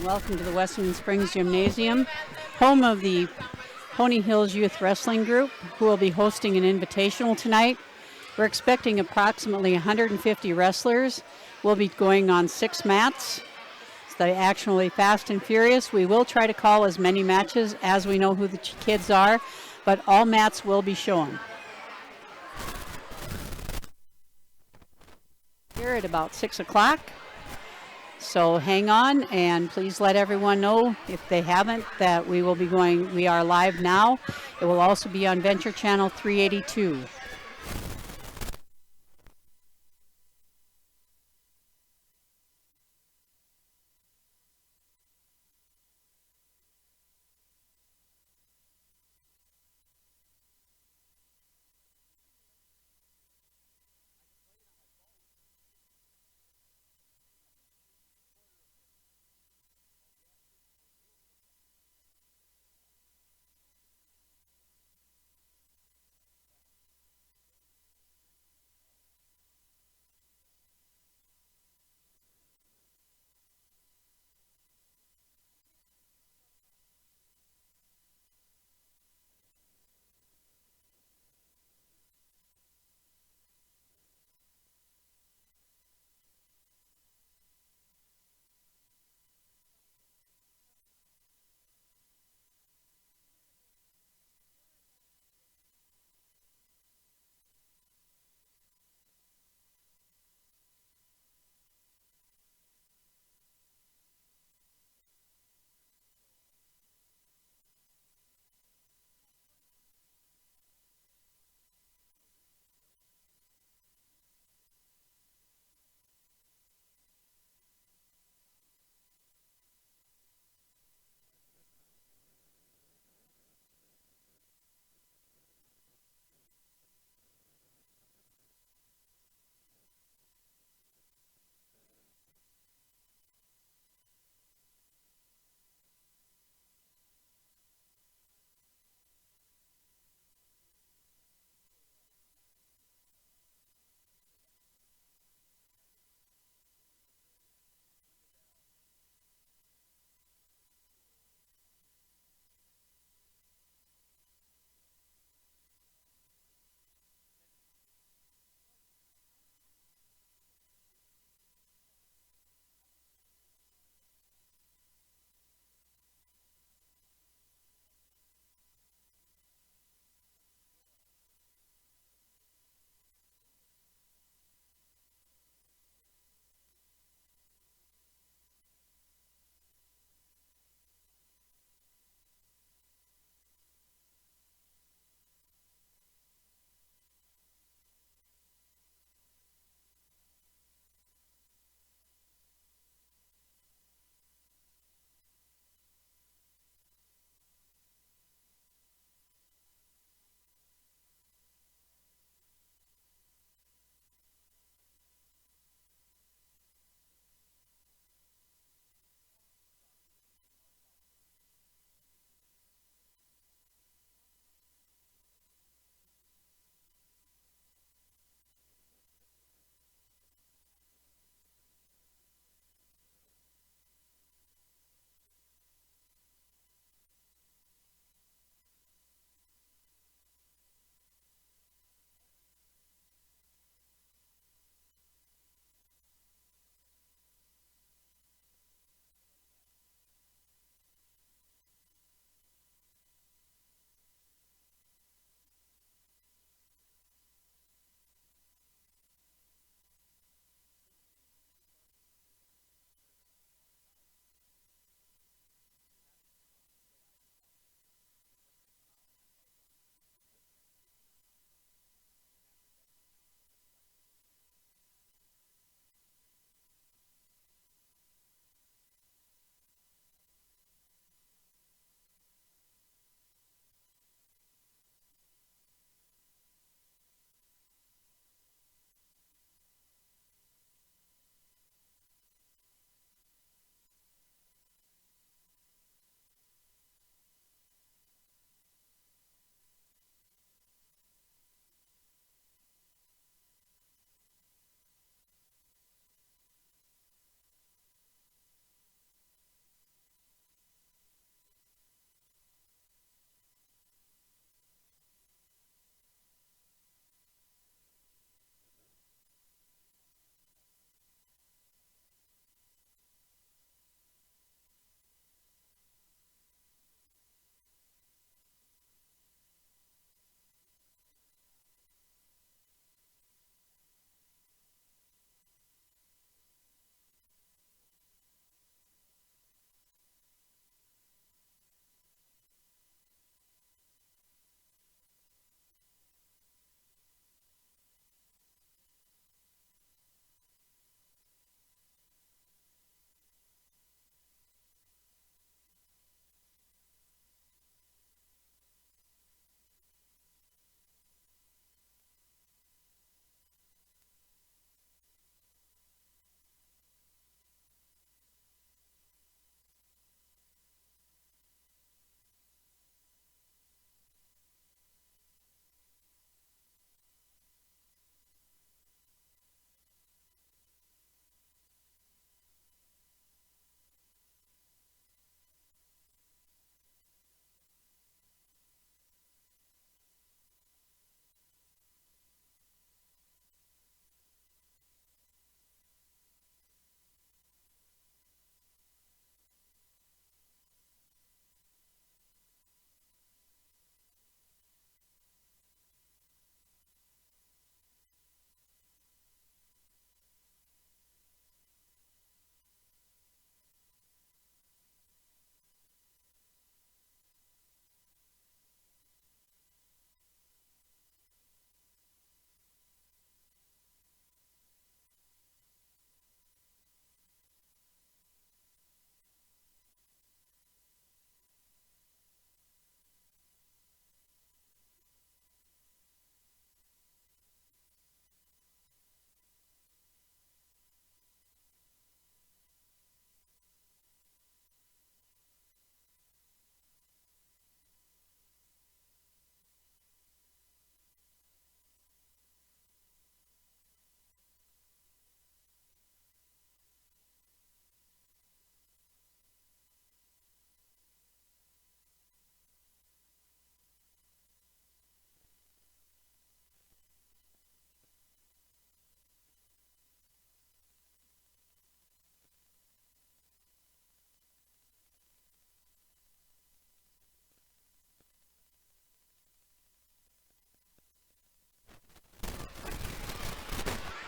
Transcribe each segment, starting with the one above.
Welcome to the Wessington Springs Gymnasium, home of the Pony Hills Youth Wrestling Group, who will be hosting an invitational tonight. We're expecting approximately 150 wrestlers. We'll be going on 6 mats. It's the actually Fast and Furious. We will try to call as many matches as we know who the kids are, but all mats will be shown. Here at about 6 o'clock. So hang on and please let everyone know, if they haven't, that we are live now. It will also be on Venture Channel 382.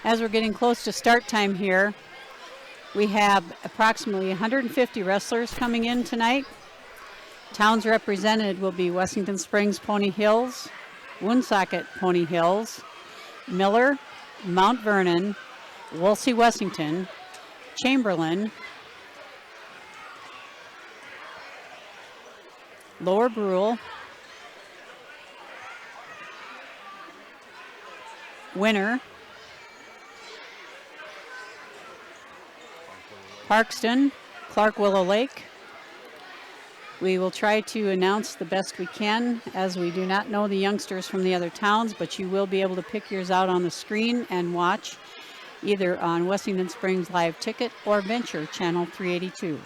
As we're getting close to start time here, we have approximately 150 wrestlers coming in tonight. Towns represented will be Wessington Springs, Pony Hills, Woonsocket, Pony Hills, Miller, Mount Vernon, Wolsey, Wessington, Chamberlain, Lower Brule, Winter, Parkston, Clark Willow Lake. We will try to announce the best we can, as we do not know the youngsters from the other towns, but you will be able to pick yours out on the screen and watch either on Wessington Springs Live Ticket or Venture Channel 382.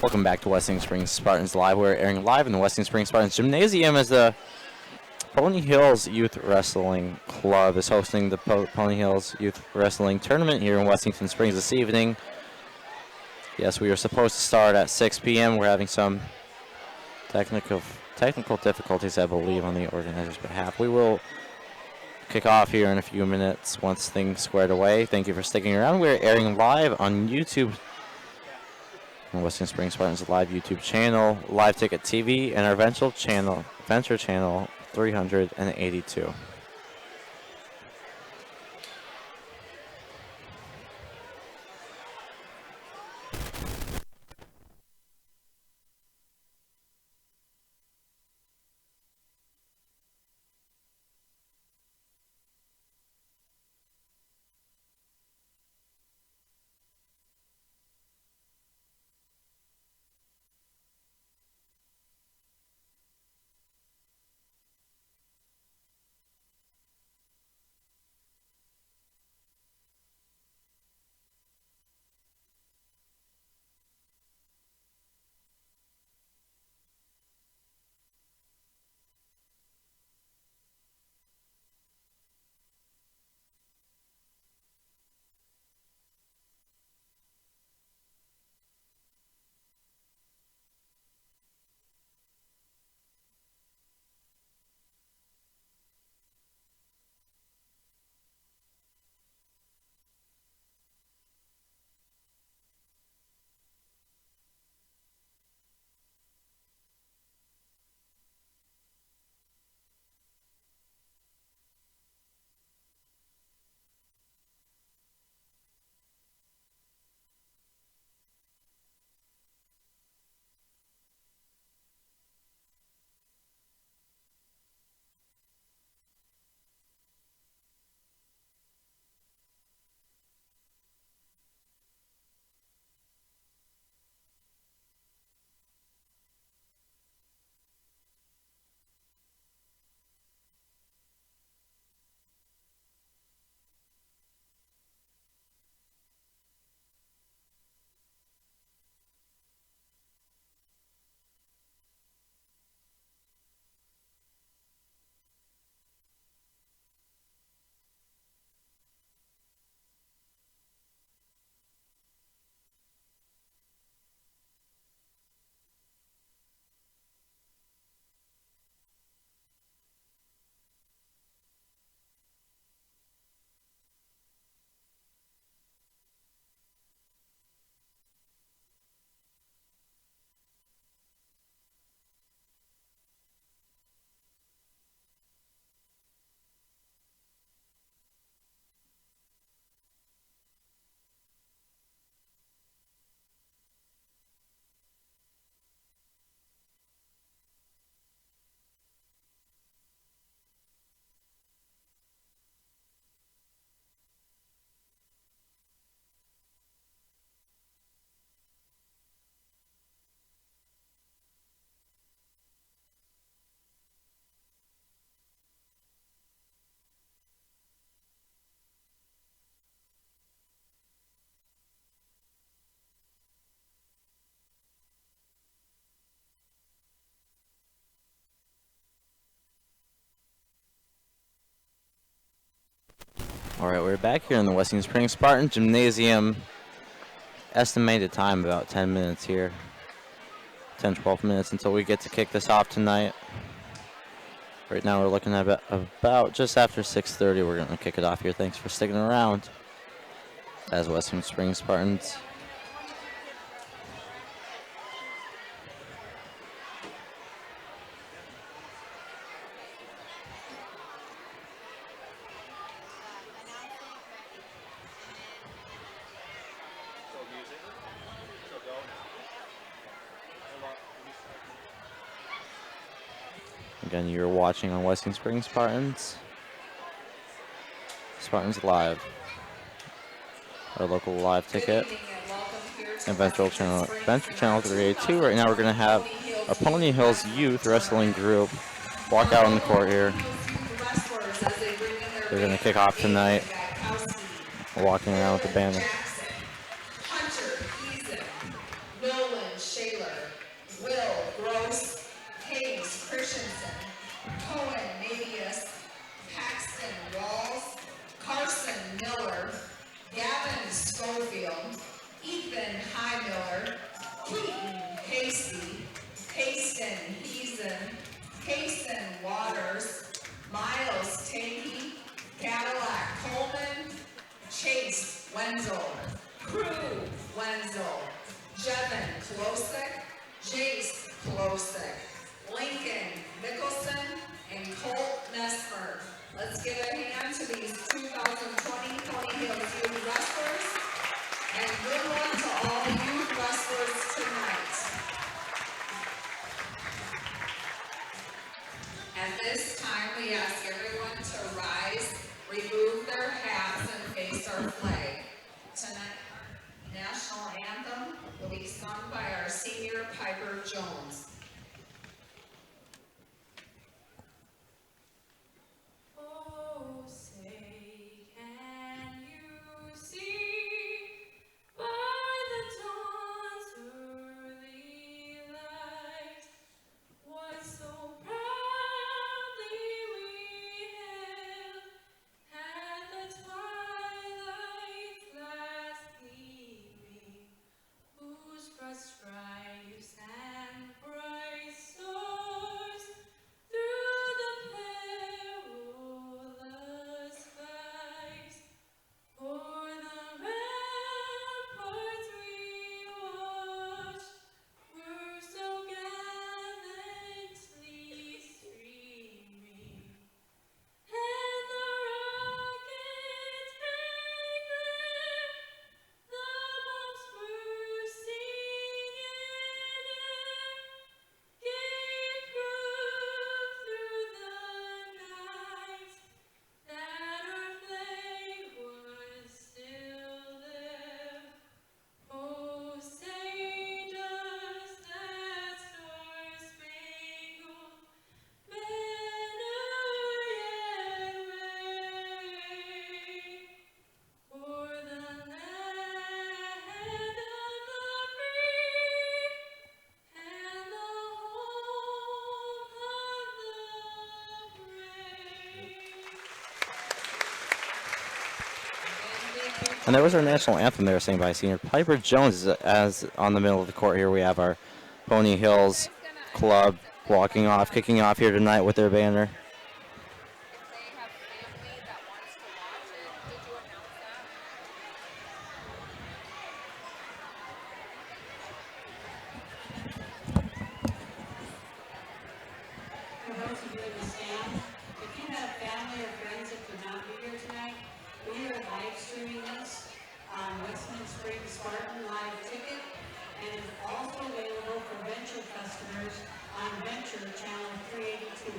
Welcome back to Wessington Springs Spartans Live. We're airing live in the Wessington Springs Spartans Gymnasium as the Pony Hills Youth Wrestling Club is hosting the Pony Hills Youth Wrestling Tournament here in Wessington Springs this evening. Yes, we were supposed to start at 6 p.m. We're having some technical difficulties, I believe, on the organizers' behalf. We will kick off here in a few minutes once things squared away. Thank you for sticking around. We're airing live on YouTube, on Western Springs Spartans Live YouTube channel, Live Ticket TV, and our Venture channel 382. All right, we're back here in the Western Springs Spartan Gymnasium. Estimated time about 10 minutes here. 10-12 minutes until we get to kick this off tonight. Right now we're looking at about just after 6:30. We're going to kick it off here. Thanks for sticking around as Western Springs Spartans. Again, you're watching on Western Springs Spartans Live, our local live ticket, and Venture Channel 382. Right now we're going to have our Pony Hills Youth Wrestling Group walk out on the court here. They're going to kick off tonight, walking around with the banner. Kaysen Waters, Miles Taney, Cadillac Coleman, Chase Wenzel, Crew Wenzel, Jevin Klosik, Jace Klosik, Lincoln Mickelson, and Colt Nesmer. Let's give a hand to these 2020 Pony Hills Youth Wrestlers, and good luck to all youth wrestlers tonight. At this time, we ask everyone to rise, remove their hats, and face our flag. Tonight, our national anthem will be sung by our senior Piper Jones. Oh, say, can you see by the dawn's early light what so proudly we hailed at the twilight's last gleaming, whose broad stripes and bright stars through the perilous skies o'er the ramparts we watched were so gallantly streaming, and the rockets rang there, the bombs bursting in air, gave proof through the night that our flag was still there. Oh, say does that star-spangled banner yet wave o'er the land of the free and the home of the brave? And there was our national anthem there, sang by senior Piper Jones. As on the middle of the court here, we have our Pony Hills Club walking off, kicking off here tonight with their banner. For those of you in the stand, if you have family or friends that could not be here tonight, we are live streaming this on Wessington Springs Spartan Live Ticket, and is also available for Venture customers on Venture Channel 382.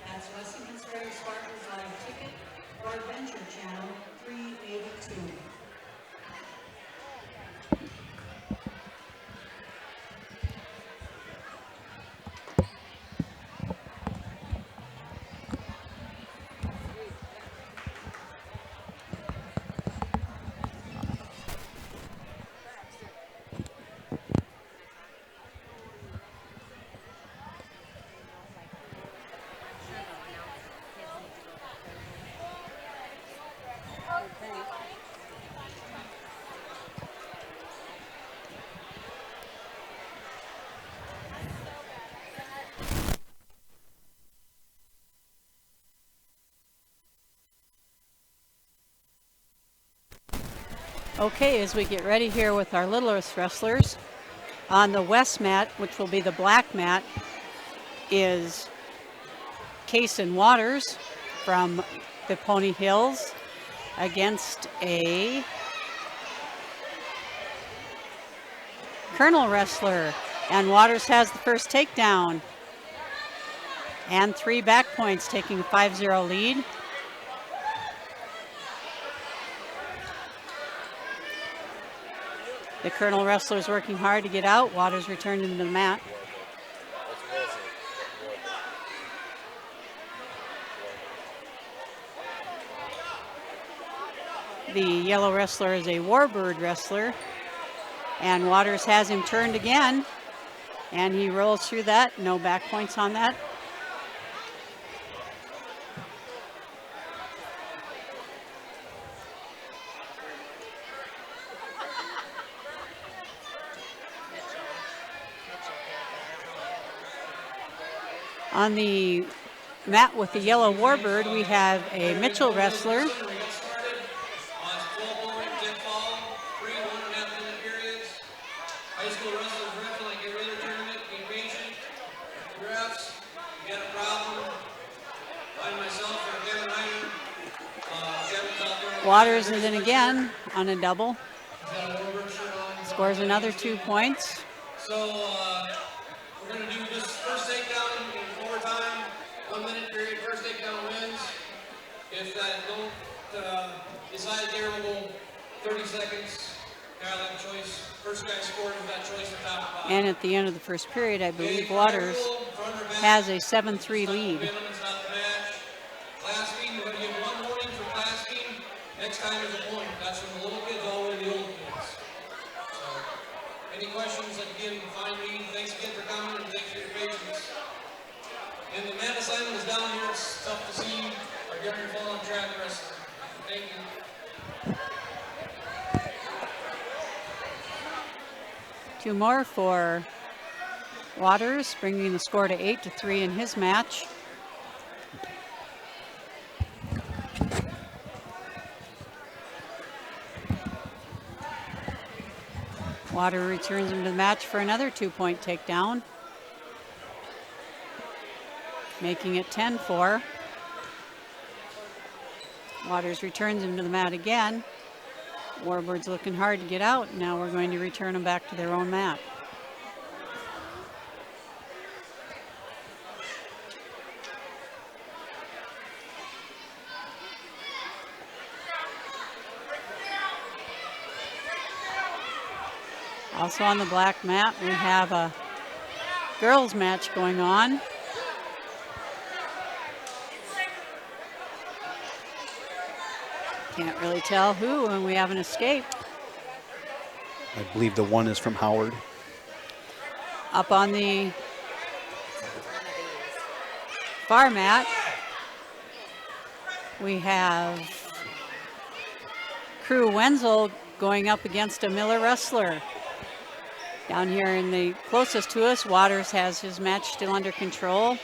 That's Wessington Springs Spartans Live Ticket or Venture Channel 382. Okay, as we get ready here with our littlest wrestlers, on the west mat, which will be the black mat, is Kaysen Waters from the Pony Hills against a Colonel wrestler. And Waters has the first takedown and 3 back points, taking a 5-0 lead. The Colonel wrestler is working hard to get out. Waters returned into the mat. The yellow wrestler is a Warbird wrestler. And Waters has him turned again. And he rolls through that. No back points on that. On the mat with the yellow warbird, we have a Mitchell wrestler. We get started. It's 12-point tip fall, 3 1.5-minute periods. High school wrestlers wrestle like every other tournament. Be patient. The refs, you got a problem. Find myself or Kevin Ryder. Kevin's out there. Waters is in again on a double. He's got a Warbird shirt on. Scores another 2 points. So we're going to do this first takedown in overtime. 1-minute period, first takedown wins. If that don't decide there, we'll go 30 seconds. Guy will have a choice. First guy scored with that choice to top and bottom. And at the end of the first period, I believe Waters has a 7-3 lead. It's not the match. Clasping, we're going to give 1 warning for clasping. Next time is a point. That's from the little kids all the way to the old kids. So, any questions, again, find me. Thanks again for coming and thanks for your patience. And the mat assignment is down here. It's tough to see. Or you're going to fall on track the rest of it. Thank you. 2 more for Waters, bringing the score to 8-3 in his match. Water returns him to the match for another 2-point takedown, making it 10-4. Waters returns him to the mat again. Warbird's looking hard to get out. Now we're going to return them back to their own mat. Also on the black mat, we have a girls match going on. Can't really tell who, and we have an escape. I believe the one is from Howard. Up on the far mat, we have Crew Wenzel going up against a Miller wrestler. Down here in the closest to us, Waters has his match still under control.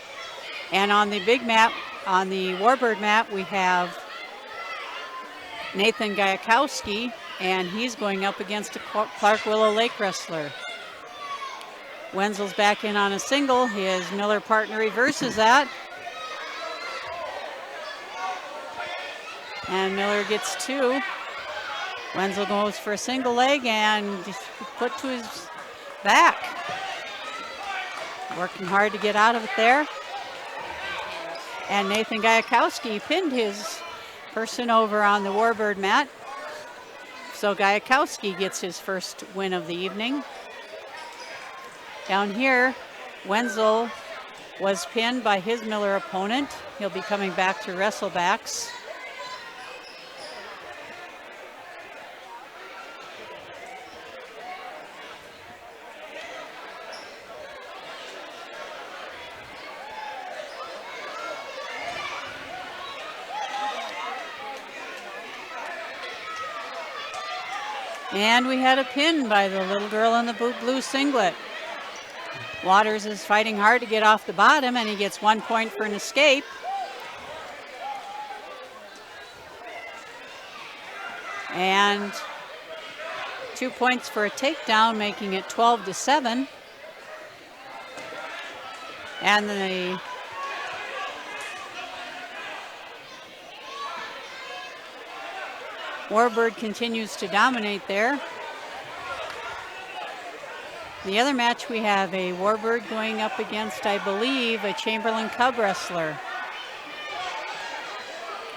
And on the big mat, on the Warbird mat, we have Nathan Gayakowski, and he's going up against a Clark Willow Lake wrestler. Wenzel's back in on a single. His Miller partner reverses that. And Miller gets 2. Wenzel goes for a single leg and put to his back. Working hard to get out of it there. And Nathan Gayakowski pinned his person over on the Warbird mat. So Gayakowski gets his first win of the evening. Down here, Wenzel was pinned by his Miller opponent. He'll be coming back to wrestlebacks. And we had a pin by the little girl in the blue singlet. Waters is fighting hard to get off the bottom, and he gets 1 point for an escape. And 2 points for a takedown, making it 12-7. And the Warbird continues to dominate there. The other match, we have a Warbird going up against, I believe, a Chamberlain Cub wrestler.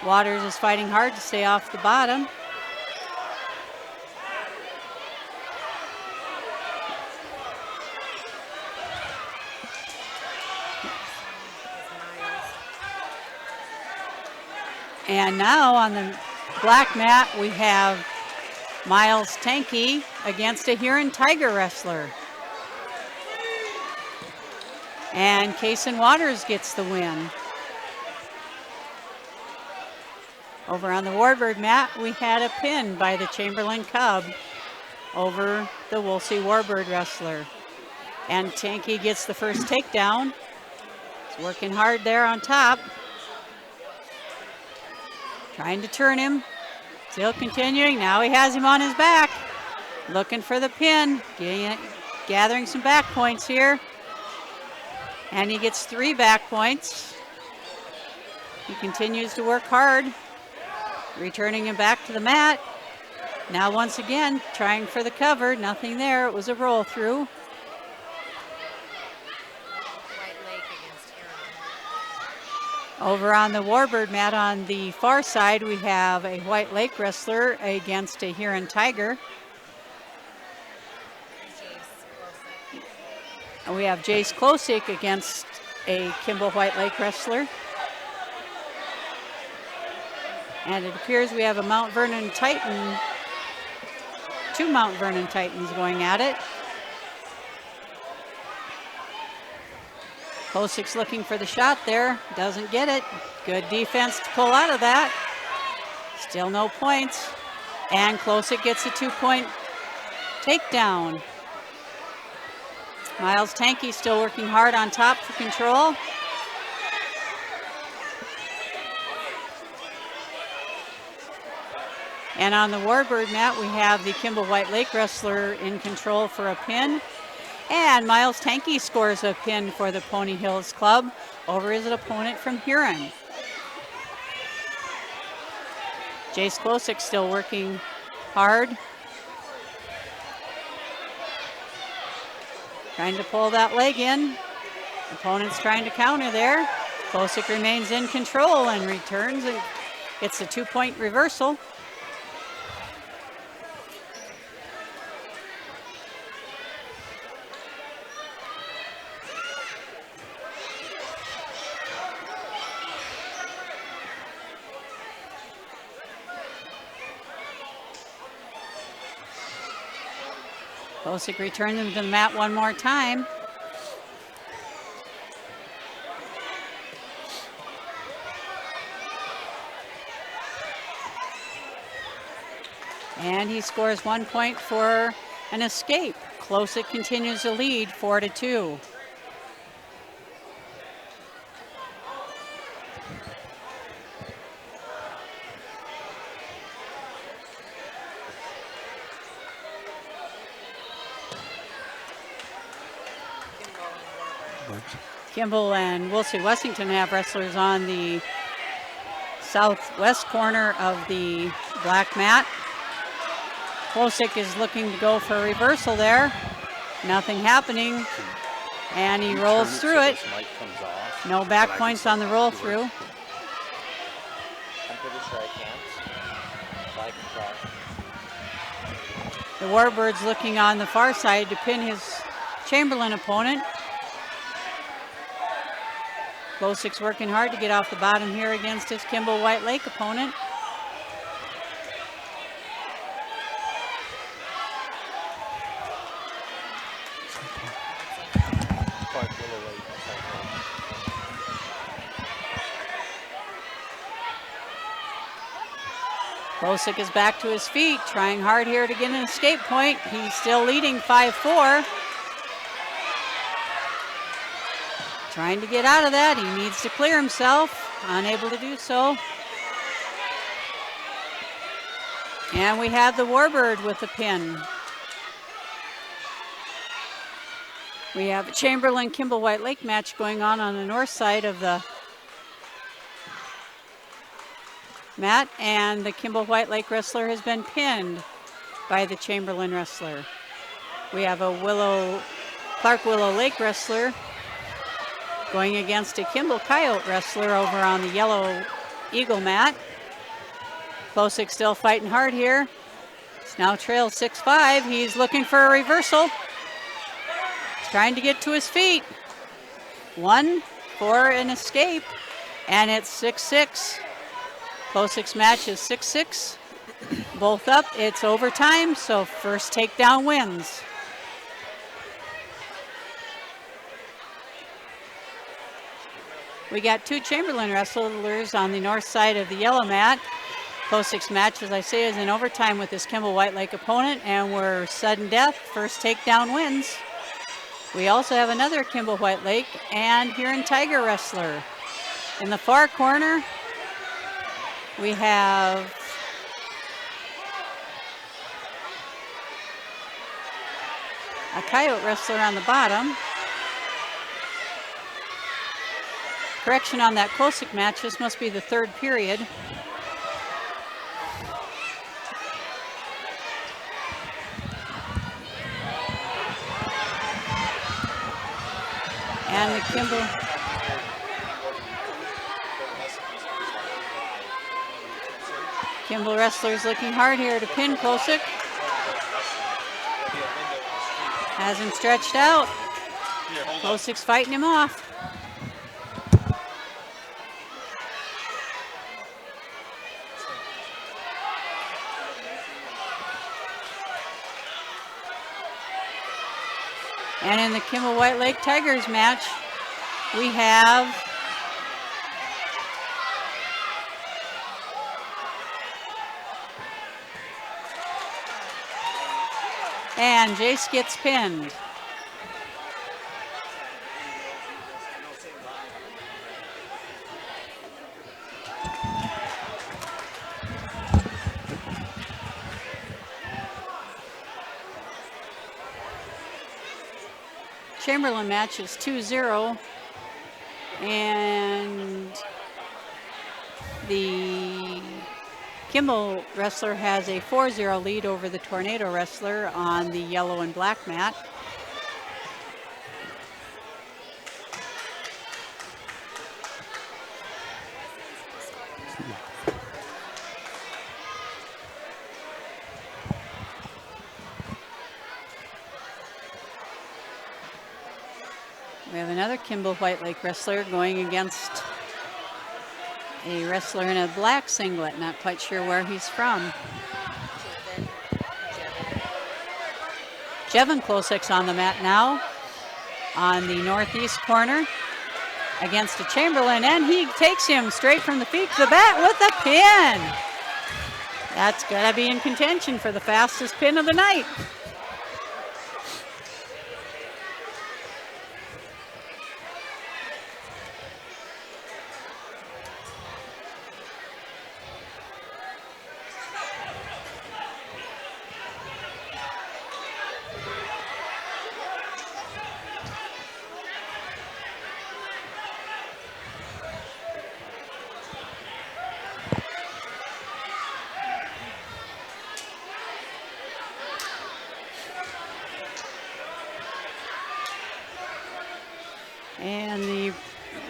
Waters is fighting hard to stay off the bottom. And now on the black mat, we have Miles Tanky against a Huron Tiger wrestler. And Kaysen Waters gets the win. Over on the Warbird mat, we had a pin by the Chamberlain Cub over the Wolsey Warbird wrestler. And Tanky gets the first takedown. He's working hard there on top. Trying to turn him. Still continuing. Now he has him on his back. Looking for the pin. Gathering some back points here. And he gets 3 back points. He continues to work hard. Returning him back to the mat. Now once again, trying for the cover. Nothing there. It was a roll through. Over on the Warbird mat on the far side, we have a White Lake wrestler against a Huron Tiger. And we have Jace Klosik against a Kimball White Lake wrestler. And it appears we have a Mount Vernon Titan, 2 Mount Vernon Titans going at it. Klosik's looking for the shot there, doesn't get it. Good defense to pull out of that. Still no points. And Klosik gets a 2-point takedown. Miles Tanky still working hard on top for control. And on the Warbird mat, we have the Kimball White Lake wrestler in control for a pin. And Miles Tanky scores a pin for the Pony Hills Club over his opponent from Huron. Jace Klosik still working hard. Trying to pull that leg in. Opponent's trying to counter there. Klosik remains in control and returns and gets a 2-point reversal. Klosik returns him to the mat one more time. And he scores 1 point for an escape. Klosik continues to lead 4-2. Kimball and Wessington have wrestlers on the southwest corner of the black mat. Klosik is looking to go for a reversal there. Nothing happening. And he rolls through it. No back points on the roll through. I'm pretty sure I can't. But I can try. The Warbird's looking on the far side to pin his Chamberlain opponent. Klosik's working hard to get off the bottom here against his Kimball White Lake opponent. Klosik is back to his feet, trying hard here to get an escape point. He's still leading 5-4. Trying to get out of that. He needs to clear himself. Unable to do so. And we have the Warbird with the pin. We have a Chamberlain Kimball White Lake match going on the north side of the mat, and the Kimball White Lake wrestler has been pinned by the Chamberlain wrestler. We have a Clark Willow Lake wrestler going against a Kimball Coyote wrestler over on the yellow eagle mat. Klosik still fighting hard here. It's now trails 6-5. He's looking for a reversal. He's trying to get to his feet. 1 for an escape, and it's 6-6. Klosik's match is 6-6. Both up. It's overtime, so first takedown wins. We got 2 Chamberlain wrestlers on the north side of the yellow mat. Klosik's match, as I say, is in overtime with his Kimball White Lake opponent, and we're sudden death. First takedown wins. We also have another Kimball White Lake and Huron Tiger wrestler. In the far corner, we have a Coyote wrestler on the bottom. Correction on that Klosik match, this must be the third period. And the Kimball wrestler's looking hard here to pin Klosik. Has him stretched out. Klosik's fighting him off. And in the Kimball White Lake Tigers match, we have and Jace gets pinned. Chamberlain match is 2-0, and the Kimball wrestler has a 4-0 lead over the Tornado wrestler on the yellow and black mat. We have another Kimball White Lake wrestler going against a wrestler in a black singlet, not quite sure where he's from. Jevin Klosik's on the mat now on the northeast corner against a Chamberlain, and he takes him straight from the feet to the bat with a pin. That's gotta be in contention for the fastest pin of the night. And the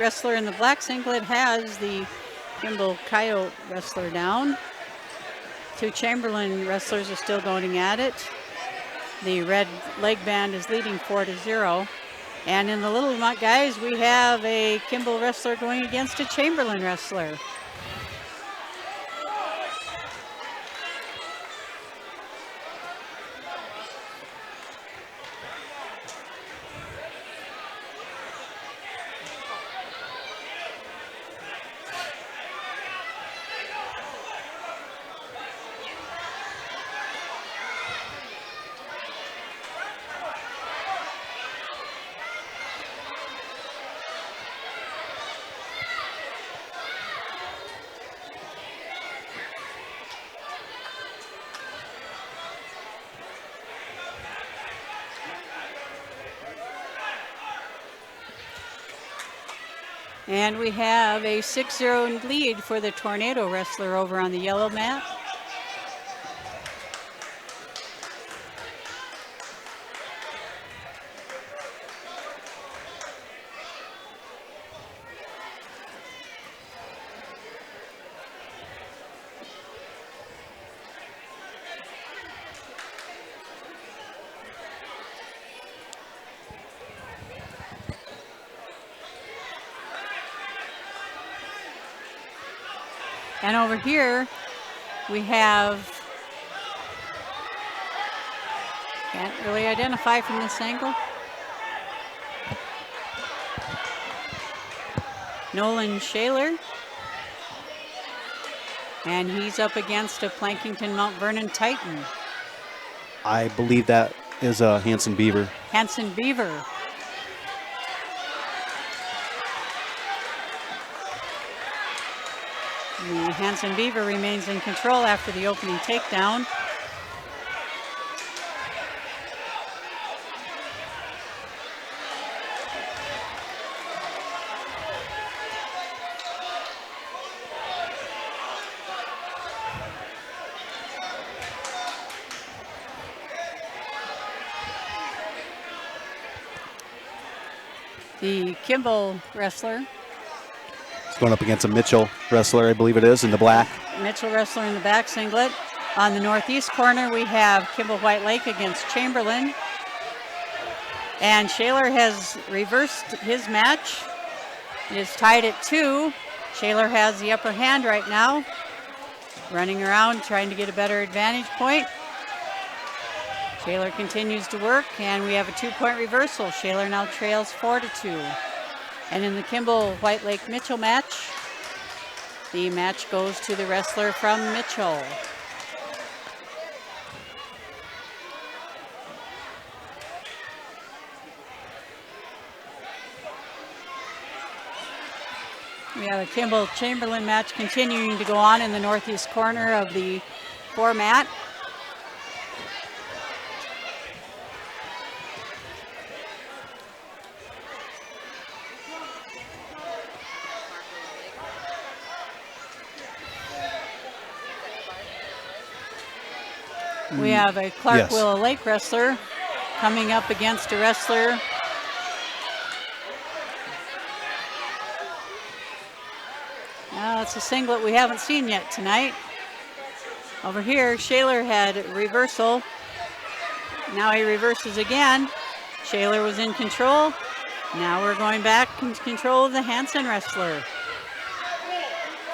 wrestler in the black singlet has the Kimball Coyote wrestler down. Two Chamberlain wrestlers are still going at it. The red leg band is leading 4-0. And in the little guys, we have a Kimball wrestler going against a Chamberlain wrestler. And we have a 6-0 lead for the Tornado wrestler over on the yellow mat. And over here, we have, can't really identify from this angle, Nolan Shaler. And he's up against a Plankington Mount Vernon Titan. I believe that is Hanson Beaver. Hanson Beaver. The Hanson Beaver remains in control after the opening takedown. The Kimball wrestler, He's going up against a Mitchell wrestler, I believe it is, in the black. Mitchell wrestler in the back singlet. On the northeast corner, we have Kimball White Lake against Chamberlain. And Shaler has reversed his match. It is tied at 2. Shaler has the upper hand right now, running around trying to get a better advantage point. Shaler continues to work, and we have a 2-point reversal. Shaler now trails 4-2. And in the Kimball White Lake Mitchell match, the match goes to the wrestler from Mitchell. We have a Kimball Chamberlain match continuing to go on in the northeast corner of the format. We have a Clark Yes. Willow Lake wrestler coming up against a wrestler. It's a singlet we haven't seen yet tonight. Over here, Shaler had reversal. Now he reverses again. Shaler was in control. Now we're going back into control of the Hanson wrestler.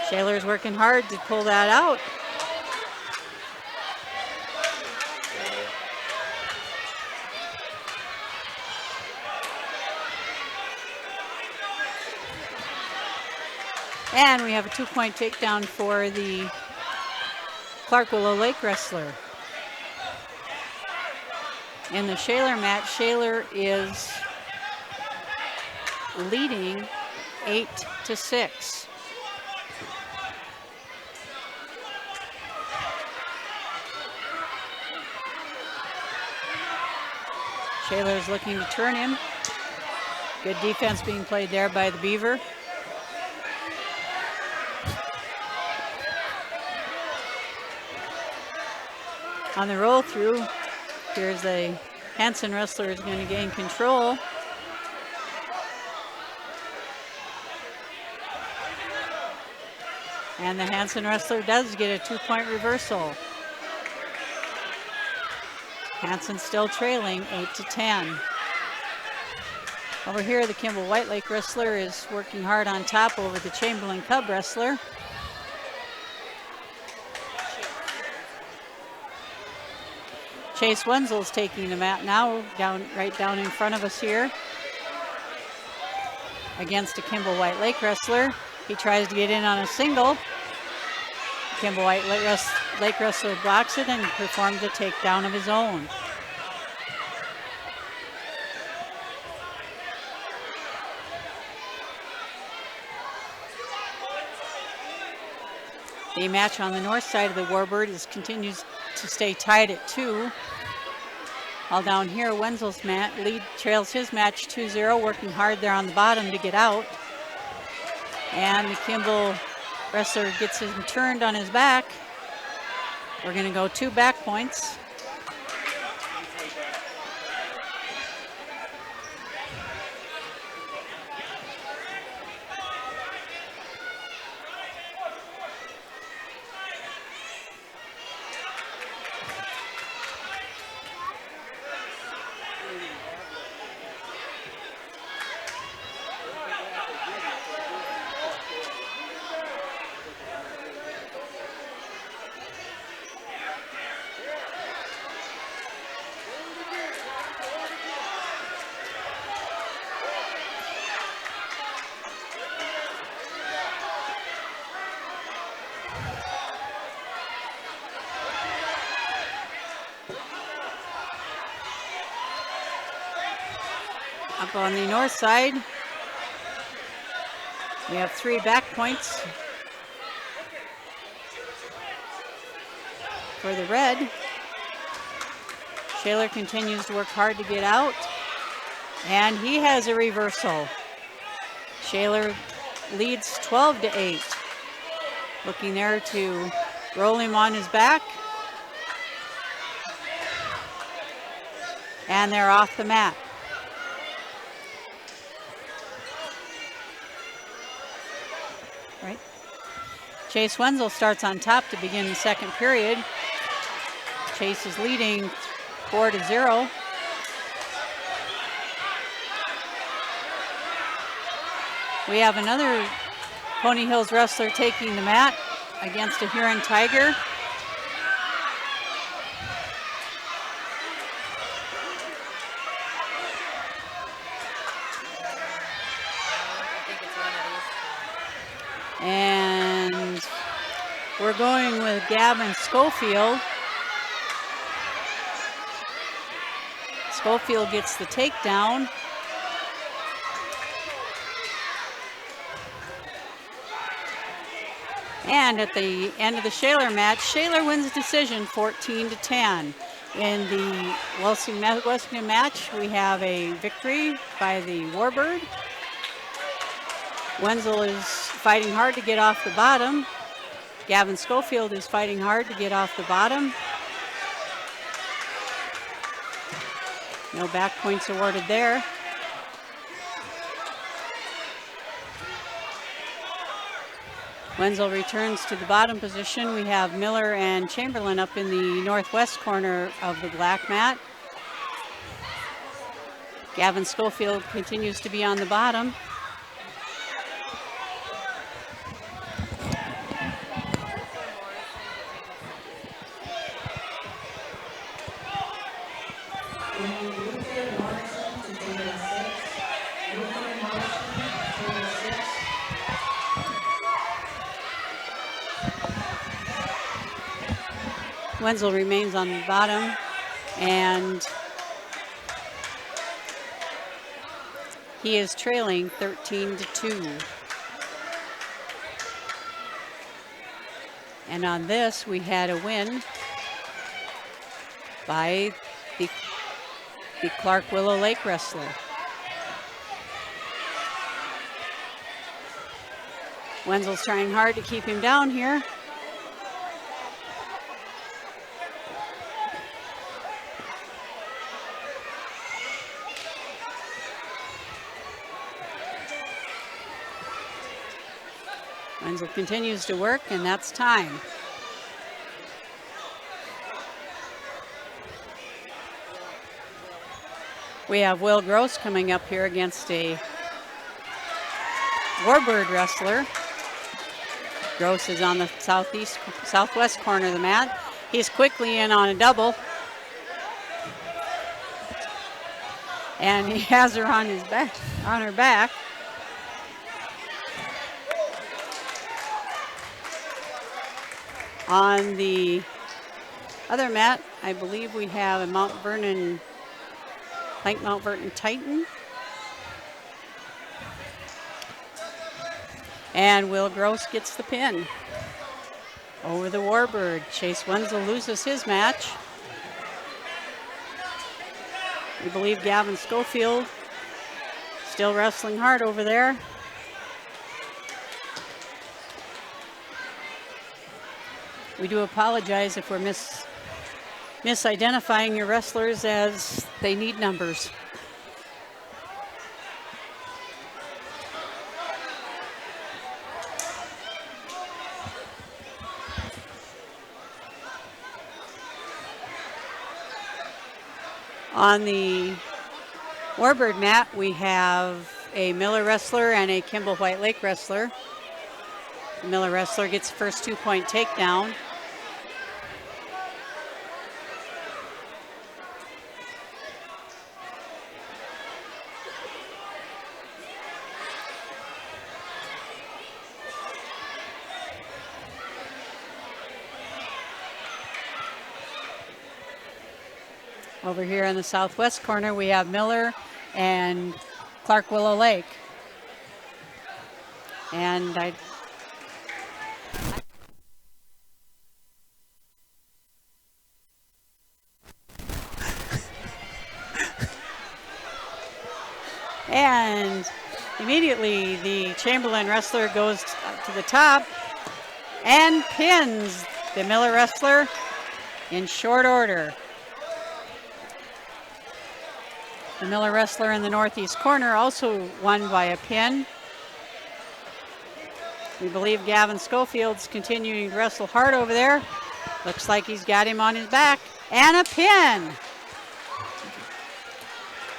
Shaler's working hard to pull that out. And we have a 2-point takedown for the Clark Willow Lake wrestler. In the Shaler match, Shaler is leading 8-6. Shaler's looking to turn him. Good defense being played there by the Beaver. On the roll through, here's the Hanson wrestler is going to gain control. And the Hanson wrestler does get a 2-point reversal. Hanson still trailing 8-10. Over here, the Kimball White Lake wrestler is working hard on top over the Chamberlain Cub wrestler. Chase Wenzel's taking the mat now, right down in front of us here. Against a Kimball White Lake wrestler. He tries to get in on a single. Kimball White Lake wrestler blocks it and performs a takedown of his own. The match on the north side of the Warbird continues to stay tied at 2. All down here, Wenzel's lead trails his match 2-0, working hard there on the bottom to get out. And the Kimball wrestler gets him turned on his back. We're going to go 2 back points. Up on the north side, we have 3 back points. for the red. Shaler continues to work hard to get out. And he has a reversal. Shaler leads 12-8. Looking there to roll him on his back. And they're off the mat. Right. Chase Wenzel starts on top to begin the second period. Chase is leading 4-0. We have another Pony Hills wrestler taking the mat against a Huron Tiger. And we're going with Gavin Schofield. Schofield gets the takedown. And at the end of the Shaler match, Shaler wins decision 14-10. In the Wessington match, we have a victory by the Warbird. Wenzel is fighting hard to get off the bottom. Gavin Schofield is fighting hard to get off the bottom. No back points awarded there. Wenzel returns to the bottom position. We have Miller and Chamberlain up in the northwest corner of the black mat. Gavin Schofield continues to be on the bottom. Wenzel remains on the bottom, and he is trailing 13-2. And on this, we had a win by the Clark Willow Lake wrestler. Wenzel's trying hard to keep him down here. Wenzel continues to work, and that's time. We have Will Gross coming up here against a Warbird wrestler. Gross is on the southwest corner of the mat. He's quickly in on a double. And he has her on his back, on her back. On the other mat, I believe we have a Mount Vernon Titan. And Will Gross gets the pin over the Warbird. Chase Wenzel loses his match. We believe Gavin Schofield still wrestling hard over there. We do apologize if we're misidentifying your wrestlers, as they need numbers. On the Warbird mat, we have a Miller wrestler and a Kimball White Lake wrestler. The Miller wrestler gets the first 2-point takedown. Over here in the southwest corner, we have Miller and Clark Willow Lake. And And immediately the Chamberlain wrestler goes to the top and pins the Miller wrestler in short order. The Miller wrestler in the northeast corner also won by a pin. We believe Gavin Schofield's continuing to wrestle hard over there. Looks like he's got him on his back. And a pin.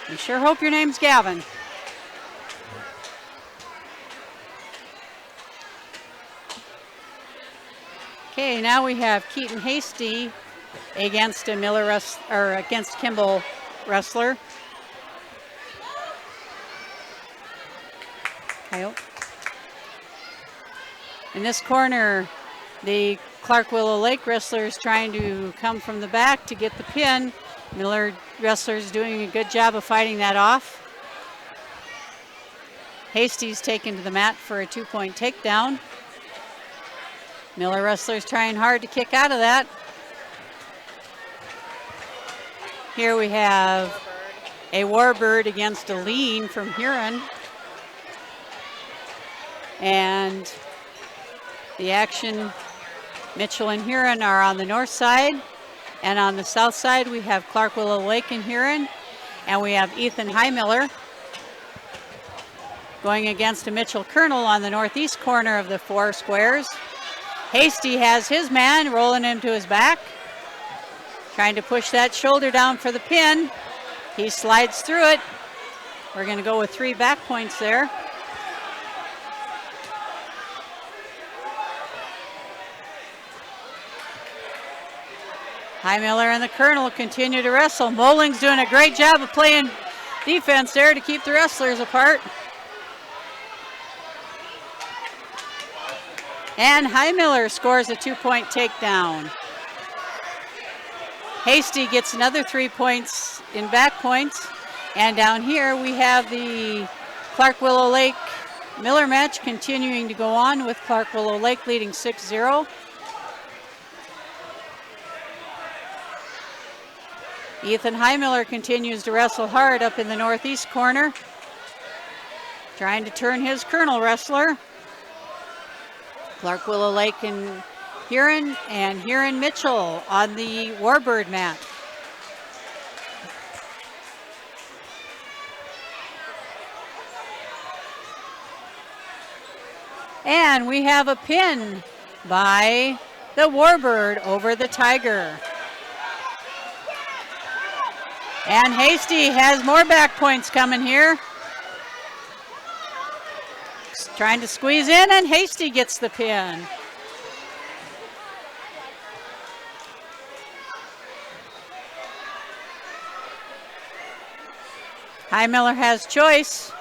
We sure hope your name's Gavin. Okay, now we have Keaton Hasty against a against Kimball wrestler. In this corner, the Clark Willow Lake wrestler is trying to come from the back to get the pin. Miller wrestler is doing a good job of fighting that off. Hasty's taken to the mat for a 2-point takedown. Miller wrestler's trying hard to kick out of that. Here we have a Warbird against a lean from Huron. And the action, Mitchell and Huron are on the north side. And on the south side, we have Clark Willow Lake and Huron. And we have Ethan Highmiller going against a Mitchell Colonel on the northeast corner of the 4 squares. Hasty has his man rolling him to his back, trying to push that shoulder down for the pin. He slides through it. We're going to go with 3 back points there. Highmiller and the Colonel continue to wrestle. Molling's doing a great job of playing defense there to keep the wrestlers apart. And Highmiller scores a 2-point takedown. Hasty gets another 3 points in back points. And down here we have the Clark Willow Lake Miller match continuing to go on with Clark Willow Lake leading 6-0. Ethan Highmiller continues to wrestle hard up in the northeast corner, trying to turn his Colonel wrestler. Clark Willow Lake and Huron Mitchell on the Warbird mat. And we have a pin by the Warbird over the Tiger. And Hasty has more back points coming here. Trying to squeeze in, and Hasty gets the pin. Highmiller has choice.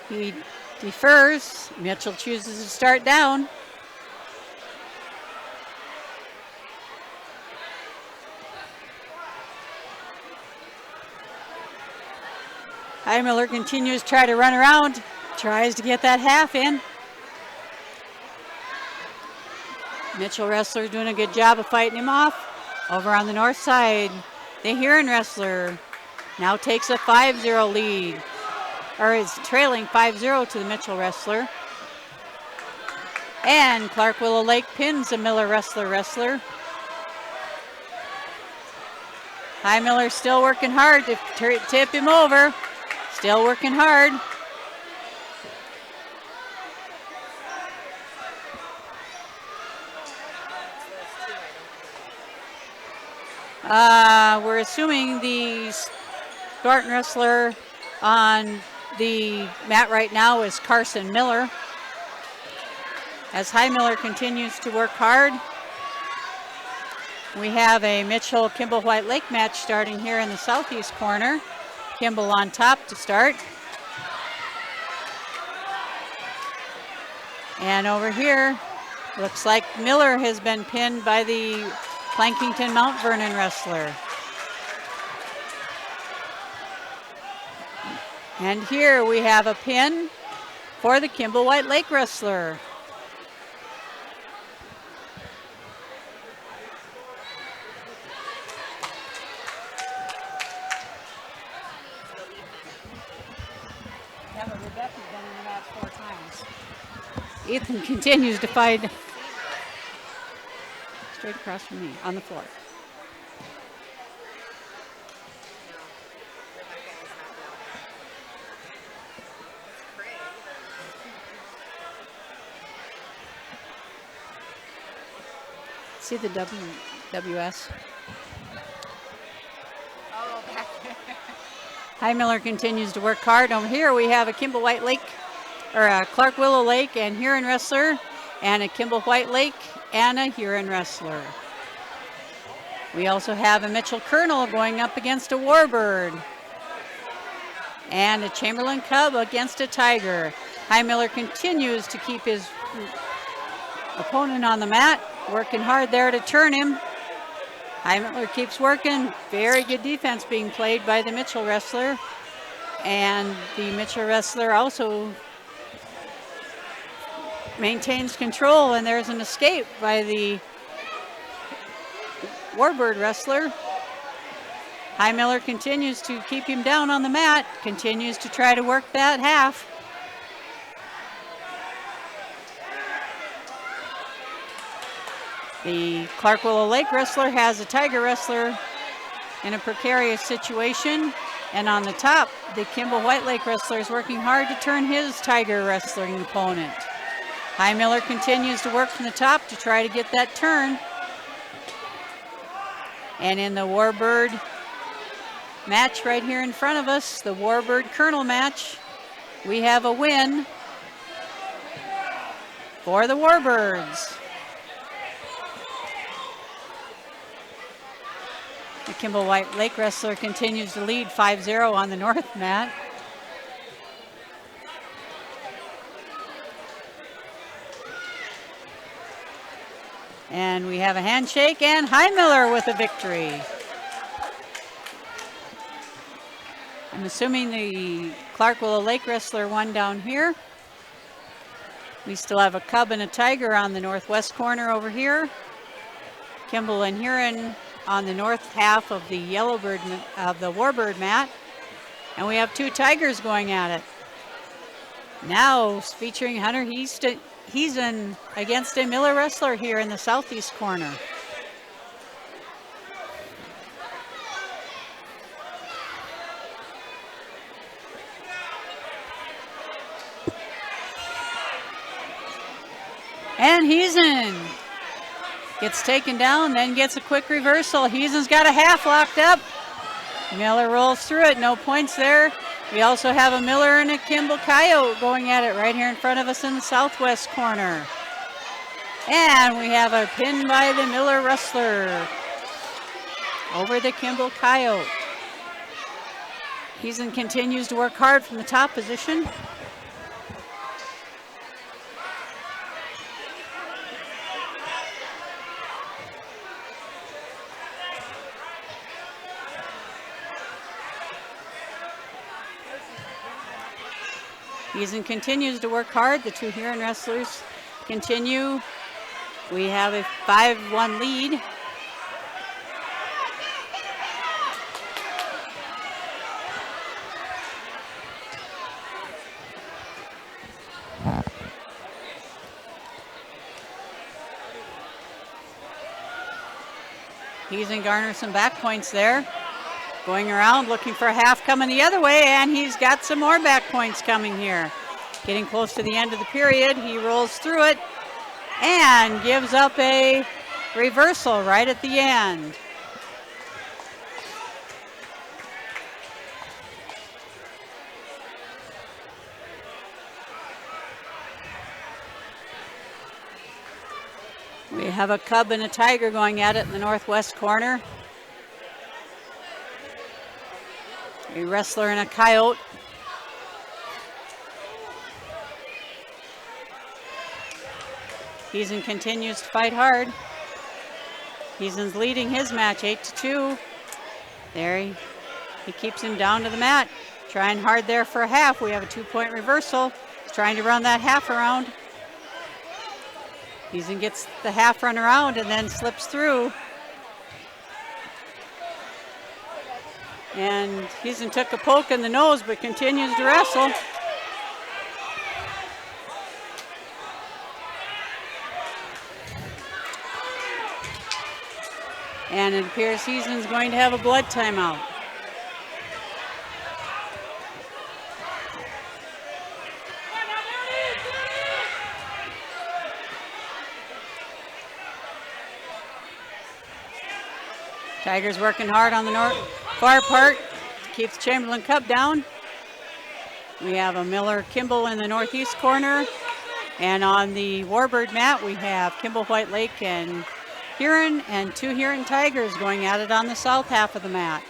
He defers. Mitchell chooses to start down. Highmiller continues to try to run around, tries to get that half in. Mitchell wrestler doing a good job of fighting him off. Over on the north side, the Huron wrestler now takes a 5-0 lead, or is trailing 5-0 to the Mitchell wrestler. And Clark Willow Lake pins the Miller wrestler. Highmiller still working hard to tip him over. Still working hard. We're assuming the Spartan wrestler on the mat right now is Carson Miller. As Highmiller continues to work hard, we have a Mitchell-Kimball White Lake match starting here in the southeast corner. Kimball on top to start. And over here, looks like Miller has been pinned by the Plankington Mount Vernon wrestler. And here we have a pin for the Kimball White Lake wrestler. Ethan continues to fight straight across from me on the floor. See the WS? High Miller continues to work hard. Over here we have a Kimball White Lake, or a Clark Willow Lake and Huron wrestler, and a Kimball White Lake and a Huron wrestler. We also have a Mitchell Colonel going up against a Warbird, and a Chamberlain Cub against a Tiger. High Miller continues to keep his opponent on the mat, working hard there to turn him. High Miller keeps working. Very good defense being played by the Mitchell wrestler. And the Mitchell wrestler also maintains control, and there's an escape by the Warbird wrestler. High Miller continues to keep him down on the mat, continues to try to work that half. The Clark Willow Lake wrestler has a Tiger wrestler in a precarious situation. And on the top, the Kimball White Lake wrestler is working hard to turn his Tiger wrestling opponent. High Miller continues to work from the top to try to get that turn. And in the Warbird match right here in front of us, the Warbird Colonel match, we have a win for the Warbirds. The Kimball White Lake wrestler continues to lead 5-0 on the north mat. And we have a handshake, and High Miller with a victory. I'm assuming the Clark Willow Lake wrestler won down here. We still have a Cub and a Tiger on the northwest corner over here. Kimball and Huron on the north half of the Warbird mat. And we have two Tigers going at it. Now featuring Hunter Heason against a Miller wrestler here in the southeast corner. And Heason gets taken down, then gets a quick reversal. Heason's got a half locked up. Miller rolls through it, no points there. We also have a Miller and a Kimball Coyote going at it right here in front of us in the southwest corner. And we have a pin by the Miller wrestler over the Kimball Coyote. Heason continues to work hard from the top position. Heason continues to work hard. The two Huron wrestlers continue. We have a 5-1 lead. Heason garners some back points there. Going around, looking for a half coming the other way, and he's got some more back points coming here. Getting close to the end of the period, he rolls through it and gives up a reversal right at the end. We have a Cub and a Tiger going at it in the northwest corner. A wrestler and a Coyote. Heason continues to fight hard. Heason's leading his match 8-2. There he keeps him down to the mat. Trying hard there for a half. We have a 2-point reversal. He's trying to run that half around. Heason gets the half run around and then slips through. And Heason took a poke in the nose but continues to wrestle. And it appears Season's going to have a blood timeout. Tigers working hard on the far part to keep the Chamberlain Cub down. We have a Miller Kimball in the northeast corner. And on the Warbird mat, we have Kimball White Lake and Huron, and 2 Huron Tigers going at it on the south half of the mat.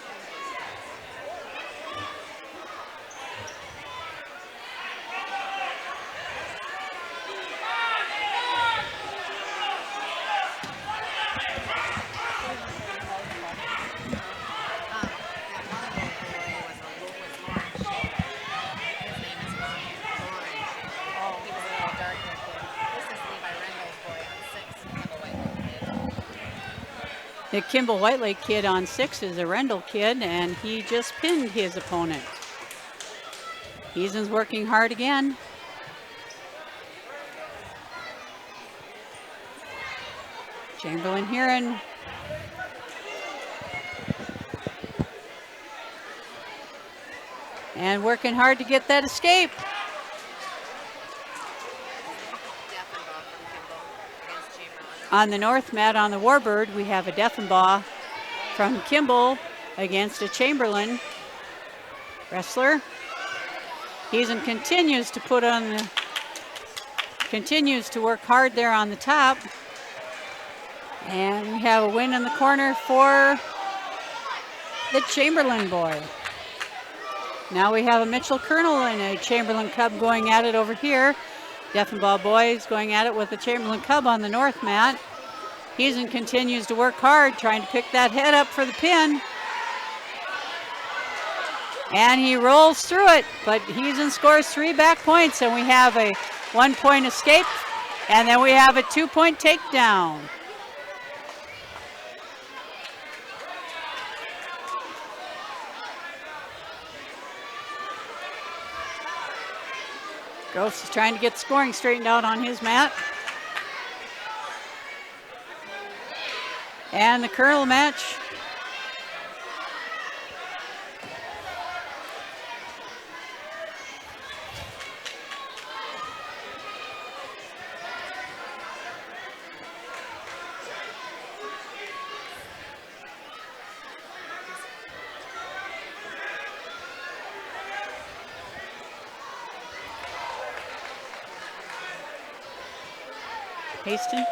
The Kimball White Lake kid on 6 is a Rendell kid, and he just pinned his opponent. Heason's working hard again. Chamberlain Huron. And working hard to get that escape. On the north mat on the Warbird, we have a Deffenbaugh from Kimball against a Chamberlain wrestler. Heason continues to work hard there on the top. And we have a win in the corner for the Chamberlain boy. Now we have a Mitchell Colonel and a Chamberlain Cub going at it over here. Deffenbaugh boys going at it with the Chamberlain Cub on the north mat. Heason continues to work hard, trying to pick that head up for the pin. And he rolls through it, but Heason scores 3 back points, and we have a 1-point escape, and then we have a 2-point takedown. Gross is trying to get the scoring straightened out on his mat. And the Colonel match. Haston.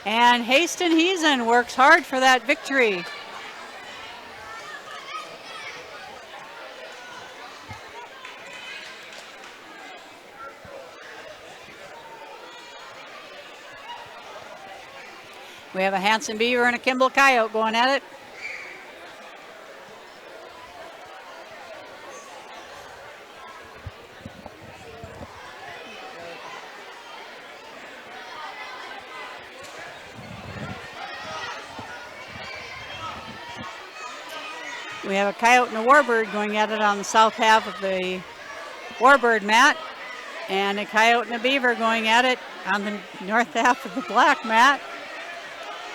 And Haston Heason works hard for that victory. We have a Hanson Beaver and a Kimball Coyote going at it. We have a Coyote and a Warbird going at it on the south half of the Warbird mat, and a Coyote and a Beaver going at it on the north half of the black mat.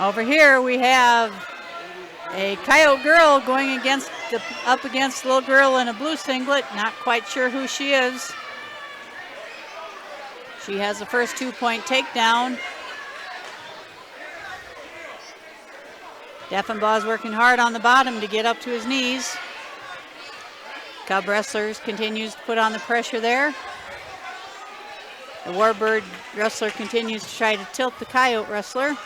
Over here we have a Coyote girl going up against a little girl in a blue singlet. Not quite sure who she is. She has the first 2-point takedown. Deffenbaugh's working hard on the bottom to get up to his knees. Cub wrestlers continues to put on the pressure there. The Warbird wrestler continues to try to tilt the Coyote wrestler.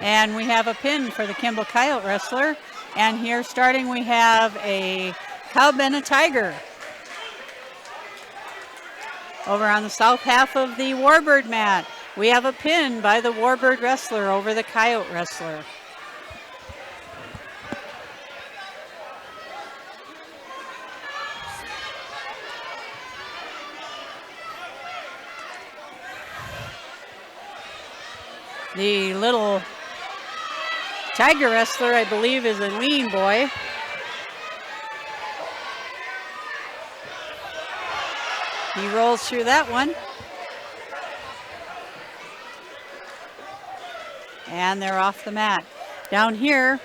And we have a pin for the Kimball Coyote wrestler. And here starting we have a Cub and a Tiger. Over on the south half of the Warbird mat, we have a pin by the Warbird wrestler over the Coyote wrestler. The little Tiger wrestler, I believe, is a lean boy. He rolls through that one. And they're off the mat. Down here,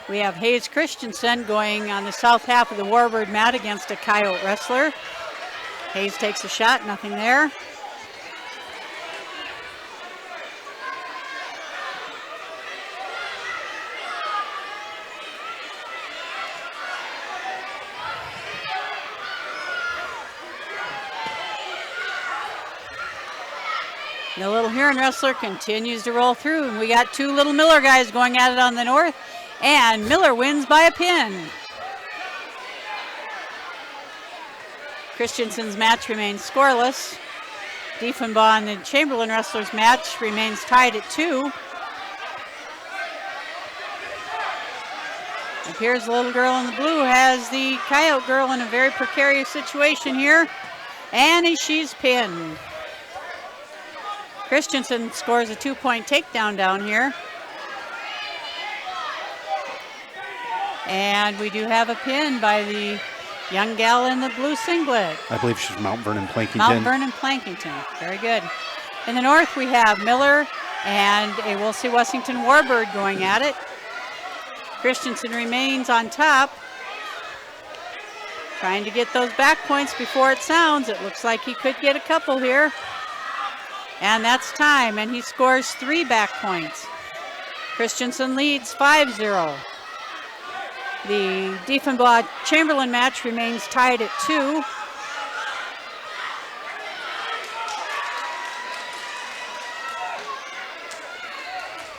we have Hayes Christensen going on the south half of the Warbird mat against a Coyote wrestler. Hayes takes a shot, nothing there. The Little Huron wrestler continues to roll through, and we got two Little Miller guys going at it on the north, and Miller wins by a pin. Christensen's match remains scoreless. Diefenbaugh and the Chamberlain wrestlers match remains tied at 2. It appears the little girl in the blue has the Coyote girl in a very precarious situation here, and she's pinned. Christensen scores a 2-point takedown down here. And we do have a pin by the young gal in the blue singlet. I believe she's Mount Vernon Plankington. Mount Vernon Plankington. Very good. In the north, we have Miller and a Wolsey Wessington Warbird going at it. Christensen remains on top, trying to get those back points before it sounds. It looks like he could get a couple here. And that's time, and he scores 3 back points. Christensen leads 5-0. The Diefenbaugh Chamberlain match remains tied at 2.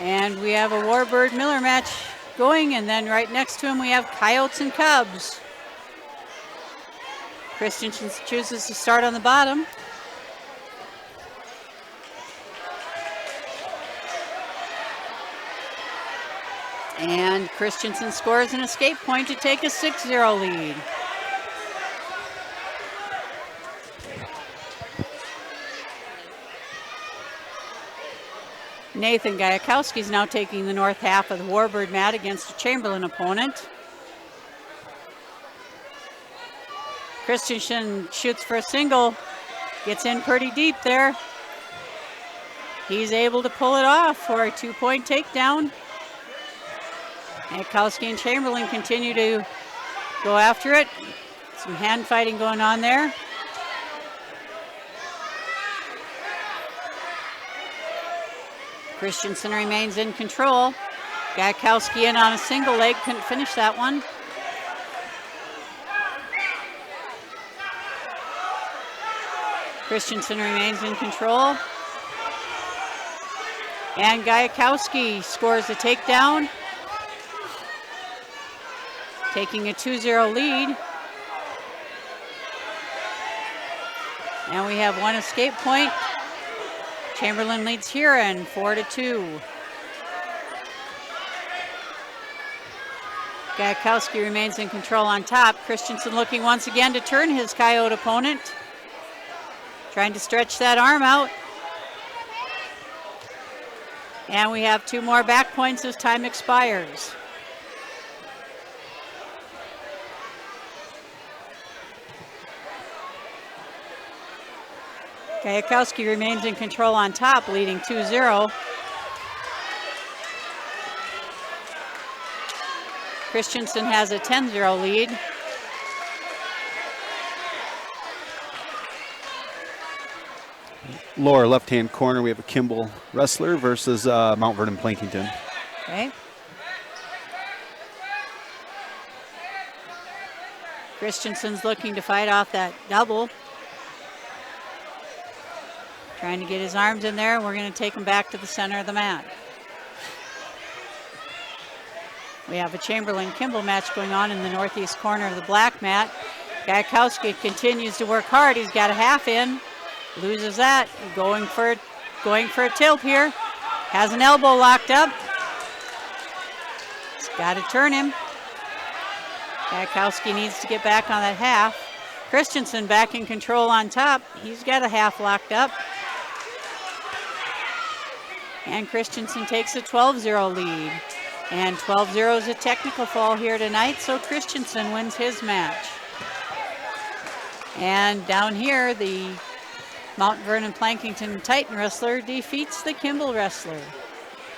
And we have a Warbird Miller match going, and then right next to him we have Coyotes and Cubs. Christensen chooses to start on the bottom. And Christensen scores an escape point to take a 6-0 lead. Nathan Gajekowski is now taking the north half of the Warbird mat against a Chamberlain opponent. Christensen shoots for a single, gets in pretty deep there. He's able to pull it off for a 2-point takedown. Gajekowski and Chamberlain continue to go after it. Some hand fighting going on there. Christensen remains in control. Gajekowski in on a single leg, couldn't finish that one. Christensen remains in control. And Gajekowski scores a takedown, taking a 2-0 lead. And we have one escape point. Chamberlain leads Huron 4-2. Gajekowski remains in control on top. Christensen looking once again to turn his Coyote opponent. Trying to stretch that arm out. And we have 2 more back points as time expires. Gajekowski remains in control on top, leading 2-0. Christensen has a 10-0 lead. Lower left-hand corner, we have a Kimball wrestler versus Mount Vernon Plankington. Okay. Christensen's looking to fight off that double. Trying to get his arms in there. We're going to take him back to the center of the mat. We have a Chamberlain-Kimball match going on in the northeast corner of the black mat. Gajekowski continues to work hard. He's got a half in. Loses that. Going for a tilt here. Has an elbow locked up. He's got to turn him. Gajekowski needs to get back on that half. Christensen back in control on top. He's got a half locked up. And Christensen takes a 12-0 lead. And 12-0 is a technical fall here tonight, so Christensen wins his match. And down here, the Mount Vernon Plankington Titan wrestler defeats the Kimball wrestler.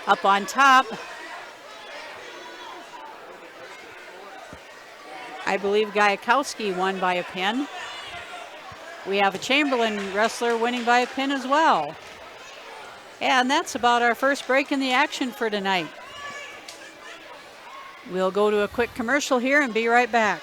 Up on top, I believe Gajkowski won by a pin. We have a Chamberlain wrestler winning by a pin as well. And that's about our first break in the action for tonight. We'll go to a quick commercial here and be right back.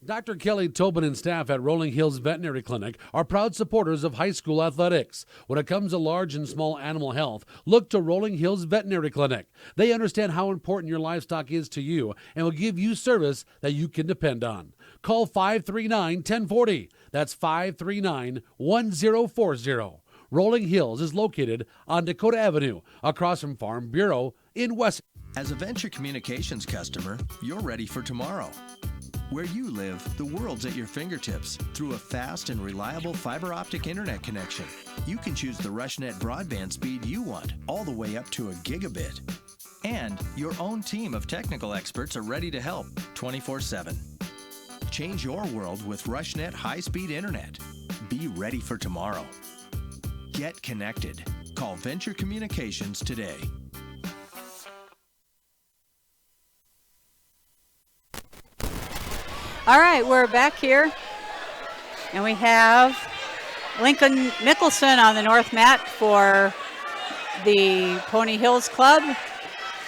Dr. Kelly Tobin and staff at Rolling Hills Veterinary Clinic are proud supporters of high school athletics. When it comes to large and small animal health, look to Rolling Hills Veterinary Clinic. They understand how important your livestock is to you and will give you service that you can depend on. Call 539-1040. That's 539-1040. Rolling Hills is located on Dakota Avenue, across from Farm Bureau in Wessington. As a Venture Communications customer, you're ready for tomorrow. Where you live, the world's at your fingertips through a fast and reliable fiber optic internet connection. You can choose the RushNet broadband speed you want, all the way up to a gigabit. And your own team of technical experts are ready to help 24/7. Change your world with RushNet high-speed internet. Be ready for tomorrow. Get connected. Call Venture Communications today. All right, we're back here, and we have Lincoln Mickelson on the north mat for the Pony Hills Club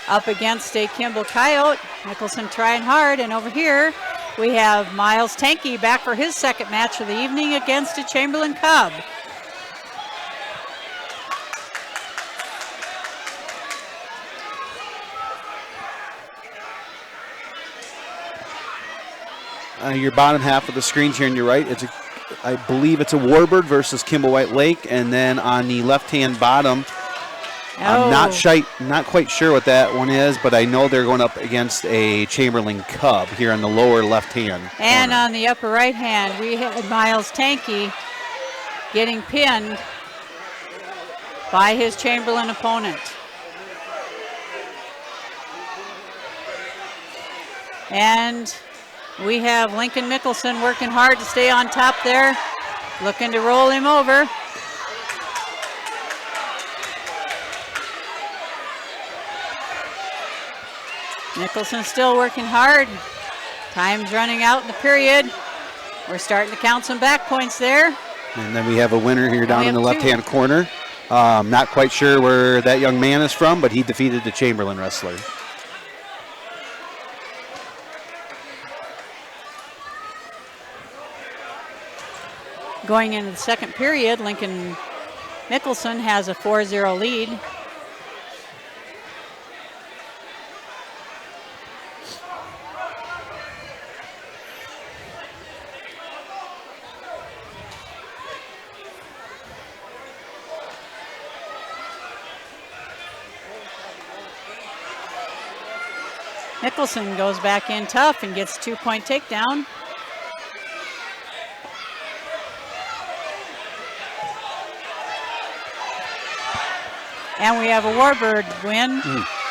up against a Kimball Coyote. Mickelson trying hard, and over here we have Miles Tanky back for his second match of the evening against a Chamberlain Cub. Your bottom half of the screens here on your right, I believe it's a Warbird versus Kimball White Lake, and then on the left-hand bottom, I'm not quite sure what that one is, but I know they're going up against a Chamberlain Cub here on the lower left-hand And corner. on the upper right-hand, we had Miles Tanky getting pinned by his Chamberlain opponent. And we have Lincoln Mickelson working hard to stay on top there, looking to roll him over. Mickelson still working hard. Time's running out in the period. We're starting to count some back points there. And then we have a winner here down we in the have two. left-hand corner. Not quite sure where that young man is from, but he defeated the Chamberlain wrestler. Going into the second period, Lincoln Mickelson has a 4-0 lead. Mickelson goes back in tough and gets a 2-point takedown. And we have a Warbird win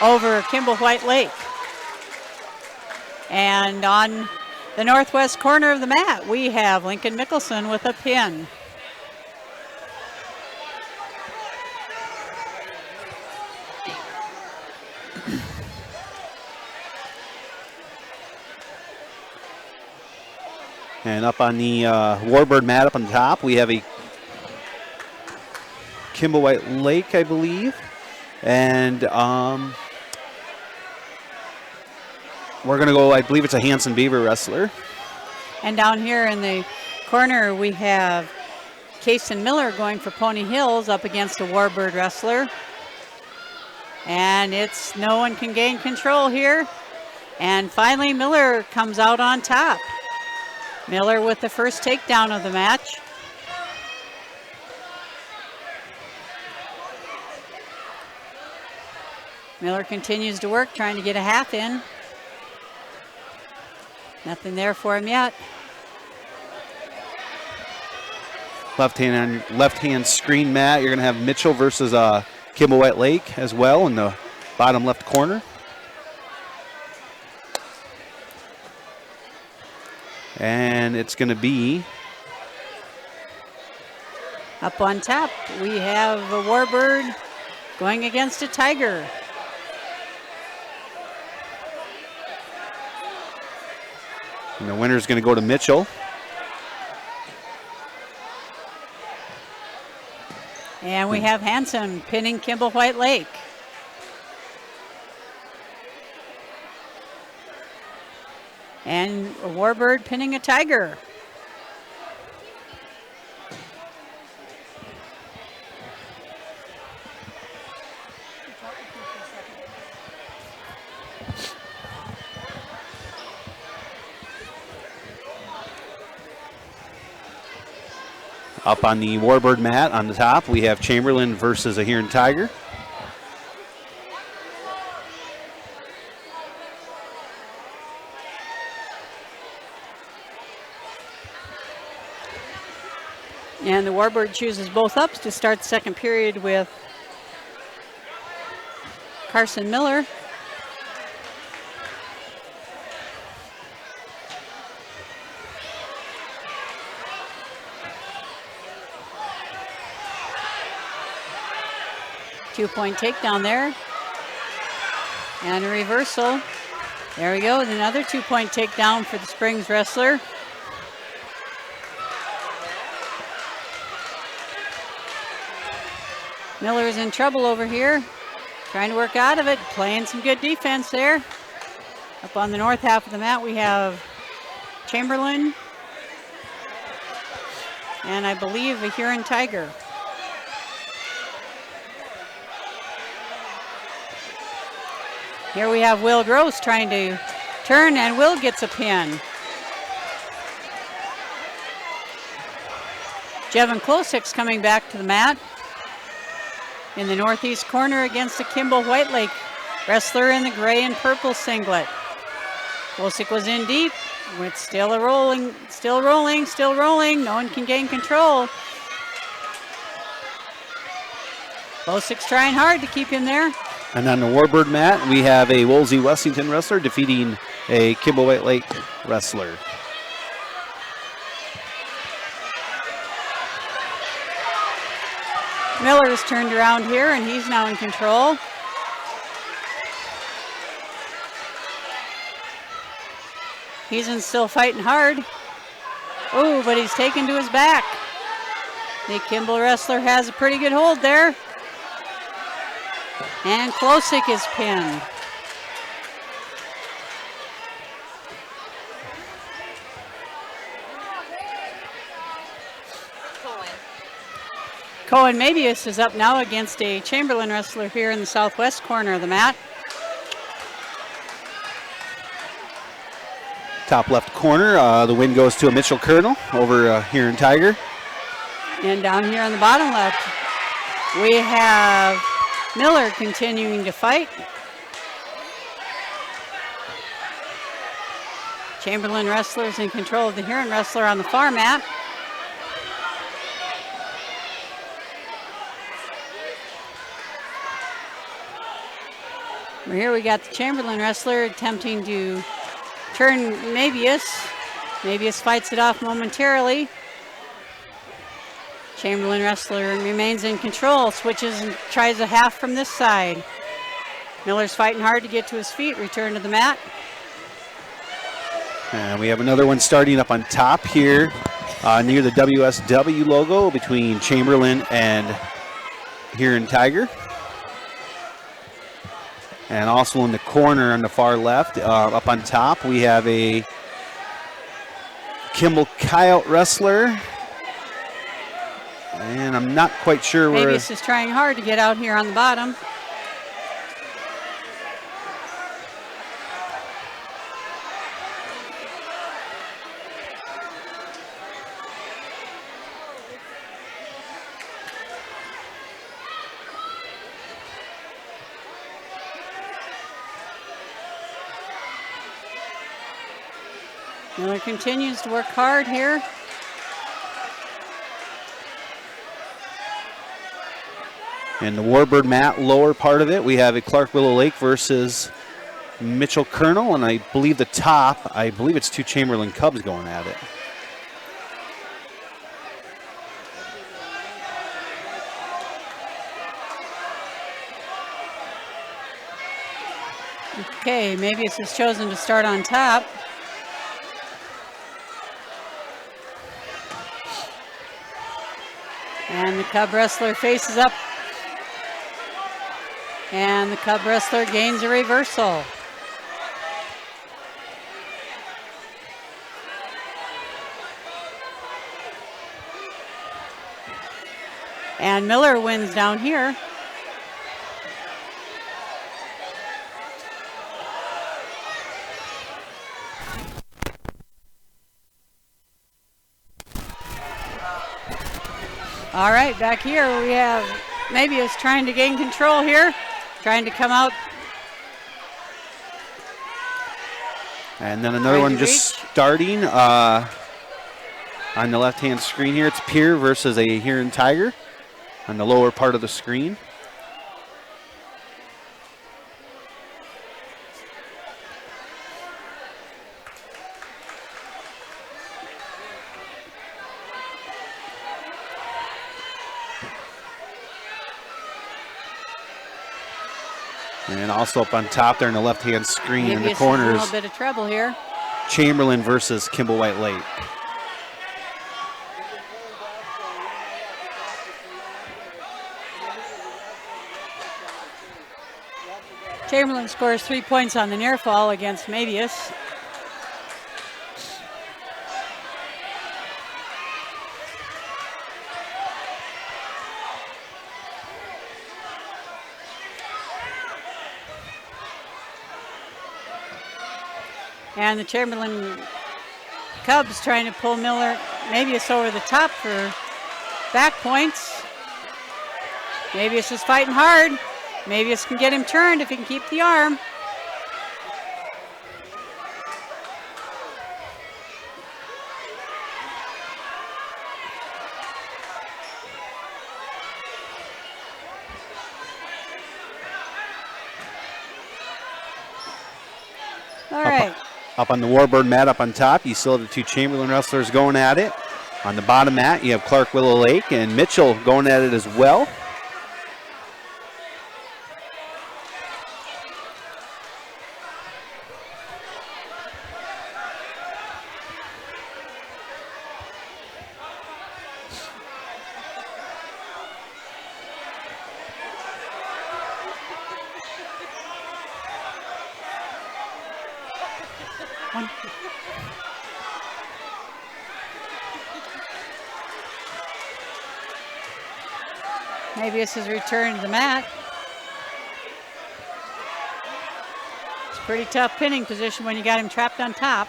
over Kimball White Lake. And on the northwest corner of the mat, we have Lincoln Mickelson with a pin. And up on the Warbird mat up on the top, we have a Kimball White Lake, I believe. And we're going to go, I believe it's a Hanson Beaver wrestler. And down here in the corner, we have Kason Miller going for Pony Hills up against a Warbird wrestler. And it's no one can gain control here. And finally, Miller comes out on top. Miller with the first takedown of the match. Miller continues to work, trying to get a half in. Nothing there for him yet. left-hand screen, Matt. You're going to have Mitchell versus Kimball White Lake as well in the bottom left corner. And it's going to be Up on top, we have a Warbird going against a Tiger. And the winner is going to go to Mitchell. And we have Hanson pinning Kimball White Lake. And a Warbird pinning a Tiger. Up on the Warbird mat on the top, we have Chamberlain versus a Huron Tiger. And the Warbird chooses both ups to start the second period with Carson Miller. Two-point takedown there. And a reversal. There we go, with another two-point takedown for the Springs wrestler. Miller's in trouble over here. Trying to work out of it, playing some good defense there. Up on the north half of the mat, we have Chamberlain. And I believe a Huron Tiger. Here we have Will Gross trying to turn, and Will gets a pin. Jevin Klosik's coming back to the mat in the northeast corner against the Kimball White Lake wrestler in the gray and purple singlet. Klosik was in deep. It's still rolling. No one can gain control. Klosik's trying hard to keep him there. And on the Warbird mat, we have a Wolsey Wessington wrestler defeating a Kimball White Lake wrestler. Miller is turned around here, and he's now in control. He's still fighting hard. Oh, but he's taken to his back. The Kimball wrestler has a pretty good hold there. And Klosik is pinned. Cohen Mabius is up now against a Chamberlain wrestler here in the southwest corner of the mat. Top left corner, the win goes to a Mitchell Colonel over Huron Tiger. And down here on the bottom left, we have Miller continuing to fight. Chamberlain wrestlers in control of the Huron wrestler on the far mat. Here we got the Chamberlain wrestler attempting to turn Mabius. Mabius fights it off momentarily. Chamberlain wrestler remains in control, switches and tries a half from this side. Miller's fighting hard to get to his feet, return to the mat. And we have another one starting up on top here near the WSW logo between Chamberlain and Huron Tiger. And also in the corner on the far left, up on top, we have a Kimball Coyote wrestler. And I'm not quite sure where. Mabius is trying hard to get out here on the bottom. Miller continues to work hard here. And the Warbird mat, lower part of it, we have a Clark Willow Lake versus Mitchell Colonel, and I believe the top, I believe it's two Chamberlain Cubs going at it. Okay, Mabius has chosen to start on top. And the Cub wrestler faces up. And the Cub wrestler gains a reversal. And Miller wins down here. All right, back here we have Mabius trying to gain control here, trying to come out. And then another one just starting on the left-hand screen here. It's Pier versus a Huron Tiger on the lower part of the screen. And also up on top there in the left-hand screen in the corners, a little bit of trouble here. Chamberlain versus Kimball White Lake. Chamberlain scores 3 points on the near fall against Mabius. And the Chamberlain Cubs trying to pull Mabius over the top for back points. Mabius is fighting hard. Mabius can get him turned if he can keep the arm. All right. Up on the Warbird mat up on top, you still have the two Chamberlain wrestlers going at it. On the bottom mat, you have Clark Willow Lake and Mitchell going at it as well. Mabius has returned to the mat. It's a pretty tough pinning position when you got him trapped on top.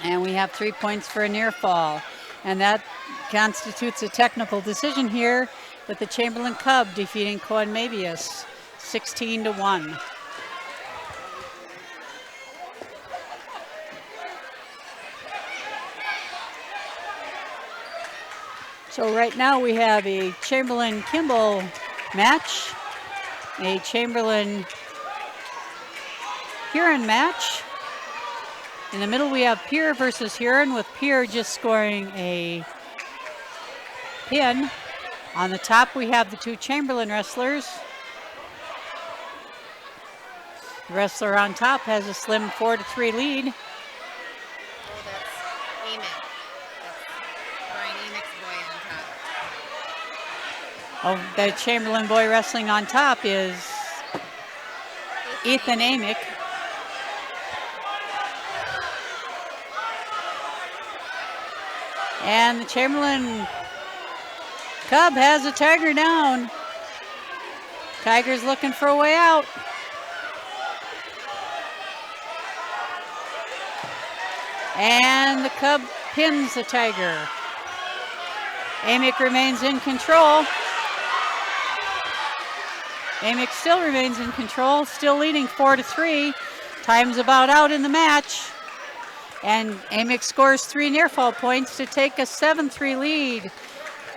And we have 3 points for a near fall. And that constitutes a technical decision here with the Chamberlain Cub defeating Cohen Mabius 16-1. So right now we have a Chamberlain-Kimball match, a Chamberlain-Huron match. In the middle we have Pier versus Huron, with Pier just scoring a pin. On the top we have the two Chamberlain wrestlers. The wrestler on top has a slim 4-3 lead. Oh, the Chamberlain boy wrestling on top is Ethan Amick. And the Chamberlain Cub has a Tiger down. Tiger's looking for a way out. And the Cub pins the Tiger. Amick remains in control. Amick still remains in control, still leading 4-3. Time's about out in the match. And Amick scores 3 near fall points to take a 7-3 lead.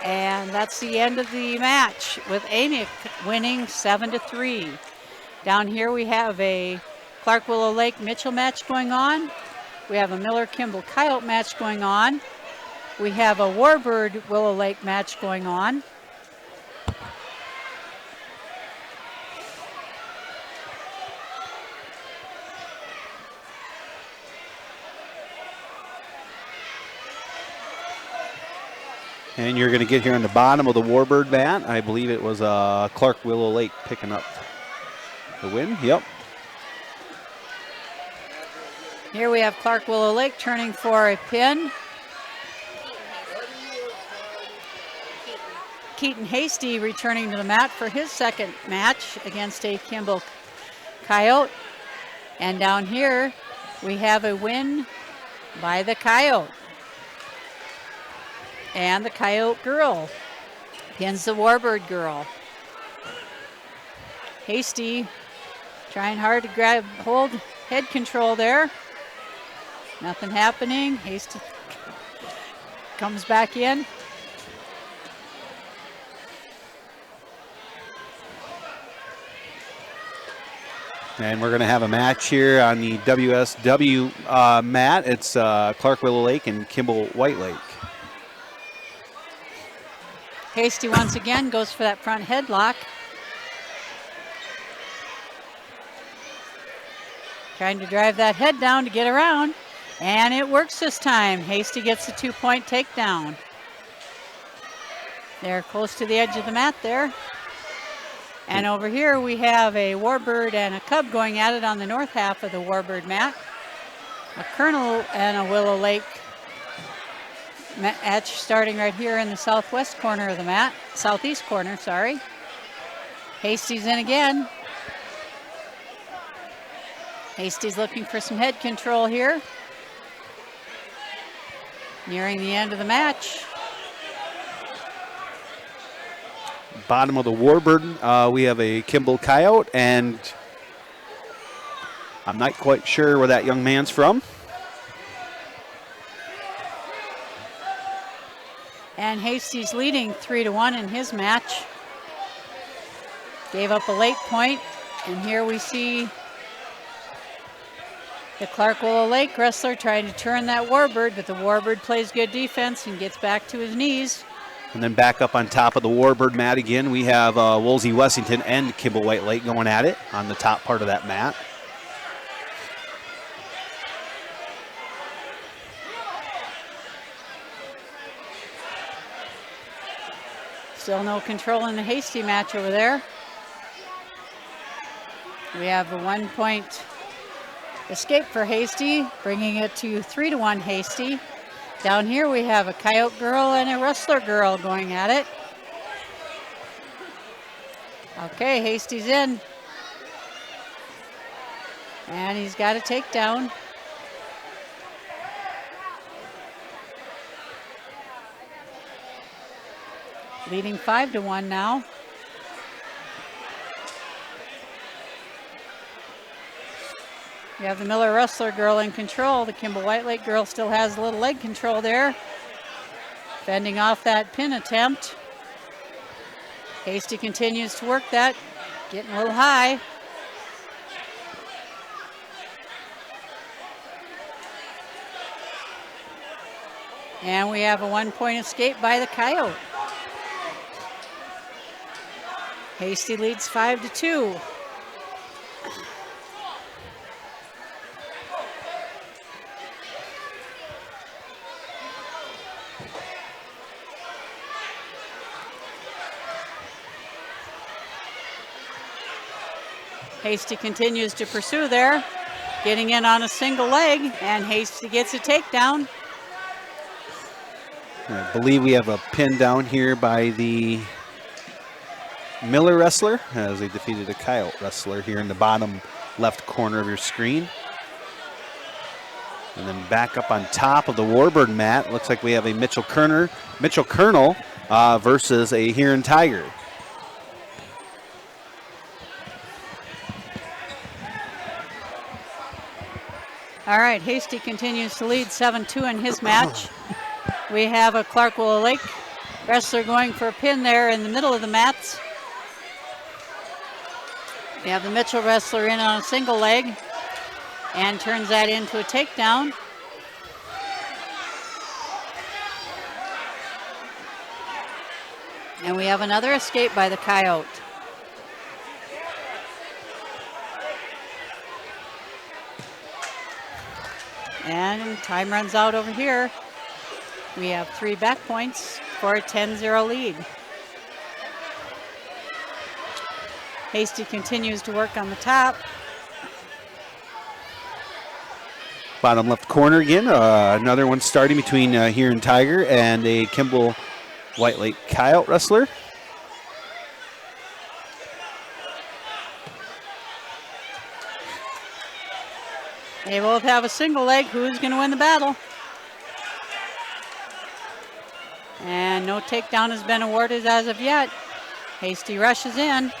And that's the end of the match with Amick winning 7-3. Down here we have a Clark Willow Lake Mitchell match going on. We have a Miller Kimball Coyote match going on. We have a Warbird Willow Lake match going on. And you're going to get here on the bottom of the Warbird mat. I believe it was Clark Willow Lake picking up the win. Yep. Here we have Clark Willow Lake turning for a pin. Keaton Hasty returning to the mat for his second match against a Kimball Coyote. And down here we have a win by the Coyote. And the Coyote girl pins the Warbird girl. Hasty trying hard to hold head control there. Nothing happening. Hasty comes back in. And we're going to have a match here on the WSW mat. It's Clark Willow Lake and Kimball White Lake. Hasty once again goes for that front headlock. Trying to drive that head down to get around. And it works this time. Hasty gets the 2-point takedown. They're close to the edge of the mat there. And over here we have a Warbird and a Cub going at it on the north half of the Warbird mat. A Colonel and a Willow Lake match starting right here in the southwest corner of the mat. Southeast corner, sorry. Hasty's in again. Hasty's looking for some head control here. Nearing the end of the match. Bottom of the Warbird, we have a Kimball Coyote, and I'm not quite sure where that young man's from. And Hasty's leading 3-1 in his match. Gave up a late point, and here we see the Clark Willow Lake wrestler trying to turn that Warbird, but the Warbird plays good defense and gets back to his knees. And then back up on top of the Warbird mat again, we have Woolsey Wessington and Kimball White Lake going at it on the top part of that mat. Still no control in the Hasty match over there. We have a 1-point escape for Hasty, bringing it to 3-1 Hasty. Down here we have a Coyote girl and a Wrestler girl going at it. Okay, Hasty's in. And he's got a takedown. Leading 5-1 now. We have the Miller Wrestler girl in control. The Kimball White Lake girl still has a little leg control there. Fending off that pin attempt. Hasty continues to work that. Getting a little high. And we have a 1-point escape by the Coyote. Hasty leads 5-2. Hasty continues to pursue there, getting in on a single leg, and Hasty gets a takedown. I believe we have a pin down here by the Miller wrestler as they defeated a Coyote wrestler here in the bottom left corner of your screen. And then back up on top of the Warbird mat, looks like we have a Mitchell Colonel versus a Huron Tiger. All right, Hasty continues to lead 7-2 in his match. We have a Clark Willow Lake Wrestler going for a pin there in the middle of the mats. We have the Mitchell wrestler in on a single leg and turns that into a takedown. And we have another escape by the Coyote. And time runs out over here. We have 3 back points for a 10-0 lead. Hasty continues to work on the top. Bottom left corner again. Another one starting between here and Tiger and a Kimball White Lake Coyote wrestler. They both have a single leg. Who's going to win the battle? And no takedown has been awarded as of yet. Hasty rushes in. And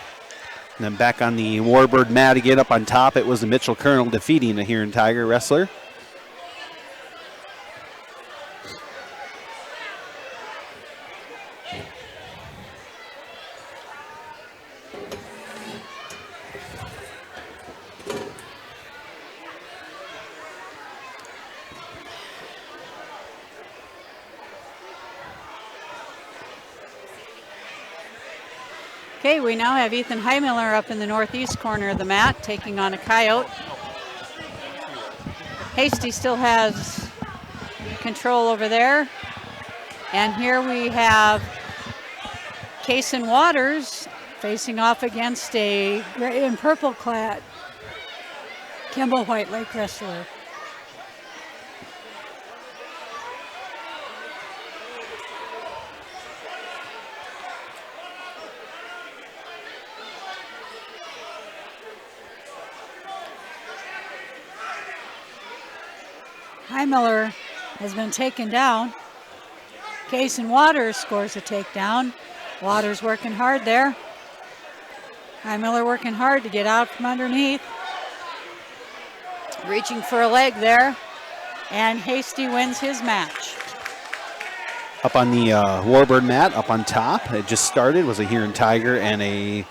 then back on the Warbird mat again up on top. It was the Mitchell Colonel defeating the here and Tiger wrestler. Okay, we now have Ethan Heimiller up in the northeast corner of the mat, taking on a Coyote. Hasty still has control over there. And here we have Kaysen Waters facing off against a gray and purple clad Kimball White Lake wrestler. Heimiller has been taken down. Kaysen Waters scores a takedown. Waters working hard there. Heimiller working hard to get out from underneath. Reaching for a leg there. And Hasty wins his match. Up on the Warbird mat, up on top. It just started. Was a here and Tiger and a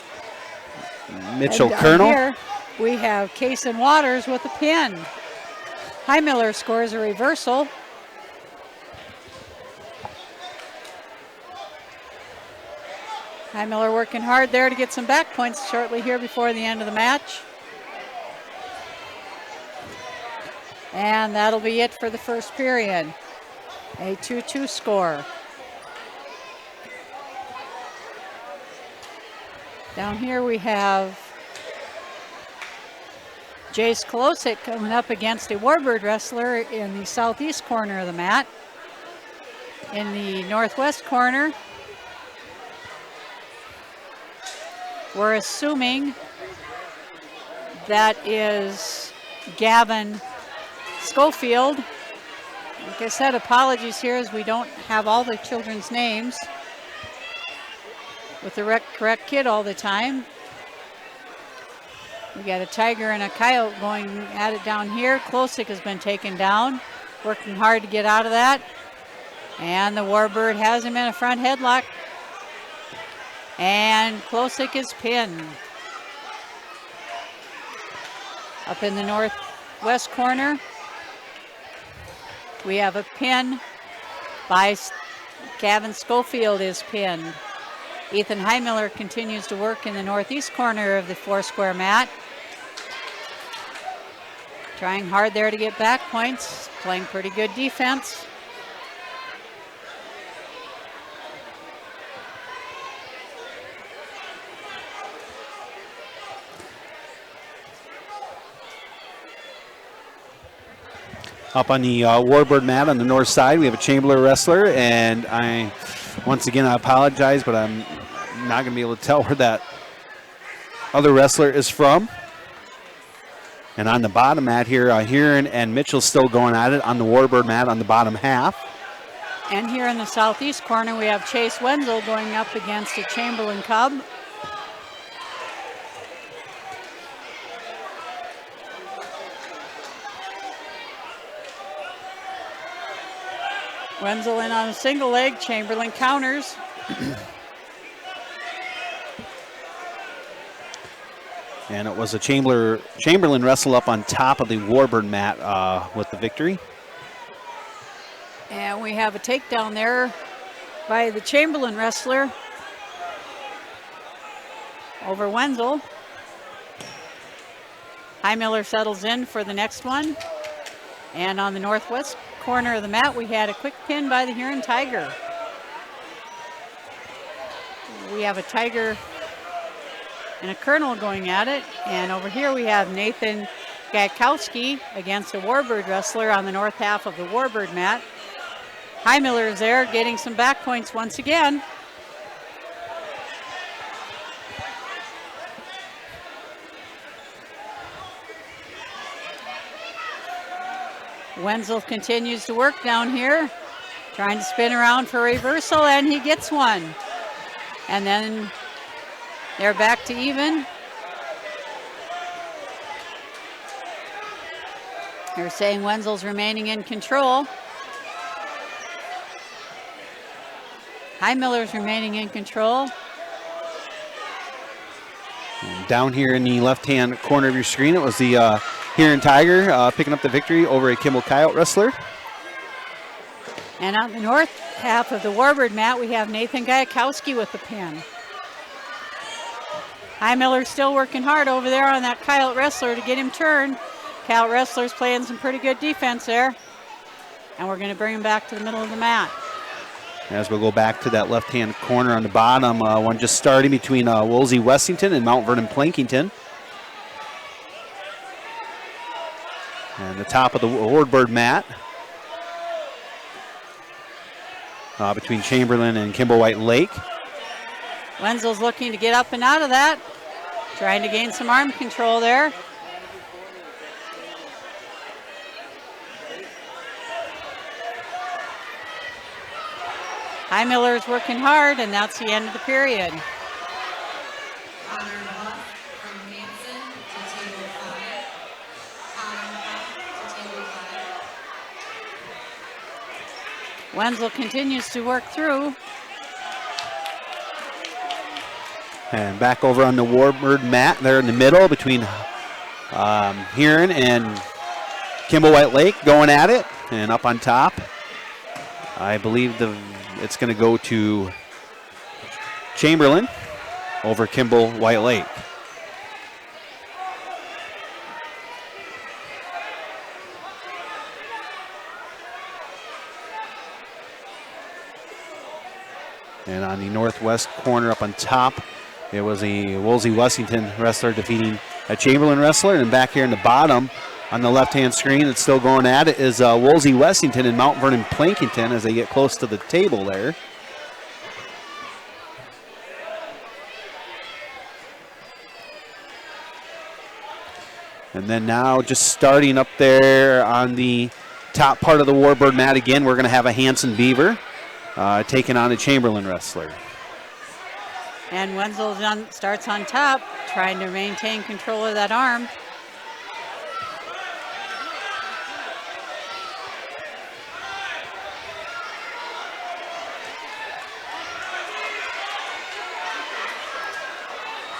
Mitchell And Colonel. Here we have Kaysen Waters with a pin. Heimiller scores a reversal. Heimiller working hard there to get some back points shortly here before the end of the match. And that'll be it for the first period. A 2-2 score. Down here we have Jace Kolosik coming up against a Warbird wrestler in the southeast corner of the mat. In the northwest corner, we're assuming that is Gavin Schofield. Like I said, apologies here as we don't have all the children's names with the correct kid all the time. We got a Tiger and a Coyote going at it down here. Klosik has been taken down, working hard to get out of that. And the Warbird has him in a front headlock. And Klosik is pinned. Up in the northwest corner, we have a pin by Gavin Schofield is pinned. Ethan Heimiller continues to work in the northeast corner of the 4-square mat. Trying hard there to get back points, playing pretty good defense. Up on the Warbird mat on the north side, we have a Chamberlain wrestler, and I apologize, but I'm not going to be able to tell where that other wrestler is from. And on the bottom mat here, Heron and Mitchell still going at it on the Warbird mat on the bottom half. And here in the southeast corner, we have Chase Wenzel going up against a Chamberlain Cub. Wenzel in on a single leg, Chamberlain counters. And it was a Chamberlain wrestle up on top of the Warbird mat with the victory. And we have a takedown there by the Chamberlain wrestler over Wenzel. Highmiller settles in for the next one. And on the northwest corner of the mat, we had a quick pin by the Huron Tiger. We have a Tiger and a Colonel going at it. And over here we have Nathan Gatkowski against a Warbird wrestler on the north half of the Warbird mat. Highmiller is there getting some back points once again. Wenzel continues to work down here, trying to spin around for a reversal, and he gets one. And then they're back to even. They're saying Wenzel's remaining in control. Highmiller's remaining in control. And down here in the left-hand corner of your screen, it was the Huron Tiger picking up the victory over a Kimball Coyote wrestler. And on the north half of the Warbird mat, we have Nathan Gajakowski with the pin. Highmiller's still working hard over there on that Coyote wrestler to get him turned. Coyote wrestler's playing some pretty good defense there. And we're going to bring him back to the middle of the mat. As we'll go back to that left-hand corner on the bottom, one just starting between Wolsey Wessington and Mount Vernon Plankington. And the top of the Warbird mat between Chamberlain and Kimball White Lake. Wenzel's looking to get up and out of that, trying to gain some arm control there. Highmiller's working hard, and that's the end of the period. Connor Huff from Hanson to table 5. Connor Huff to table 5. Wenzel continues to work through. And back over on the Warbird mat there in the middle between Huron and Kimball White Lake going at it. And up on top, I believe it's going to go to Chamberlain over Kimball White Lake. And on the northwest corner up on top, it was a Wolsey Wessington wrestler defeating a Chamberlain wrestler. And back here in the bottom on the left-hand screen, it's still going at it, is Wolsey Wessington and Mount Vernon Plankington as they get close to the table there. And then now just starting up there on the top part of the Warbird mat again, we're going to have a Hanson Beaver taking on a Chamberlain wrestler. And Wenzel starts on top, trying to maintain control of that arm.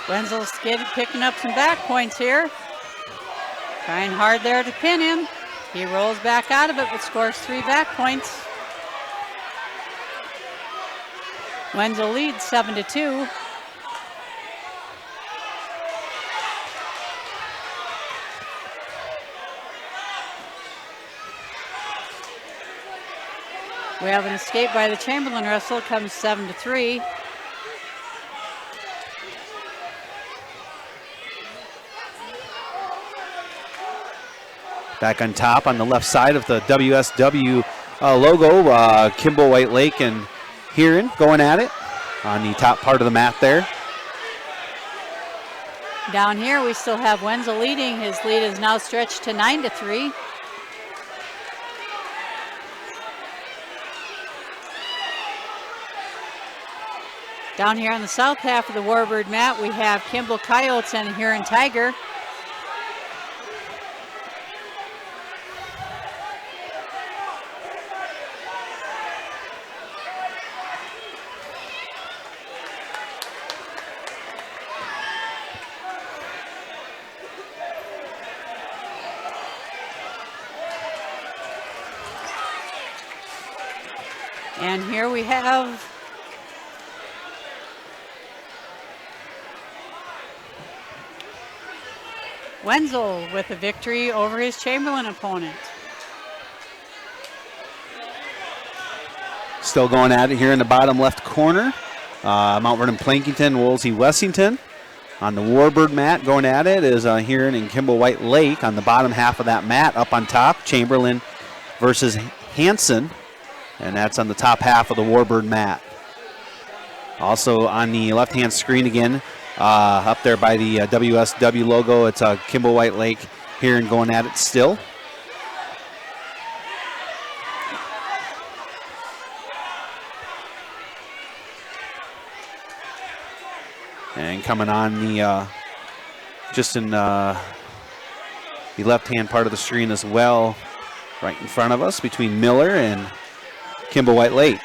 Wenzel's picking up some back points here. Trying hard there to pin him. He rolls back out of it, but scores 3 back points. Wenzel leads 7-2. We have an escape by the Chamberlain wrestler, comes 7-3. Back on top on the left side of the WSW logo, Kimball White Lake and Huron going at it on the top part of the mat there. Down here we still have Wenzel leading. His lead is now stretched to 9-3. Down here on the south half of the Warbird mat, we have Kimball Coyotes and a Huron Tiger. And here we have Wenzel with a victory over his Chamberlain opponent. Still going at it here in the bottom left corner. Mount Vernon Plankington, Wolsey Wessington. On the Warbird mat going at it is Huron and Kimball White Lake. On the bottom half of that mat up on top, Chamberlain versus Hanson. And that's on the top half of the Warbird mat. Also on the left-hand screen again, up there by the WSW logo, it's Kimball White Lake here and going at it still. And coming on the, just in the left-hand part of the screen as well, right in front of us between Miller and Kimball White Lake.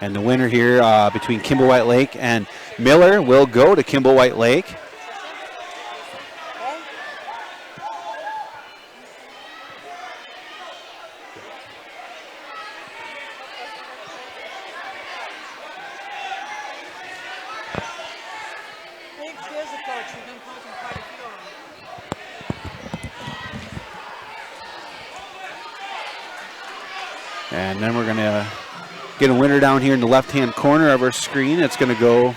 And the winner here between Kimball White Lake and Miller will go to Kimball White Lake. And then we're going to get a winner down here in the left-hand corner of our screen. It's going to go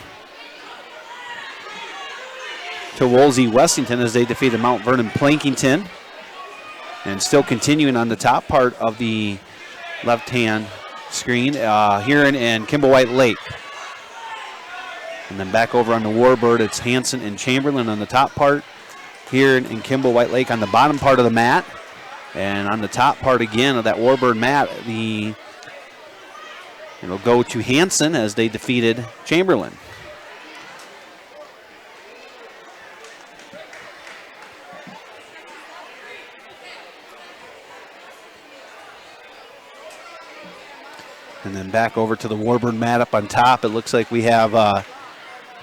to Wolsey Wessington as they defeated Mount Vernon Plankington. And still continuing on the top part of the left-hand screen, Huron and Kimball White Lake. And then back over on the Warbird, it's Hanson and Chamberlain on the top part. Huron and Kimball White Lake on the bottom part of the mat. And on the top part again of that Warbird mat, it'll go to Hanson as they defeated Chamberlain. And then back over to the Warbird mat up on top. It looks like we have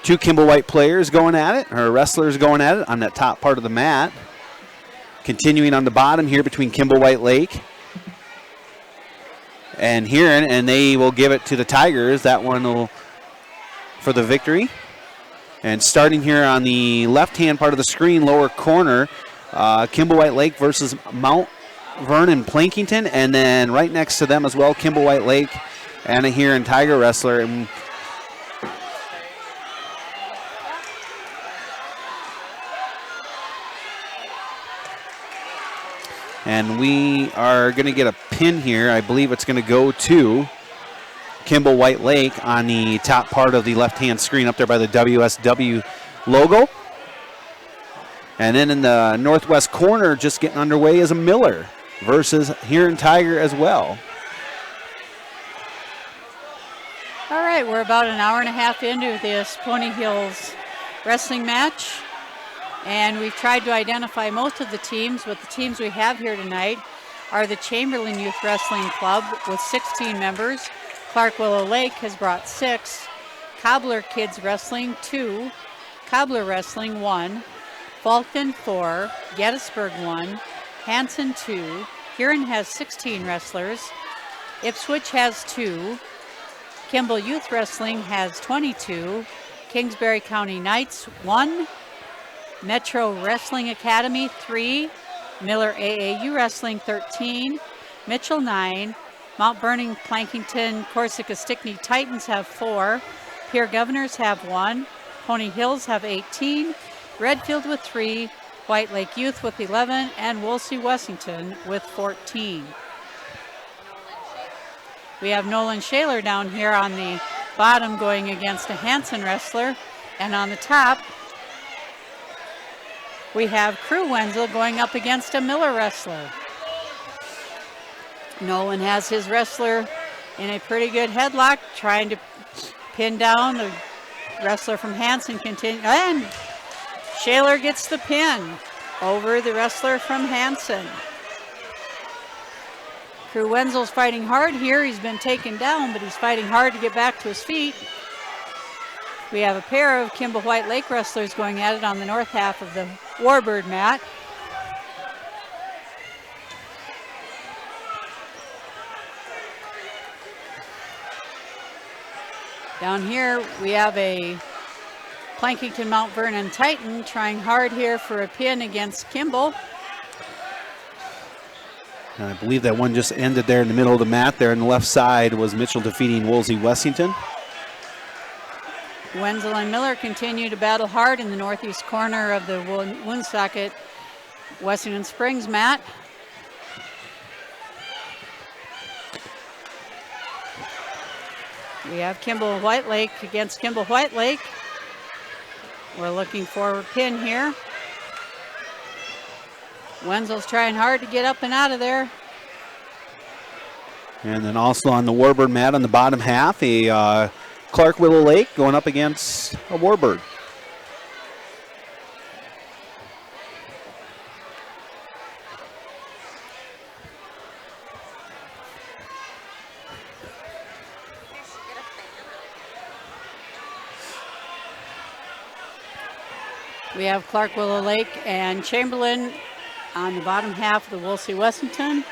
two Kimball White players going at it, or wrestlers going at it on that top part of the mat. Continuing on the bottom here between Kimball White Lake and Huron, and they will give it to the Tigers. That one will for the victory. And starting here on the left-hand part of the screen, lower corner, Kimball White Lake versus Mount Vernon Plankington, and then right next to them as well, Kimball White Lake and a Huron Tiger wrestler. And we are going to get a pin here. I believe it's going to go to Kimball White Lake on the top part of the left-hand screen up there by the WSW logo. And then in the northwest corner, just getting underway, is a Miller versus Huron Tiger as well. All right, we're about an hour and a half into this Pony Hills wrestling match. And we've tried to identify most of the teams, but the teams we have here tonight are the Chamberlain Youth Wrestling Club with 16 members. Clark Willow Lake has brought 6. Cobbler Kids Wrestling 2. Cobbler Wrestling 1. Falcon 4. Gettysburg 1. Hanson 2. Huron has 16 wrestlers. Ipswich has 2. Kimball Youth Wrestling has 22. Kingsbury County Knights 1. Metro Wrestling Academy 3, Miller AAU Wrestling 13, Mitchell 9, Mount Vernon Plankington Corsica Stickney Titans have 4, Pierre Governors have 1, Pony Hills have 18, Redfield with 3, White Lake Youth with 11, and Wolsey Wessington with 14. We have Nolan Shaler down here on the bottom going against a Hanson wrestler, and on the top we have Crew Wenzel going up against a Miller wrestler. Nolan has his wrestler in a pretty good headlock, trying to pin down the wrestler from Hanson continue, and Shaler gets the pin over the wrestler from Hanson. Crew Wenzel's fighting hard here. He's been taken down, but he's fighting hard to get back to his feet. We have a pair of Kimball White Lake wrestlers going at it on the north half of the Warbird mat. Down here, we have a Plankington Mount Vernon Titan trying hard here for a pin against Kimball. And I believe that one just ended there in the middle of the mat. There on the left side was Mitchell defeating Woolsey Wessington. Wenzel and Miller continue to battle hard in the northeast corner of the Woonsocket Wessington Springs mat. We have Kimball White Lake against Kimball White Lake. We're looking for a pin here. Wenzel's trying hard to get up and out of there. And then also on the Warbird mat on the bottom half, a Clark Willow Lake going up against a Warbird. We have Clark Willow Lake and Chamberlain on the bottom half of the Woolsey Wessington.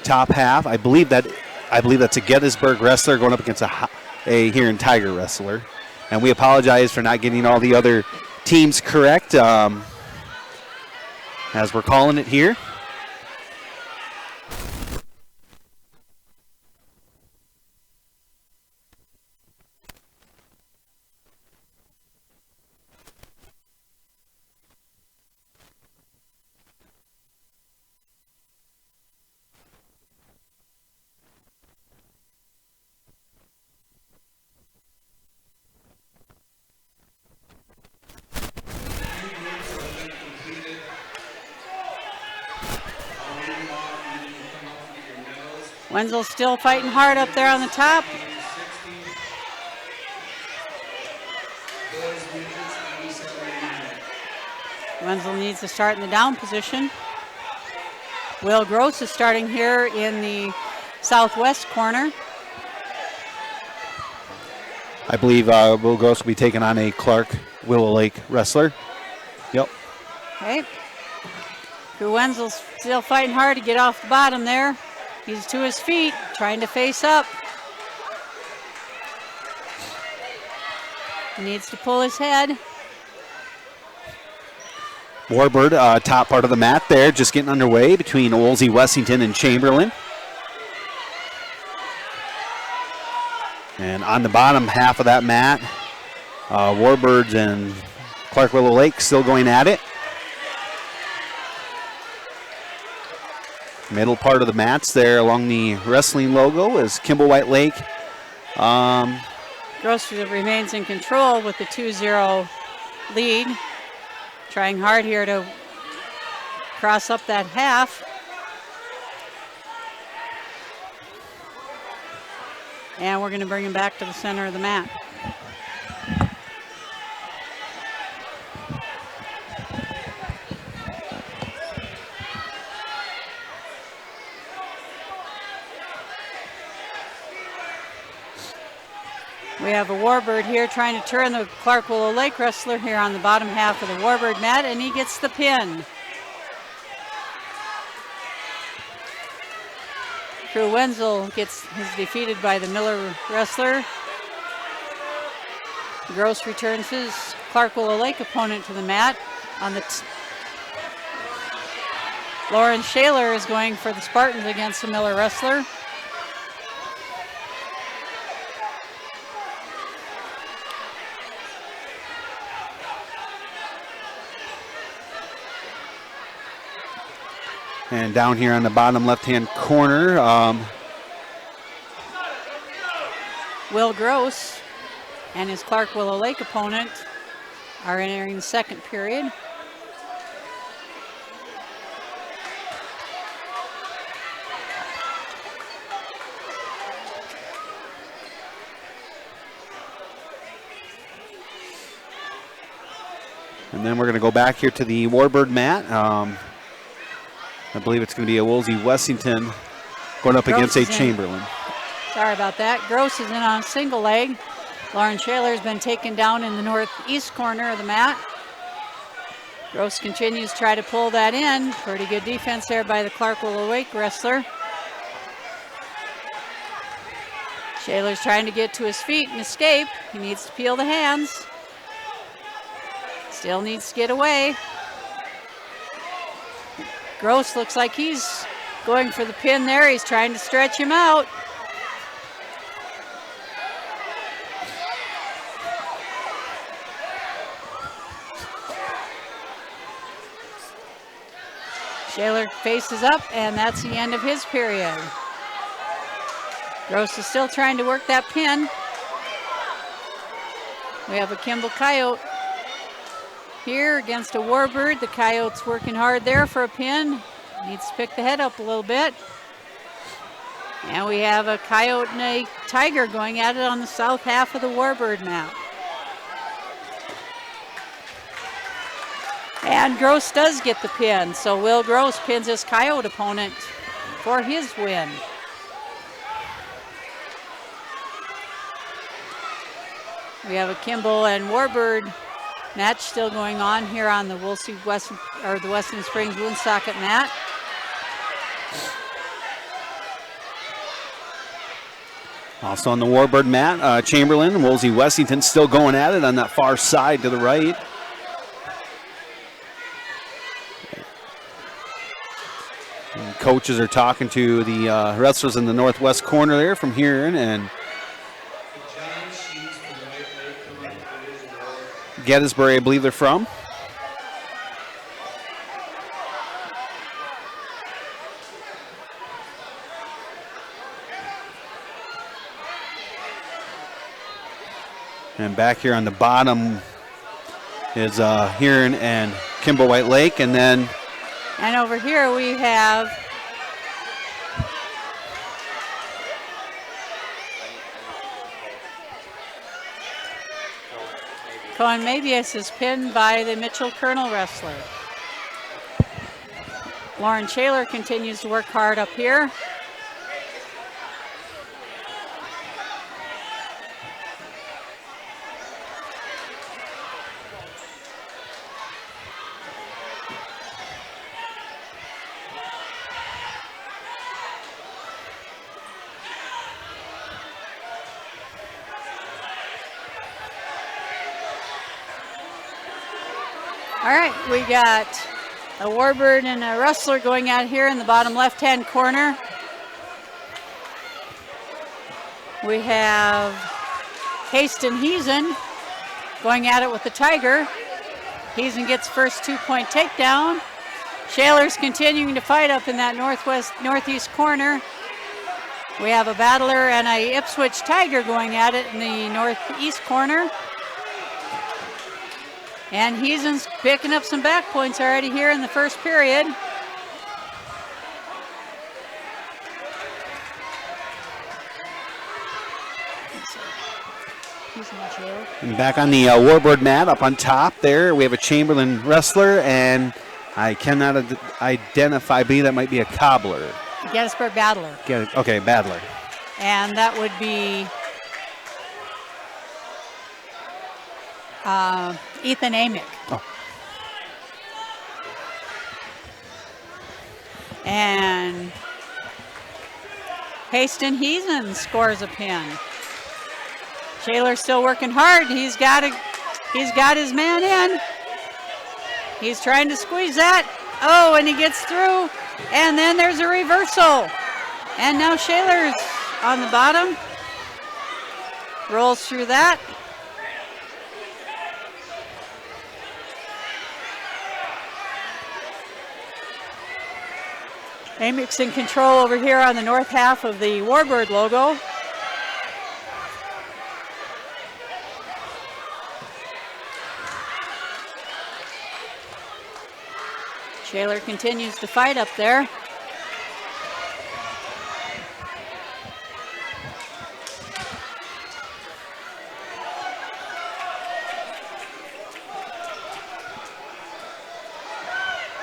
Top half, I believe that's a Gettysburg wrestler going up against a Huron Tiger wrestler. And we apologize for not getting all the other teams correct as we're calling it here. Wenzel's still fighting hard up there on the top. Wenzel needs to start in the down position. Will Gross is starting here in the southwest corner. I believe Will Gross will be taking on a Clark Willow Lake wrestler. Yep. Okay. Crew Wenzel's still fighting hard to get off the bottom there. He's to his feet, trying to face up. He needs to pull his head. Warbird, top part of the mat there, just getting underway between Woolsey Wessington and Chamberlain. And on the bottom half of that mat, Warbirds and Clark Willow Lake still going at it. Middle part of the mats there along the wrestling logo is Kimball White Lake. Gross remains in control with the 2-0 lead. Trying hard here to cross up that half. And we're going to bring him back to the center of the mat. We have a Warbird here trying to turn the Clark Willow Lake wrestler here on the bottom half of the Warbird mat, and he gets the pin. Crew Wenzel is defeated by the Miller wrestler. Gross returns his Clark Willow Lake opponent to the mat. On the Lauren Shaler is going for the Spartans against the Miller wrestler. And down here on the bottom left-hand corner, Will Gross and his Clark Willow Lake opponent are entering the second period. And then we're going to go back here to the Warbird mat. I believe it's going to be a Woolsey Wessington going up against a Chamberlain. Sorry about that. Gross is in on a single leg. Lauren Shaler's been taken down in the northeast corner of the mat. Gross continues to try to pull that in. Pretty good defense there by the Clarkwell Awake wrestler. Shaler's trying to get to his feet and escape. He needs to peel the hands. Still needs to get away. Gross looks like he's going for the pin there. He's trying to stretch him out. Shaler faces up, and that's the end of his period. Gross is still trying to work that pin. We have a Kimball Coyote here against a Warbird. The Coyote's working hard there for a pin. Needs to pick the head up a little bit. And we have a Coyote and a Tiger going at it on the south half of the Warbird map. And Gross does get the pin, so Will Gross pins his Coyote opponent for his win. We have a Kimball and Warbird match still going on here on the the Western Springs Woonsocket mat. Also on the Warbird mat, Chamberlain and Woolsey Wessington still going at it on that far side to the right. And coaches are talking to the wrestlers in the northwest corner there from here, and Gettysburg, I believe they're from. And back here on the bottom is Huron and Kimball White Lake, and then and over here we have Cohen Mabius is pinned by the Mitchell Colonel wrestler. Lauren Shaler continues to work hard up here. All right, we got a Warbird and a wrestler going out here in the bottom left-hand corner. We have Haston Heesen going at it with the Tiger. Heesen gets first 2-point takedown. Shaler's continuing to fight up in that northeast corner. We have a Battler and a Ipswich Tiger going at it in the northeast corner. And Heesen's picking up some back points already here in the first period. And back on the Warbird mat up on top there, we have a Chamberlain wrestler, and I cannot identify, I believe that might be a Cobbler. Gettysburg Battler. Okay, Battler. And that would be Ethan Amick. Oh. And Haston Heesen scores a pin. Shaler's still working hard. He's got his man in. He's trying to squeeze that. Oh, and he gets through. And then there's a reversal. And now Shaler's on the bottom. Rolls through that. Amick's in control over here on the north half of the Warbird logo. Shaler continues to fight up there.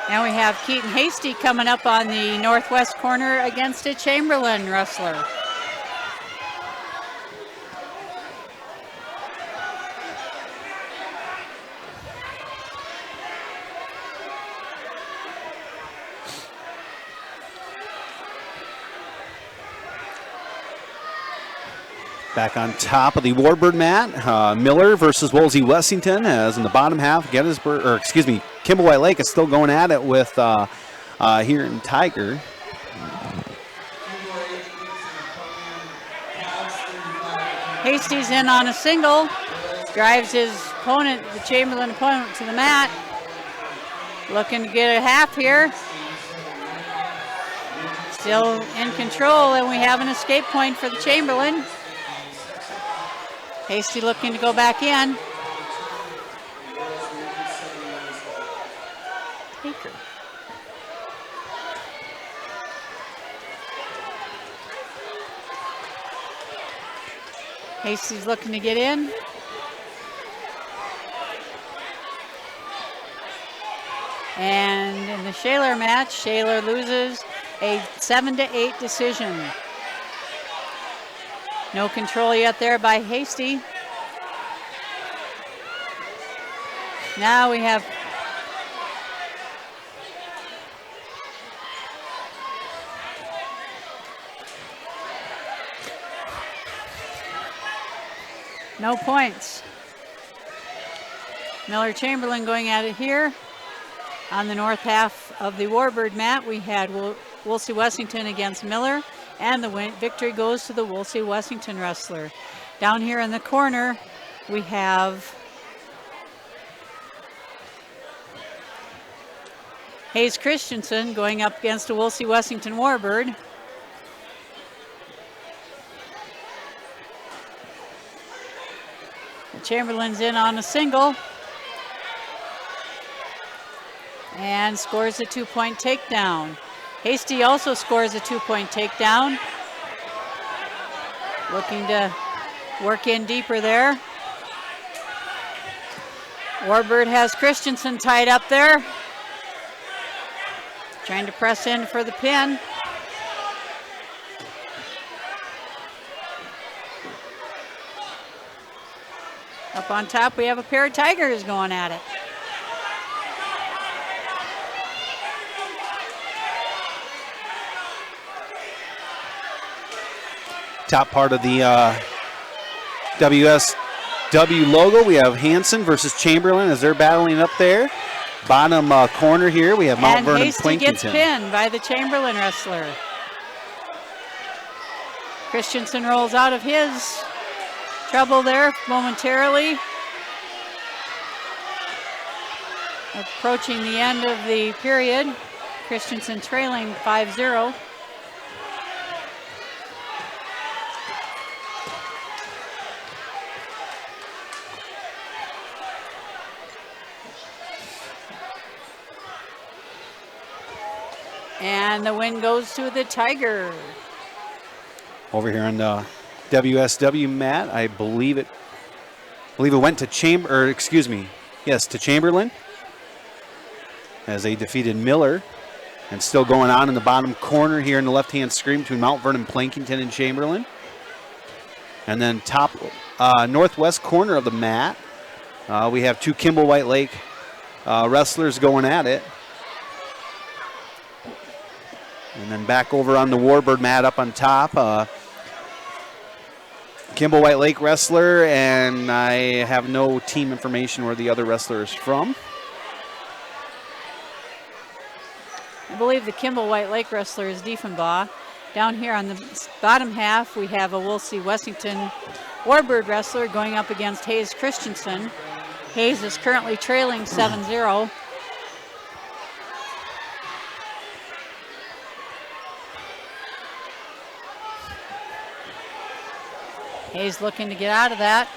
And we have Keaton Hasty coming up on the northwest corner against a Chamberlain wrestler. Back on top of the Warbird mat, Miller versus Wolsey Wessington, as in the bottom half, Kimball White Lake is still going at it with here in Tiger. Hasty's in on a single, drives his opponent, the Chamberlain opponent, to the mat. Looking to get a half here. Still in control, and we have an escape point for the Chamberlain. Hasty looking to go back in. Baker. Hasty's looking to get in. And in the Shaler match, Shaler loses a 7-8 decision. No control yet there by Hasty. Now we have no points. Miller Chamberlain going at it here. On the north half of the Warbird mat, we had Wolsey Wessington against Miller, and the victory goes to the Wolsey Wessington wrestler. Down here in the corner, we have Hayes Christensen going up against a Wolsey Wessington Warbird. Chamberlain's in on a single and scores a 2-point takedown. Hasty also scores a 2-point takedown. Looking to work in deeper there. Warbird has Christensen tied up there. Trying to press in for the pin. Up on top, we have a pair of Tigers going at it. Top part of the WSW logo, we have Hanson versus Chamberlain as they're battling up there. Bottom corner here, we have Mount Vernon Hasty gets Plinkington. pinned by the Chamberlain wrestler. Christensen rolls out of his trouble there momentarily. Approaching the end of the period. Christensen trailing 5-0. And the win goes to the Tiger. Over here on the WSW mat, I believe it went to to Chamberlain as they defeated Miller. And still going on in the bottom corner here in the left-hand screen between Mount Vernon, Plankington, and Chamberlain. And then top northwest corner of the mat, we have two Kimball White Lake wrestlers going at it. And then back over on the Warbird mat up on top, Kimball White Lake wrestler, and I have no team information where the other wrestler is from. I believe the Kimball White Lake wrestler is Diefenbaugh. Down here on the bottom half, we have a Wolsey Wessington Warbird wrestler going up against Hayes Christensen. Hayes is currently trailing 7-0. Hayes looking to get out of that.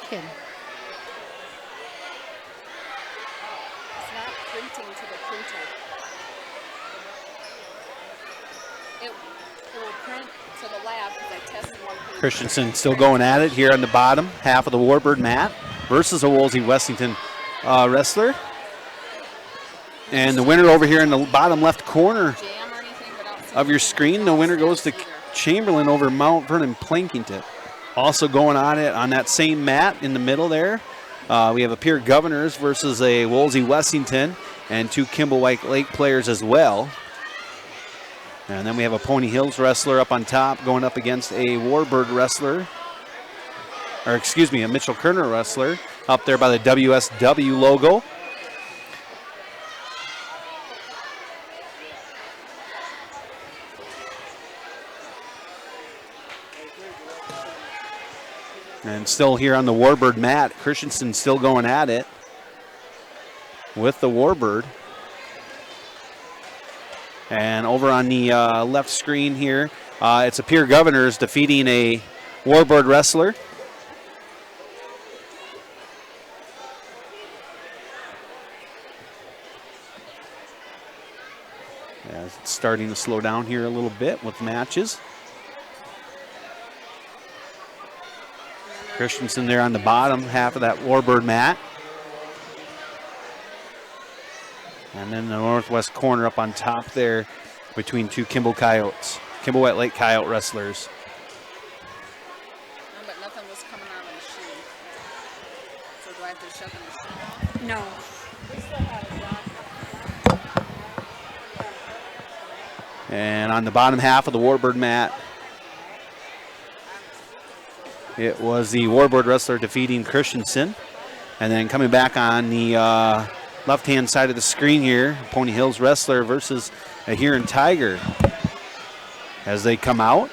Okay. It's not printing to the printer. little print to the lab because I tested one. Christensen still going at it here on the bottom half of the Warbird mat versus a Woolsey Wessington wrestler. And the winner over here in the bottom left corner of your screen, the winner goes to Chamberlain over Mount Vernon Plankington. Also going on it on that same mat in the middle there, we have a Pierre Governors versus a Woolsey Wessington and 2 Kimball White Lake players as well. And then we have a Pony Hills wrestler up on top going up against a Warbird wrestler, or excuse me, a Mitchell Kerner wrestler up there by the WSW logo. And still here on the Warbird mat, Christensen still going at it with the Warbird. And over on the left screen here, it's a Pierre Governors defeating a Warbird wrestler. Yeah, it's starting to slow down here a little bit with matches. Christensen there on the bottom half of that Warbird mat. And then the northwest corner up on top there between 2 Kimball White Lake Coyote wrestlers. No, but nothing was coming out of the machine. So do I have to shut the machine off? No. And on the bottom half of the Warbird mat, it was the Warbird wrestler defeating Christensen. And then coming back on the left-hand side of the screen here, Pony Hills wrestler versus a Huron Tiger as they come out.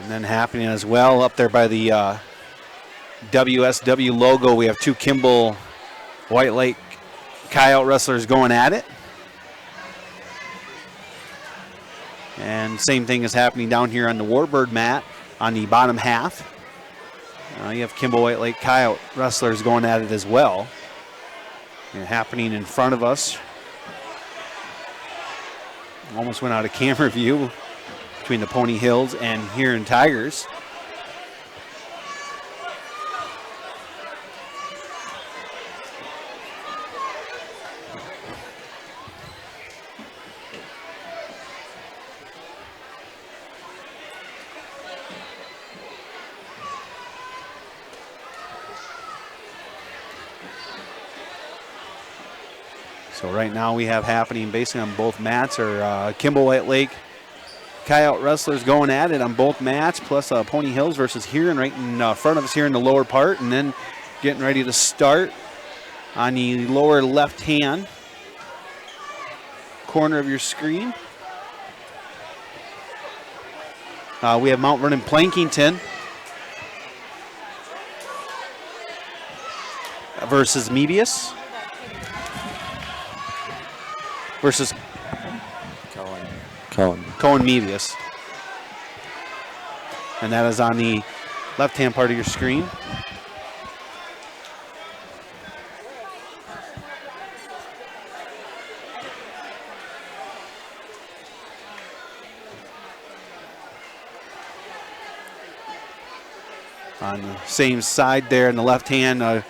And then happening as well up there by the WSW logo, we have 2 Kimball White Lake Coyote wrestlers going at it. And same thing is happening down here on the Warbird mat on the bottom half. You have Kimball White Lake Coyote wrestlers going at it as well. And happening in front of us. Almost went out of camera view between the Pony Hills and Huron Tigers. So right now we have happening basically on both mats are Kimball White Lake Coyote wrestlers going at it on both mats, plus Pony Hills versus Huron right in front of us here in the lower part, and then getting ready to start on the lower left-hand corner of your screen. We have Mount Vernon Plankington versus Mebius. Versus Cohen Mebius. And that is on the left-hand part of your screen. On the same side there in the left hand,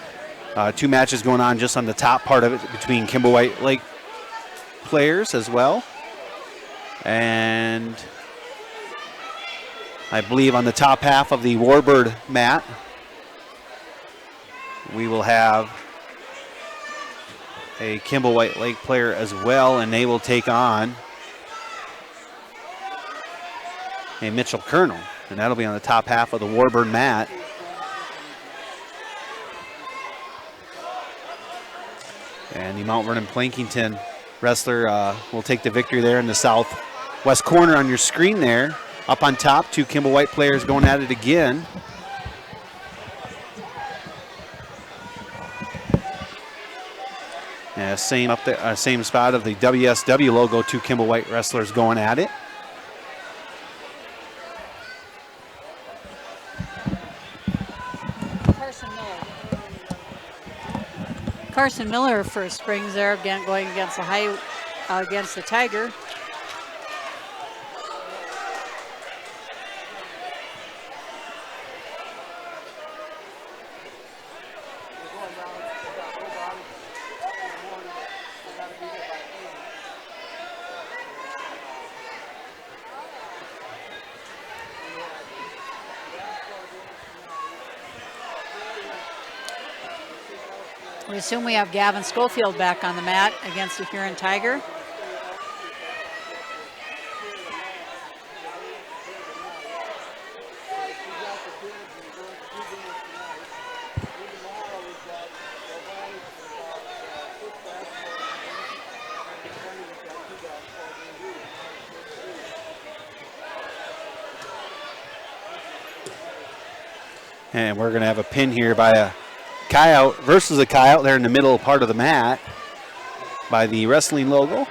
2 matches going on just on the top part of it between Kimball White Lake players as well. And I believe on the top half of the Warbird mat, we will have a Kimball White Lake player as well, and they will take on a Mitchell Colonel, and that'll be on the top half of the Warbird mat. And the Mount Vernon Plankington wrestler will take the victory there in the southwest corner on your screen there. Up on top, 2 Kimball White players going at it again. Yeah, same up there, same spot of the WSW logo, 2 Kimball White wrestlers going at it. Carson Miller first springs there again, going against the against the Tiger. We assume we have Gavin Schofield back on the mat against the Huron Tiger. And we're going to have a pin here by a Coyote versus a Coyote there in the middle part of the mat by the wrestling logo.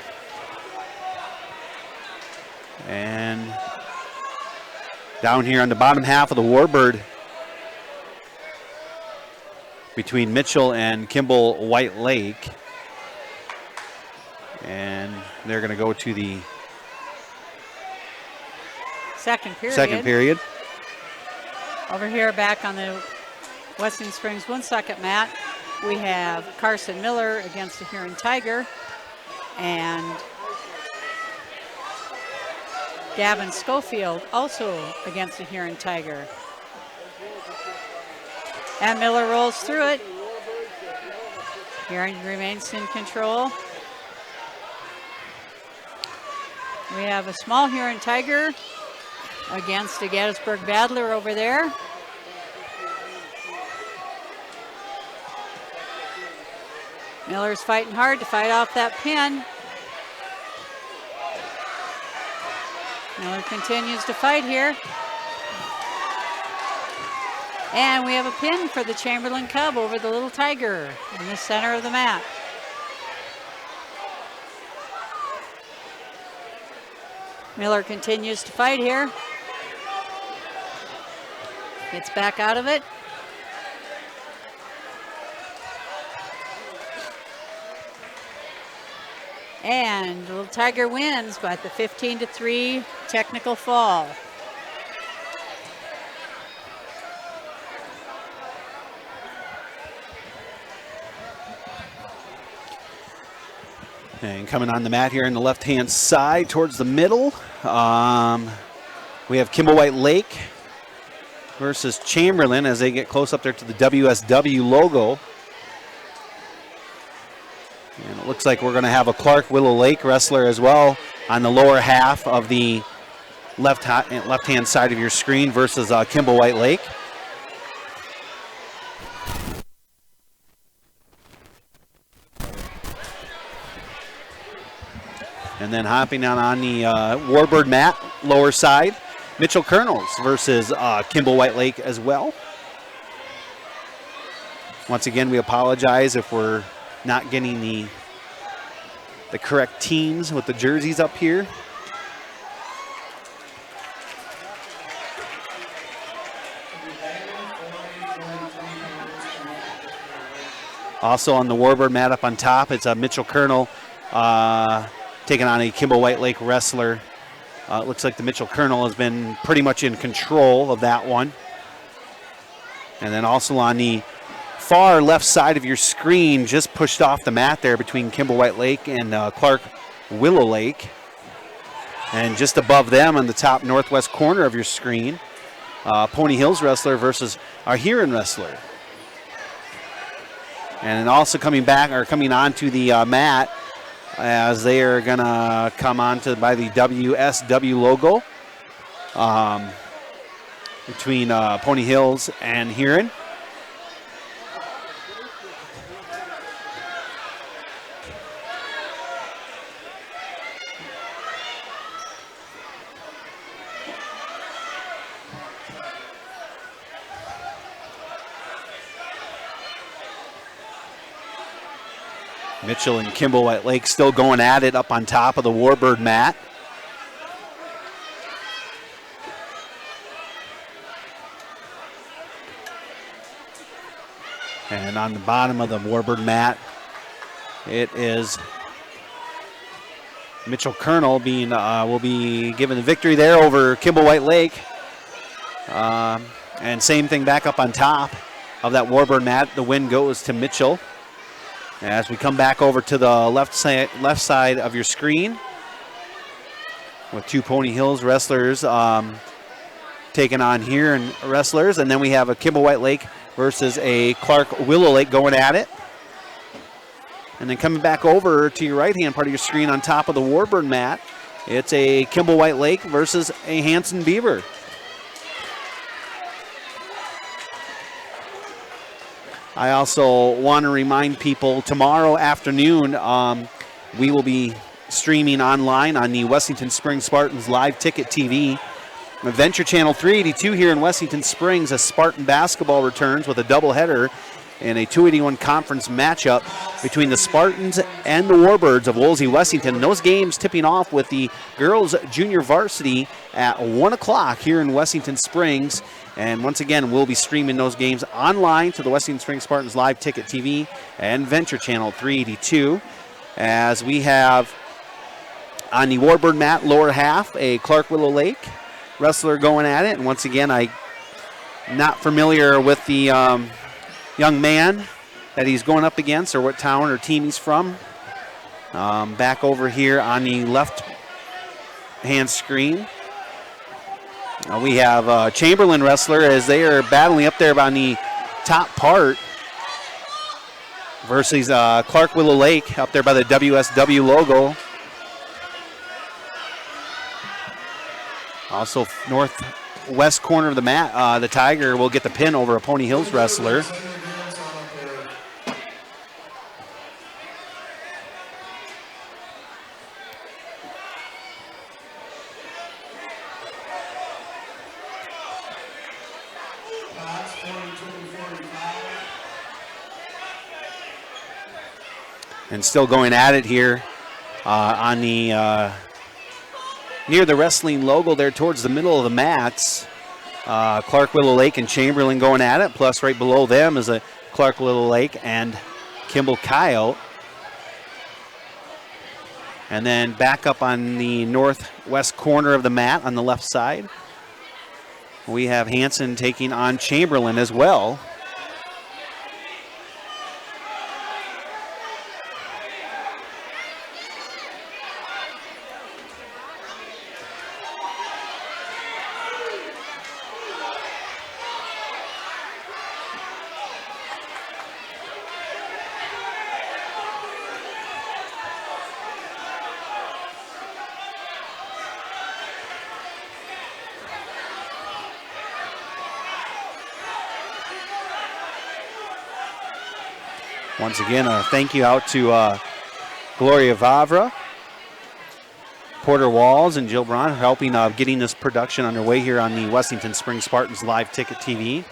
And down here on the bottom half of the Warbird between Mitchell and Kimball White Lake. And they're going to go to the second period. Over here back on the Wessington Springs Woonsocket mat, we have Carson Miller against the Huron Tiger and Gavin Schofield also against the Huron Tiger. And Miller rolls through it. Huron remains in control. We have a small Huron Tiger against a Gettysburg Battler over there. Miller's fighting hard to fight off that pin. Miller continues to fight here. And we have a pin for the Chamberlain Cub over the Little Tiger in the center of the mat. Miller continues to fight here. Gets back out of it. And Little Tiger wins by the 15-3 technical fall. And coming on the mat here on the left-hand side towards the middle, we have Kimball White Lake versus Chamberlain as they get close up there to the WSW logo. And it looks like we're going to have a Clark Willow Lake wrestler as well on the lower half of the left-hand side of your screen versus Kimball White Lake. And then hopping down on the Warbird mat, lower side, Mitchell Colonels versus Kimball White Lake as well. Once again, we apologize if we're not getting the correct teams with the jerseys up here. Also on the Warbird mat up on top, it's a Mitchell Colonel taking on a Kimball White Lake wrestler. It looks like the Mitchell Colonel has been pretty much in control of that one. And then also on the far left side of your screen, just pushed off the mat there between Kimball White Lake and Clark Willow Lake. And just above them on the top northwest corner of your screen, Pony Hills wrestler versus our Huron wrestler. And then also coming onto the mat as they are gonna come onto by the WSW logo between Pony Hills and Huron. Mitchell and Kimball White Lake still going at it up on top of the Warbird mat. And on the bottom of the Warbird mat, It is Mitchell Colonel will be given the victory there over Kimball White Lake. And same thing back up on top of that Warburg mat. The win goes to Mitchell. As we come back over to the left side of your screen with two Pony Hills wrestlers taking on here and wrestlers. And then we have a Kimball White Lake versus a Clark Willow Lake going at it. And then coming back over to your right-hand part of your screen on top of the Warburg mat, it's a Kimball White Lake versus a Hanson Beaver. I also want to remind people tomorrow afternoon we will be streaming online on the Wessington Springs Spartans live ticket TV. Adventure Channel 382 here in Wessington Springs as Spartan basketball returns with a doubleheader in a 281 conference matchup between the Spartans and the Warbirds of Woolsey Wessington. Those games tipping off with the girls junior varsity at 1 o'clock here in Wessington Springs. And once again, we'll be streaming those games online to the Wessington Springs Spartans live ticket TV and Venture Channel 382. As we have on the Warbird mat, lower half, a Clark Willow Lake wrestler going at it. And once again, I'm not familiar with the young man that he's going up against or what town or team he's from. Back over here on the left hand screen, we have a Chamberlain wrestler as they are battling up there on the top part versus Clark Willow Lake up there by the WSW logo. Also northwest corner of the mat, the Tiger will get the pin over a Pony Hills wrestler. And still going at it here on the near the wrestling logo there towards the middle of the mats. Clark Willow Lake and Chamberlain going at it. Plus right below them is a Clark Willow Lake and Kimball Coyote. And then back up on the northwest corner of the mat on the left side, we have Hanson taking on Chamberlain as well. Once again, a thank you out to Gloria Vavra, Porter Walls, and Jill Braun for helping getting this production underway here on the Wessington Springs Spartans live ticket TV.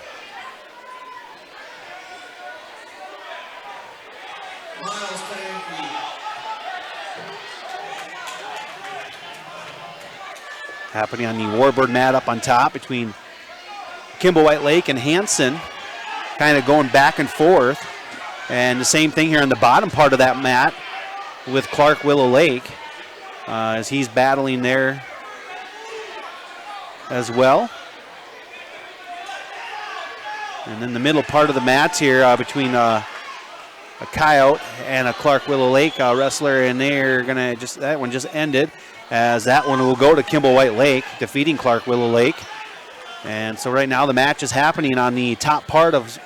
Happening on the Warbird mat up on top between Kimball White Lake and Hanson, kind of going back and forth. And the same thing here on the bottom part of that mat with Clark Willow Lake as he's battling there as well. And then the middle part of the mats here between a Coyote and a Clark Willow Lake wrestler, and they're gonna that one just ended as that one will go to Kimball White Lake, defeating Clark Willow Lake. And so right now the match is happening on the top part of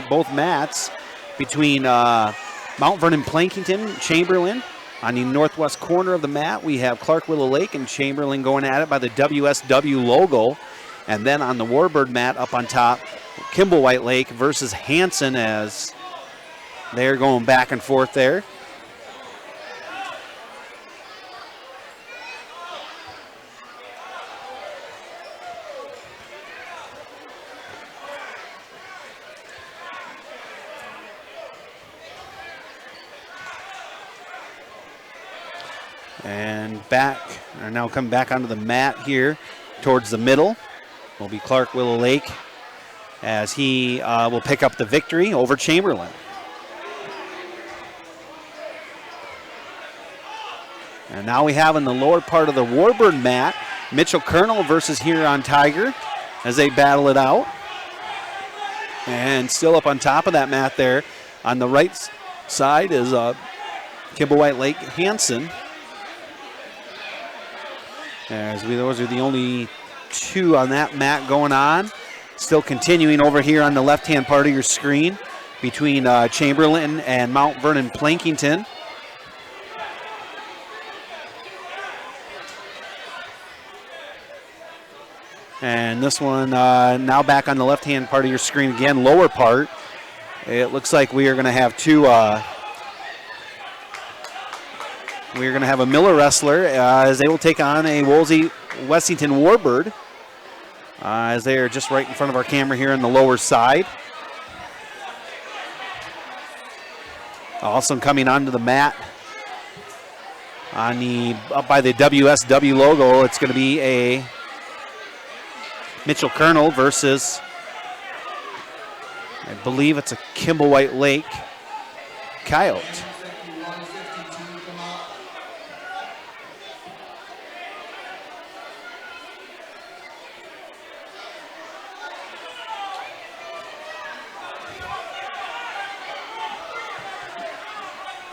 both mats between Mount Vernon Plankington, Chamberlain. On the northwest corner of the mat, we have Clark Willow Lake and Chamberlain going at it by the WSW logo. And then on the Warbird mat up on top, Kimball White Lake versus Hanson as they're going back and forth there. And now come back onto the mat here towards the middle will be Clark Willow Lake as he will pick up the victory over Chamberlain. And now we have in the lower part of the Warbird mat, Mitchell Colonel versus Huron Tiger as they battle it out. And still up on top of that mat there on the right side is Kimball White Lake Hanson. Those are the only two on that mat going on. Still continuing over here on the left-hand part of your screen between Chamberlain and Mount Vernon Plankington. And this one now back on the left-hand part of your screen again, lower part. It looks like we are going to have two. We are going to have a Miller wrestler as they will take on a Wolsey Wessington Warbird as they are just right in front of our camera here on the lower side. Also coming onto the mat up by the WSW logo, it's going to be a Mitchell Colonel versus, I believe it's a Kimball White Lake Coyote.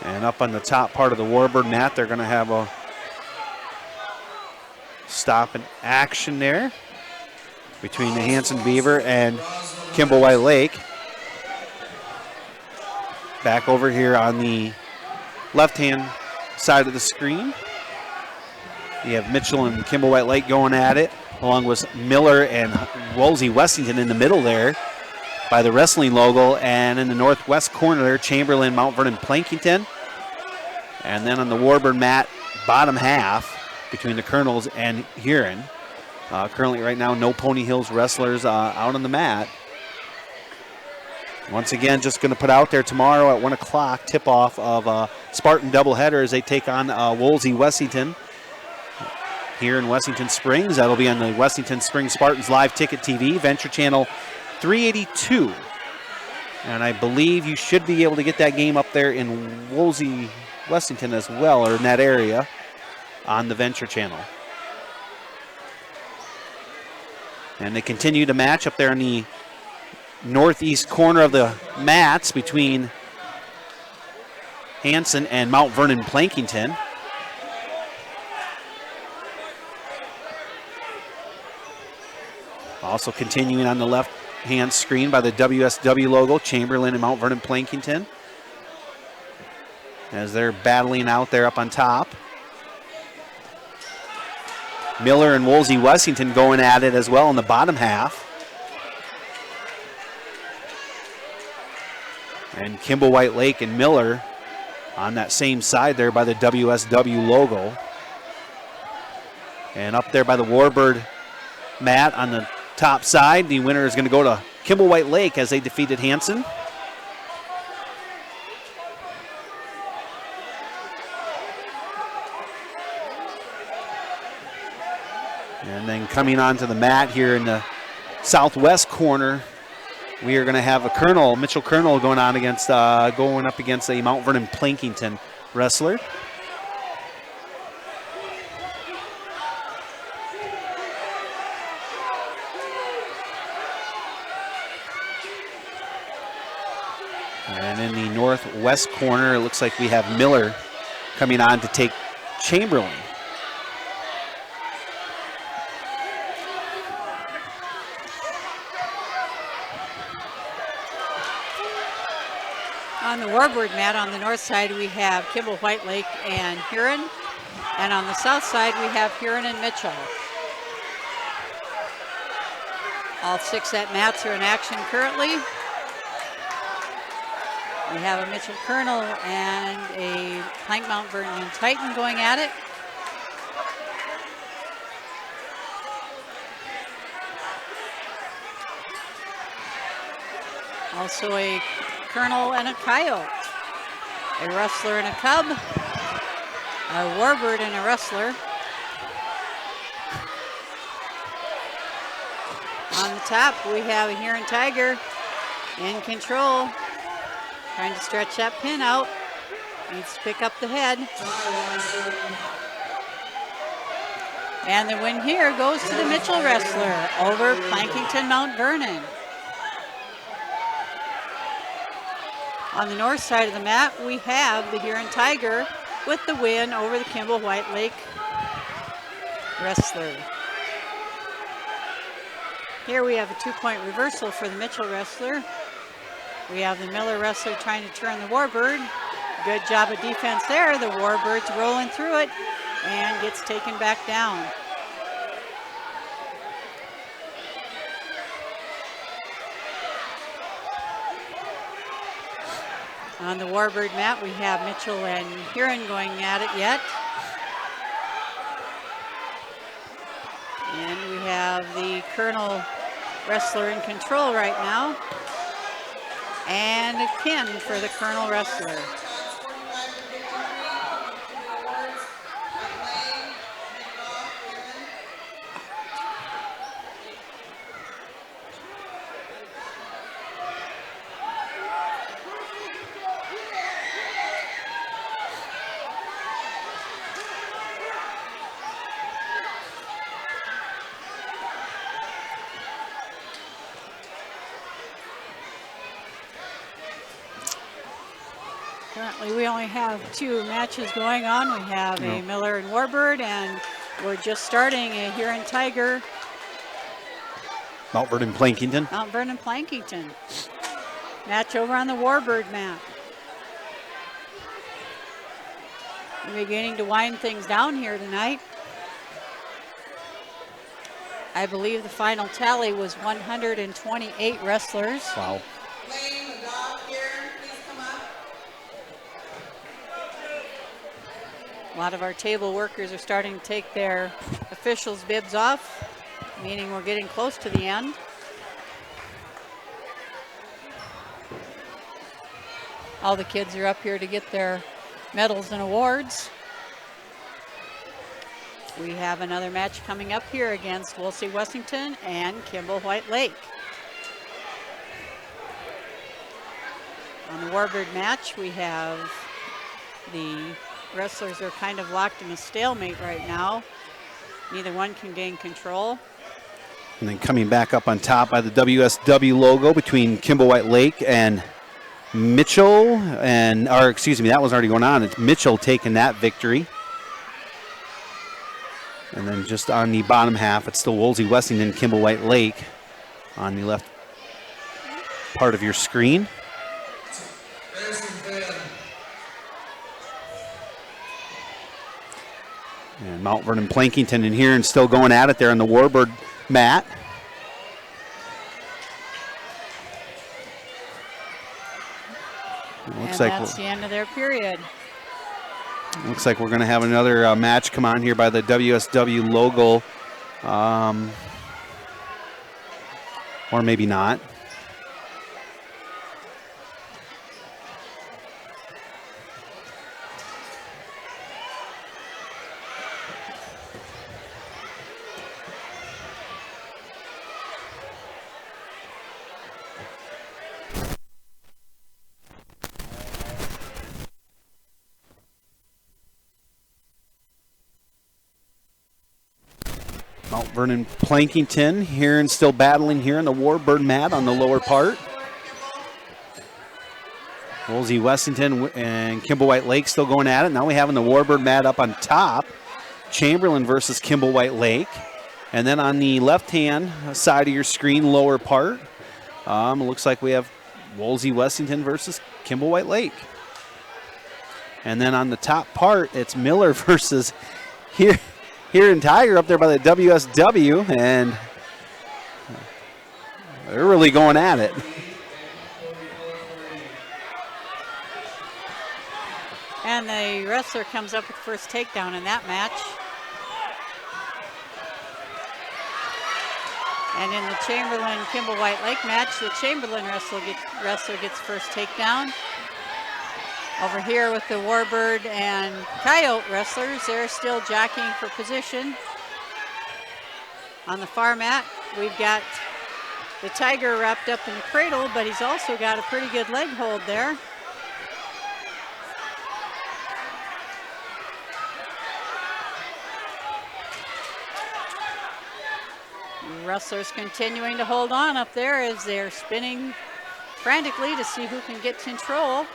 And up on the top part of the Warbird mat, they're going to have a stop and action there between the Hanson Beaver and Kimball White Lake. Back over here on the left-hand side of the screen, you have Mitchell and Kimball White Lake going at it, along with Miller and Wolsey Wessington in the middle there by the wrestling logo. And in the northwest corner there, Chamberlain, Mount Vernon Plankington. And then on the Warbird mat, bottom half, between the Colonels and Huron. Currently right now, no Pony Hills wrestlers out on the mat. Once again, just going to put out there tomorrow at 1 o'clock, tip-off of Spartan doubleheader as they take on Wolsey Wessington here in Wessington Springs. That'll be on the Wessington Springs Spartans Live Ticket TV, Venture Channel 382. And I believe you should be able to get that game up there in Wolsey, Wessington as well, or in that area on the Venture Channel. And they continue to match up there in the northeast corner of the mats between Hanson and Mount Vernon Plankington. Also continuing on the left-hand screen by the WSW logo, Chamberlain and Mount Vernon Plankington, as they're battling out there up on top. Miller and Wolsey Wessington going at it as well in the bottom half. And Kimball White Lake and Miller on that same side there by the WSW logo. And up there by the Warbird mat on the top side, the winner is going to go to Kimball White Lake as they defeated Hanson. And then coming onto the mat here in the southwest corner, we are going to have a Colonel, Mitchell Colonel, going up against a Mount Vernon Plankington wrestler. And in the northwest corner, it looks like we have Miller coming on to take Chamberlain. On the Warbird mat on the north side, we have Kimball White Lake and Huron. And on the south side, we have Huron and Mitchell. All six at mats are in action currently. We have a Mitchell Colonel and a Plank Mount Vernon Titan going at it. Also a Colonel and a Coyote, a Wrestler and a Cub, a Warbird and a Wrestler. On the top, we have a Huron Tiger in control, trying to stretch that pin out. Needs to pick up the head. And the win here goes to the Mitchell wrestler over Plankington Mount Vernon. On the north side of the mat, we have the Huron Tiger with the win over the Kimball White Lake wrestler. Here we have a 2-point reversal for the Mitchell wrestler. We have the Miller wrestler trying to turn the Warbird. Good job of defense there. The Warbird's rolling through it and gets taken back down. On the Warbird mat, we have Mitchell and Huron going at it yet. And we have the Colonel wrestler in control right now. And a pin for the Colonel wrestler. Currently, we only have 2 matches going on. We have a Miller and Warbird, and we're just starting a Huron Tiger. Mount Vernon Plankington. Mount Vernon Plankington. Match over on the Warbird mat. We're beginning to wind things down here tonight. I believe the final tally was 128 wrestlers. Wow. Lane, the dog here, please come up. A lot of our table workers are starting to take their officials' bibs off, meaning we're getting close to the end. All the kids are up here to get their medals and awards. We have another match coming up here against Wessington and Kimball White Lake. On the Warbird match, we have the wrestlers are kind of locked in a stalemate right now. Neither one can gain control. And then coming back up on top by the WSW logo between Kimball White Lake and Mitchell, or excuse me, that was already going on. It's Mitchell taking that victory. And then just on the bottom half, it's still Wolsey Wessington, Kimball White Lake on the left part of your screen. And Mount Vernon Plankington in here and still going at it there on the Warbird mat. And that's the end of their period. Looks like we're going to have another match come on here by the WSW logo. Or maybe not. Mount Vernon Plankington here and still battling here in the Warbird mat on the lower part. Wolsey Wessington and Kimball White Lake still going at it. Now we have in the Warbird mat up on top. Chamberlain versus Kimball White Lake. And then on the left-hand side of your screen, lower part, looks like we have Wolsey Wessington versus Kimball White Lake. And then on the top part, it's Miller versus Huron Tiger up there by the WSW, and they're really going at it. And the wrestler comes up with the first takedown in that match. And in the Chamberlain Kimball White Lake match, the Chamberlain wrestler gets first takedown. Over here with the Warbird and Coyote wrestlers, they're still jockeying for position. On the far mat, we've got the Tiger wrapped up in the cradle, but he's also got a pretty good leg hold there. wrestlers continuing to hold on up there as they're spinning frantically to see who can get control.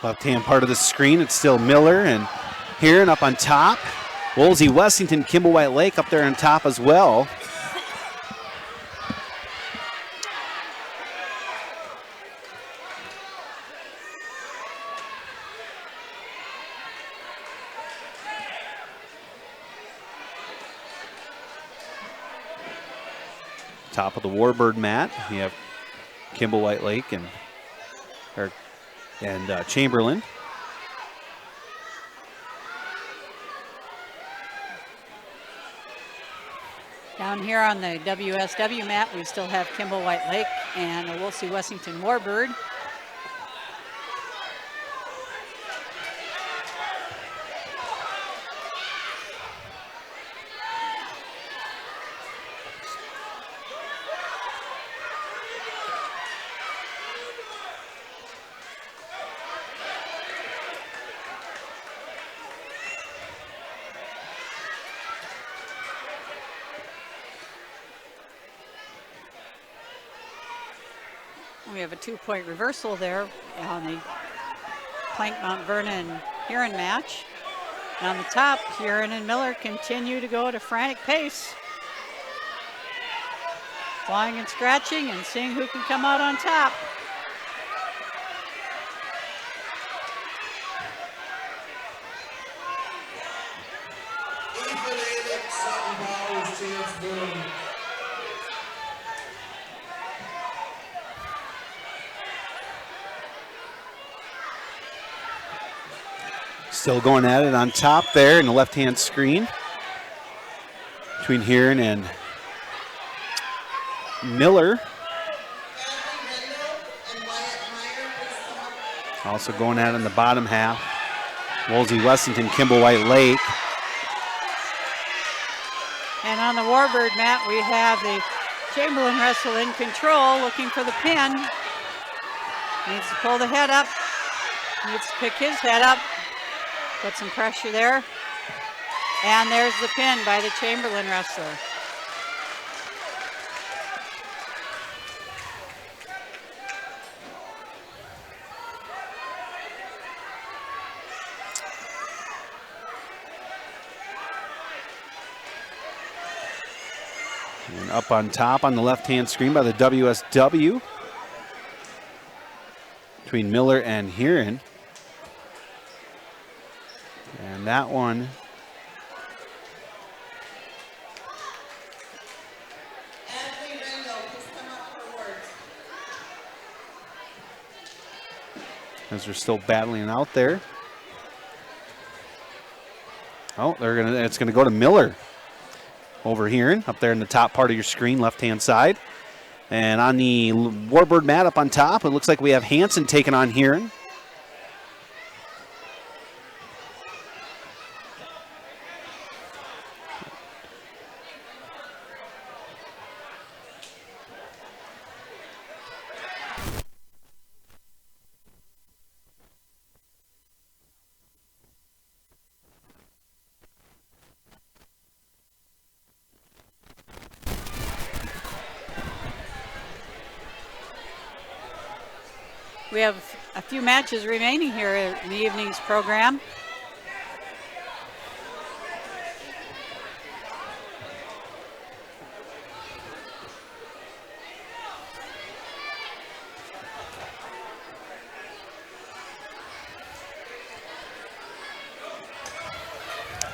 Left-hand part of the screen, it's still Miller and Heron up on top. Woolsey, Wessington, Kimball White Lake up there on top as well. Top of the Warbird mat, you have Kimball White Lake and Chamberlain. Down here on the WSW mat, we still have Kimball White Lake and a Woolsey Wessington Warbird. We have a 2-point reversal there on the Plank Mount Vernon Huron match. And on the top, Huron and Miller continue to go at a frantic pace. Flying and scratching and seeing who can come out on top. Still going at it on top there in the left-hand screen between Heron and Miller. Also going at it in the bottom half. Woolsey, Wessington, Kimball White Lake. And on the Warbird mat, we have the Chamberlain wrestle in control, looking for the pin. Needs to pull the head up. Needs to pick his head up. Put some pressure there. And there's the pin by the Chamberlain wrestler. And up on top on the left-hand screen by the WSW between Miller and Heron. And that one as they're still battling out there. Oh, it's gonna go to Miller over here, up there in the top part of your screen, left-hand side. And on the Warbird mat up on top, it looks like we have Hansen taking on Heron. We have a few matches remaining here in the evening's program.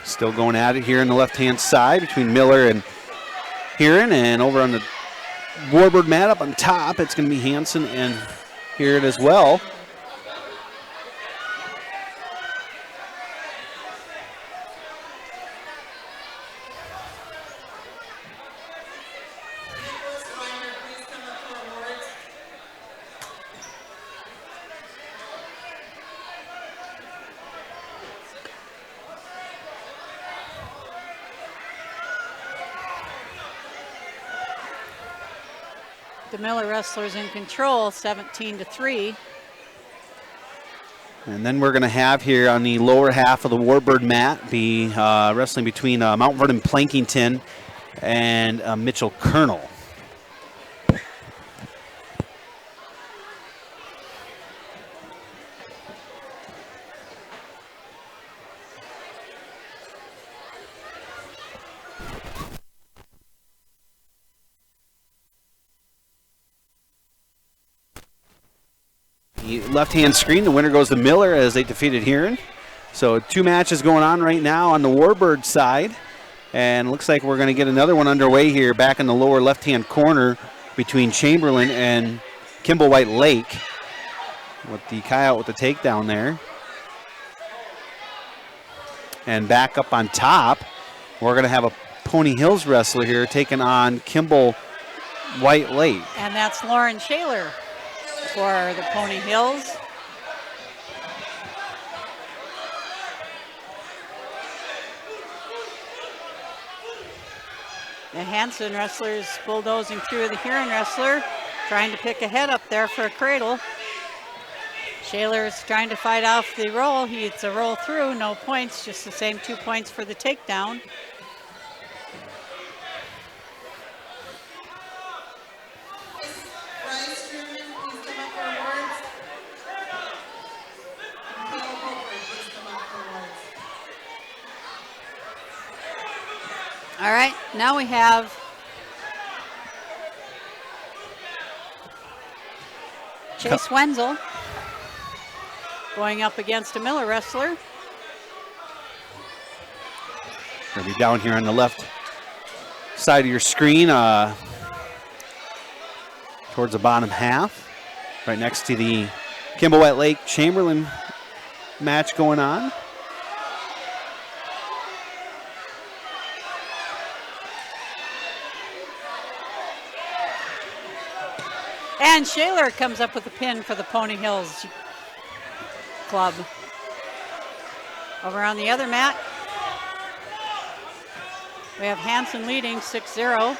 Still going at it here on the left-hand side between Miller and Heron, and over on the Warbird mat up on top, it's going to be Hansen and Heron as well. The Miller wrestlers in control, 17-3. And then we're going to have here on the lower half of the Warbird mat the wrestling between Mount Vernon Plankington and Mitchell Colonel. The left-hand screen, the winner goes to Miller as they defeated Huron. So 2 matches going on right now on the Warbird side. And looks like we're going to get another one underway here back in the lower left-hand corner between Chamberlain and Kimball White Lake. With the Coyote with the takedown there. And back up on top, we're going to have a Pony Hills wrestler here taking on Kimball White Lake. And that's Lauren Shaler for the Pony Hills. The Hanson wrestlers bulldozing through the Huron wrestler, trying to pick a head up there for a cradle. Shaler's trying to fight off the roll. It's a roll through, no points, just the same 2 points for the takedown. All right, now we have Chase Wenzel going up against a Miller wrestler. Gonna be down here on the left side of your screen, towards the bottom half, right next to the Kimball White Lake Chamberlain match going on. And Shaler comes up with a pin for the Pony Hills Club. Over on the other mat, we have Hanson leading 6-0.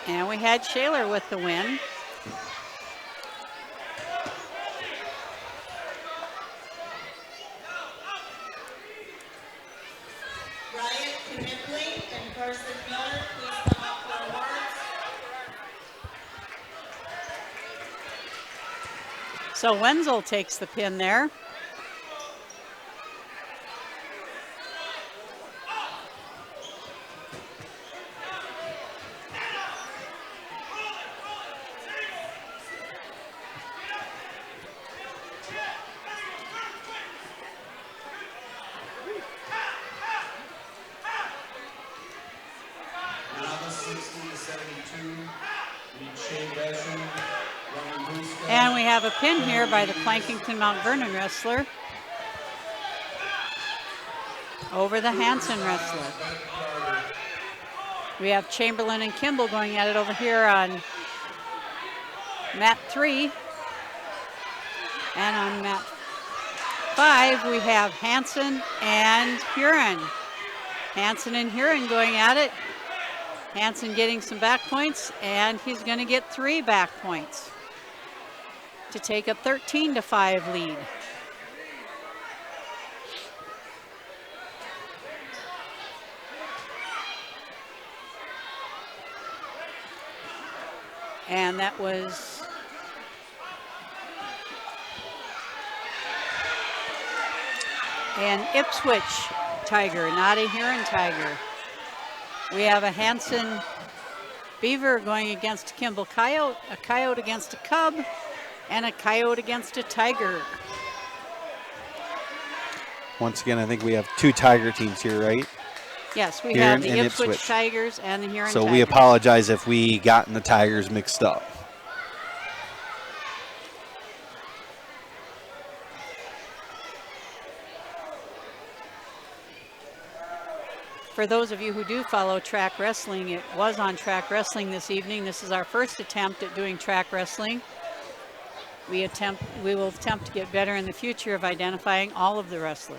And we had Shaler with the win. So Wenzel takes the pin there. And we have a pin here by the Plankington Mount Vernon wrestler over the Hanson wrestler. We have Chamberlain and Kimball going at it over here on mat 3. And on mat 5, we have Hanson and Huron. Hanson and Huron going at it. Hanson getting some back points, and he's going to get 3 back points to take a 13-5 lead. And that was an Ipswich Tiger, not a Huron Tiger. We have a Hanson Beaver going against a Kimball Coyote, a Coyote against a Cub, and a Coyote against a Tiger. Once again, I think we have 2 Tiger teams here, right? Yes, we Huron have the and Ipswich Tigers and the Huron So Tigers. we apologize if we gotten the Tigers mixed up. For those of you who do follow track wrestling, it was on track wrestling this evening. This is our first attempt at doing track wrestling. We will attempt to get better in the future of identifying all of the wrestlers.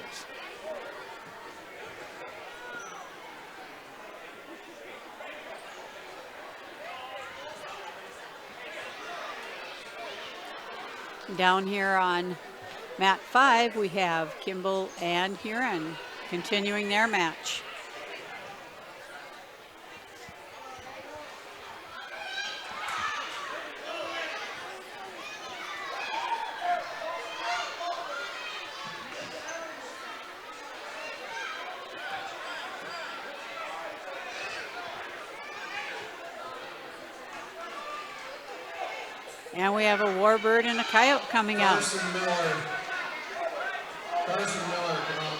Down here on mat 5, we have Kimball and Huron continuing their match. And we have a warbird and a coyote coming out. Carson Miller, come out.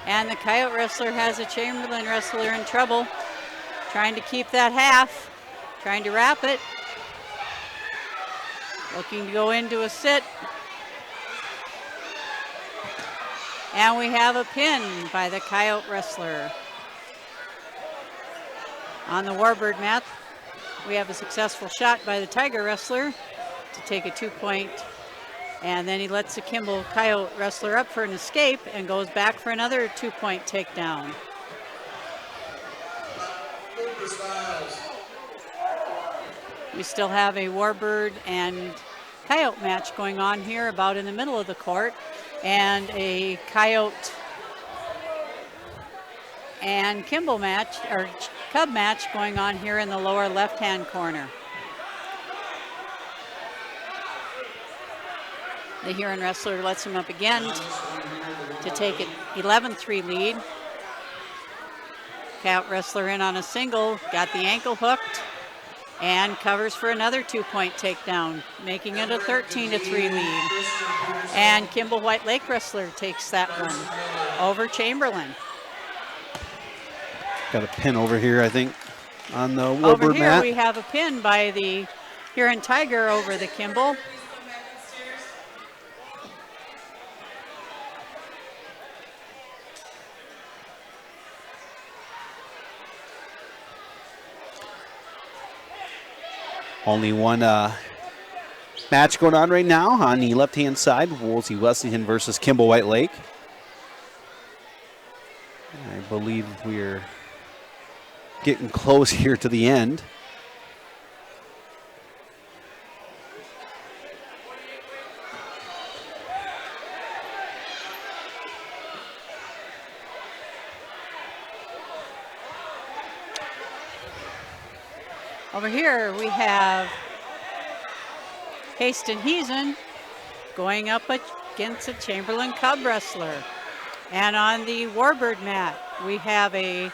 And the coyote wrestler has a Chamberlain wrestler in trouble, trying to keep that half, trying to wrap it. Looking to go into a sit. And we have a pin by the coyote wrestler. On the warbird mat, we have a successful shot by the tiger wrestler to take a 2-point. And then he lets the Kimball coyote wrestler up for an escape and goes back for another 2-point takedown. We still have a warbird and coyote match going on here about in the middle of the court, and a coyote and Kimball match, or cub match, going on here in the lower left-hand corner. The Huron wrestler lets him up again to take an 11-3 lead. Coyote wrestler in on a single, got the ankle hooked, and covers for another 2-point takedown, making it a 13-3 lead. And Kimball White Lake wrestler takes that one over Chamberlain. Got a pin over here, I think, on the warbird Over here mat. we have a pin by the Huron Tiger over the Kimball. Only one match going on right now on the left-hand side. Woolsey Wessington versus Kimball White Lake. I believe we're getting close here to the end. Over here we have Haston Heesen going up against a Chamberlain Cub wrestler. And on the warbird mat, we have a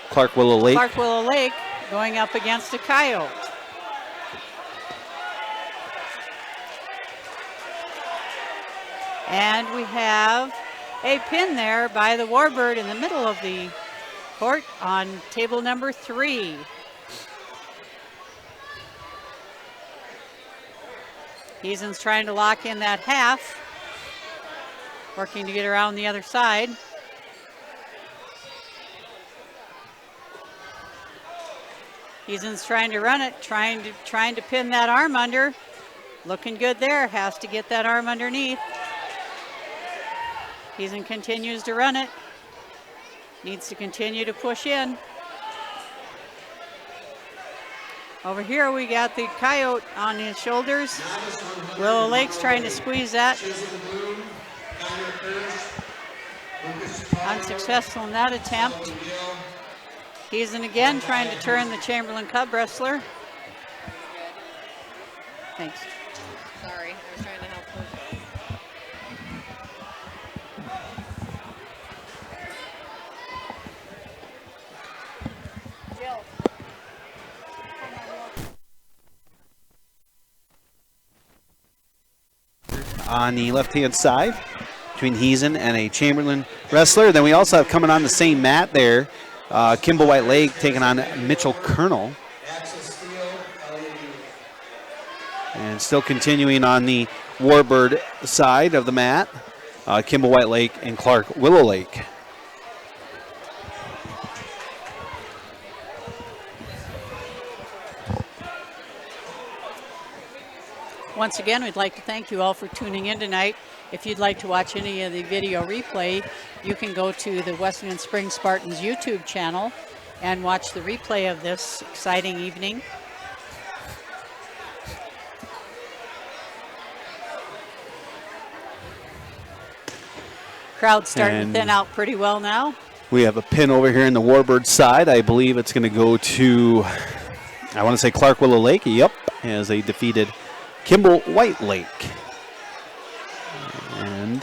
Clark Willow Lake. Clark Willow Lake going up against a coyote. And we have a pin there by the warbird in the middle of the court on table number 3. Heesen's trying to lock in that half, working to get around the other side. Heesen's trying to run it, trying to pin that arm under. Looking good there, has to get that arm underneath. Heesen continues to run it. Needs to continue to push in. Over here we got the coyote on his shoulders. Willow Lake's trying to squeeze that. Unsuccessful in that attempt. Heesen again trying to turn the Chamberlain Cub wrestler. Thanks. Sorry, I was trying to help her. On the left-hand side between Heesen and a Chamberlain wrestler. Then we also have coming on the same mat there, Kimball White Lake taking on Mitchell Colonel. And still continuing on the warbird side of the mat, Kimball White Lake and Clark Willow Lake. Once again, we'd like to thank you all for tuning in tonight. If you'd like to watch any of the video replay, you can go to the Wessington Spring Spartans YouTube channel and watch the replay of this exciting evening. Crowd's starting to thin out pretty well now. We have a pin over here in the Warbird side. I believe it's going to go to, I want to say Clark Willow Lake. Yep, as they defeated Kimball White Lake. And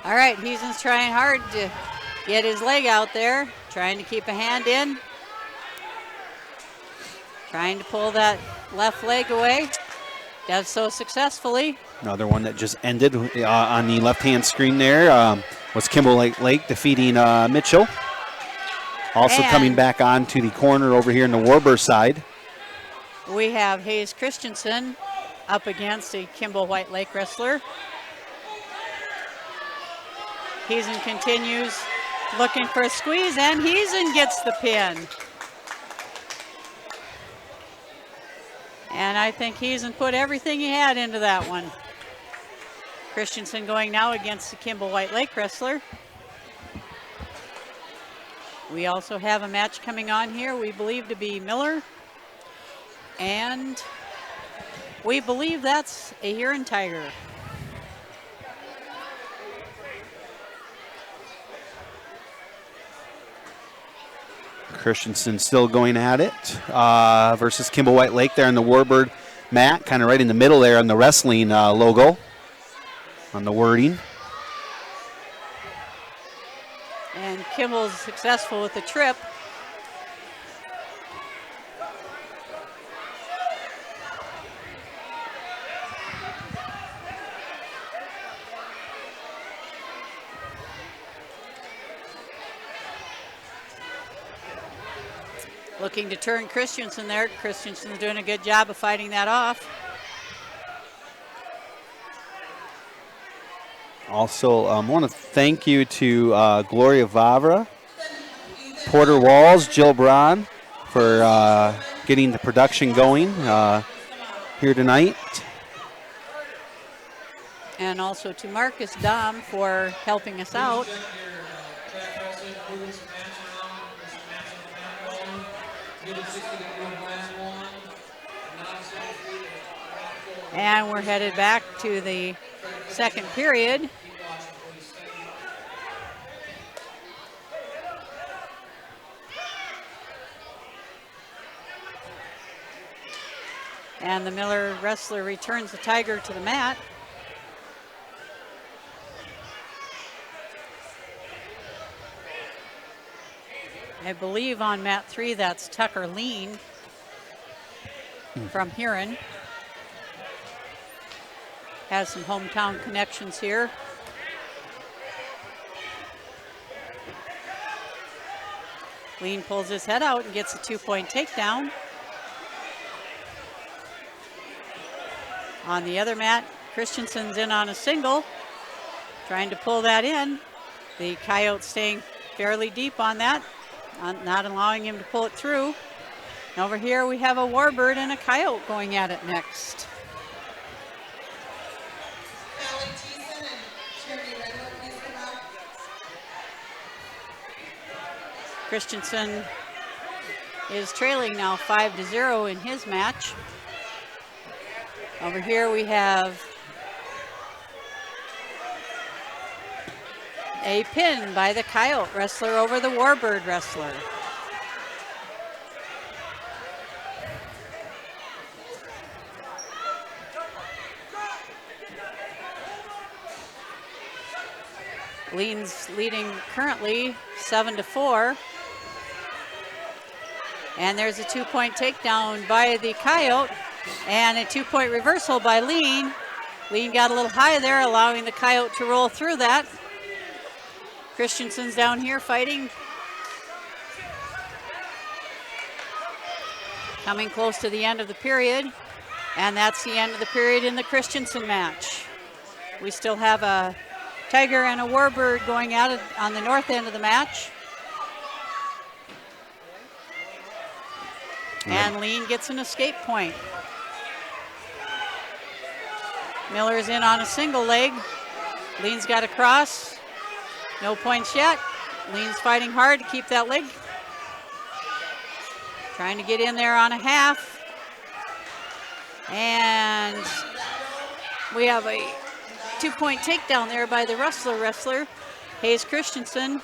all right, Heason's trying hard to get his leg out there, trying to keep a hand in, trying to pull that left leg away. Does so successfully. another one that just ended on the left-hand screen there was Kimball Lake defeating Mitchell. Also coming back onto the corner over here in the Warbird side. We have Hayes Christensen up against a Kimball White Lake wrestler. Heason continues looking for a squeeze, and Heason gets the pin. And I think Heason put everything he had into that one. Christensen going now against the Kimball White Lake wrestler. We also have a match coming on here we believe to be Miller. And we believe that's a Huron Tiger. Christensen still going at it versus Kimball White Lake there in the Warbird mat, kind of right in the middle there on the wrestling logo on the wording. And Kimball's successful with the trip. Looking to turn Christensen there. Christensen's doing a good job of fighting that off. Also, I want to thank you to Gloria Vavra, Porter Walls, Jill Braun for getting the production going here tonight. And also to Marcus Dom for helping us out. And we're headed back to the second period. And the Miller wrestler returns the Tiger to the mat. I believe on mat 3 that's Tucker Lean from Huron. Has some hometown connections here. Lean pulls his head out and gets a 2-point takedown. On the other mat, Christensen's in on a single, trying to pull that in. The Coyote staying fairly deep on that, not allowing him to pull it through. And over here we have a Warbird and a Coyote going at it next. Christensen is trailing now 5-0 in his match. Over here we have a pin by the Coyote wrestler over the Warbird wrestler. Lean's leading currently 7-4. And there's a 2-point takedown by the Coyote and a 2-point reversal by Lean. Lean got a little high there, allowing the Coyote to roll through that. Christensen's down here fighting. Coming close to the end of the period. And that's the end of the period in the Christensen match. We still have a Tiger and a Warbird going at it on the north end of the match. And Lean gets an escape point. Miller's in on a single leg. Lean's got a cross. No points yet. Lean's fighting hard to keep that leg. Trying to get in there on a half. And we have a 2-point takedown there by the wrestler. Hayes Christensen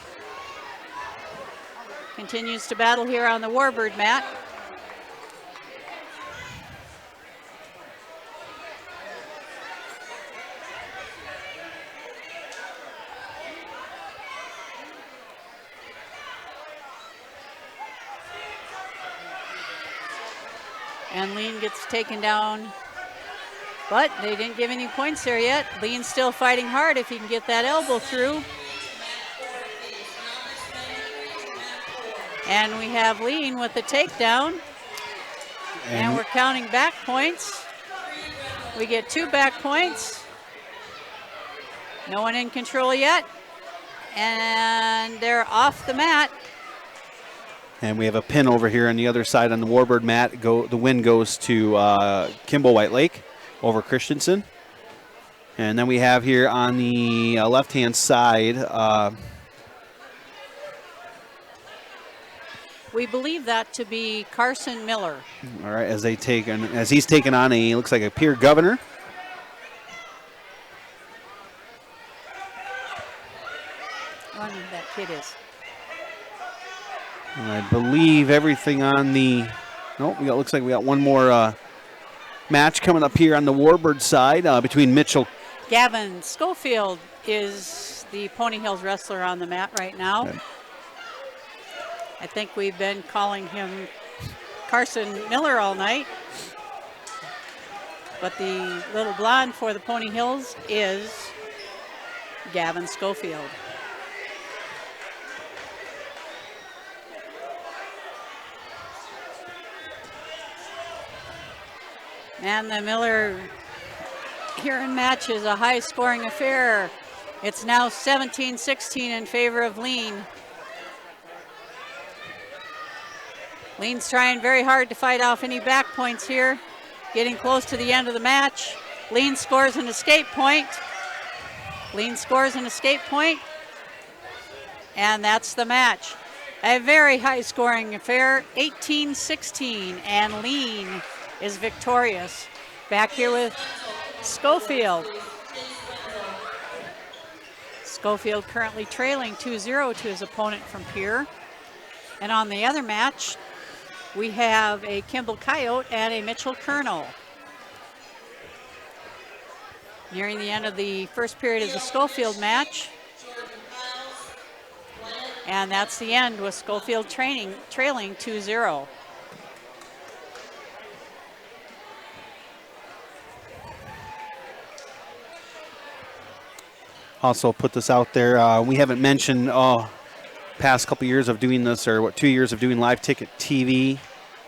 continues to battle here on the Warbird mat. And Lean gets taken down, but they didn't give any points there yet. Lean's still fighting hard if he can get that elbow through. And we have Lean with the takedown. And we're counting back points. We get 2 back points. No one in control yet. And they're off the mat. And we have a pin over here on the other side on the Warbird mat. The win goes to Kimball White Lake over Christensen. And then we have here on the left-hand side. We believe that to be Carson Miller. All right, as he's taken on looks like a peer governor. I wonder who that kid is. And I believe everything on the. Nope, looks like we got one more match coming up here on the Warbird side between Mitchell. Gavin Schofield is the Pony Hills wrestler on the mat right now. Okay. I think we've been calling him Carson Miller all night. But the little blonde for the Pony Hills is Gavin Schofield. And the Miller Huron match is a high-scoring affair. It's now 17-16 in favor of Lean. Lean's trying very hard to fight off any back points here. Getting close to the end of the match. Lean scores an escape point. Lean scores an escape point. And that's the match. A very high-scoring affair, 18-16, and Lean is victorious. Back here with Schofield. Schofield currently trailing 2-0 to his opponent from Pierre. And on the other match, we have a Kimball Coyote and a Mitchell Colonel. Nearing the end of the first period of the Schofield match. And that's the end with Schofield trailing 2-0. Also put this out there. We haven't mentioned past couple years of doing this, or 2 years of doing live ticket TV.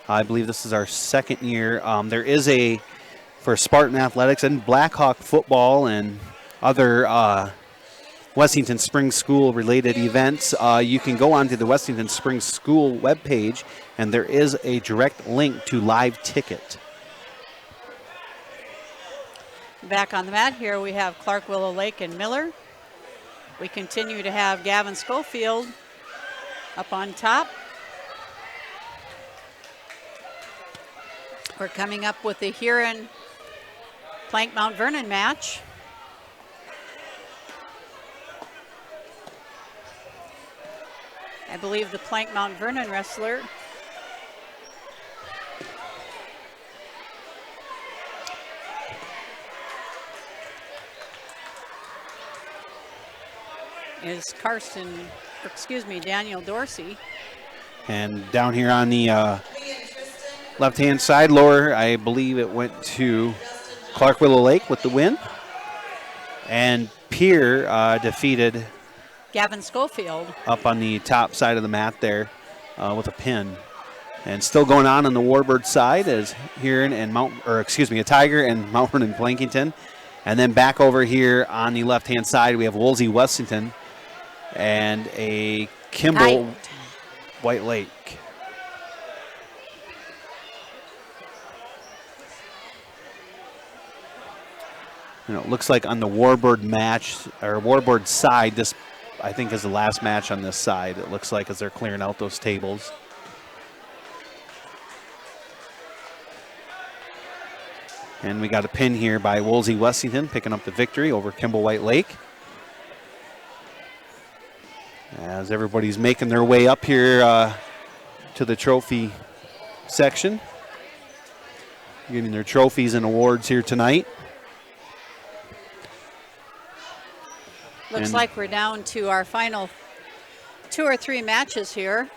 I believe this is our second year. There is for Spartan Athletics and Blackhawk football and other Wessington Springs School related events. You can go onto the Wessington Springs School webpage, and there is a direct link to live ticket. Back on the mat here, we have Clark, Willow Lake, and Miller. We continue to have Gavin Schofield up on top. We're coming up with the Huron Plank Mount Vernon match. I believe the Plank Mount Vernon wrestler is Daniel Dorsey. And down here on the left-hand side, lower, I believe it went to Clark Willow Lake with the win. And Pierre defeated Gavin Schofield up on the top side of the mat there with a pin. And still going on the Warbird side is Huron and a Tiger and Mount Vernon Blankington. And then back over here on the left-hand side, we have Woolsey Wessington and a Kimball White Lake. And it looks like on the Warbird match, or Warbird side, this I think is the last match on this side. It looks like as they're clearing out those tables. And we got a pin here by Woolsey Wessington picking up the victory over Kimball White Lake. As everybody's making their way up here to the trophy section. Getting their trophies and awards here tonight. Looks like we're down to our final 2 or 3 matches here.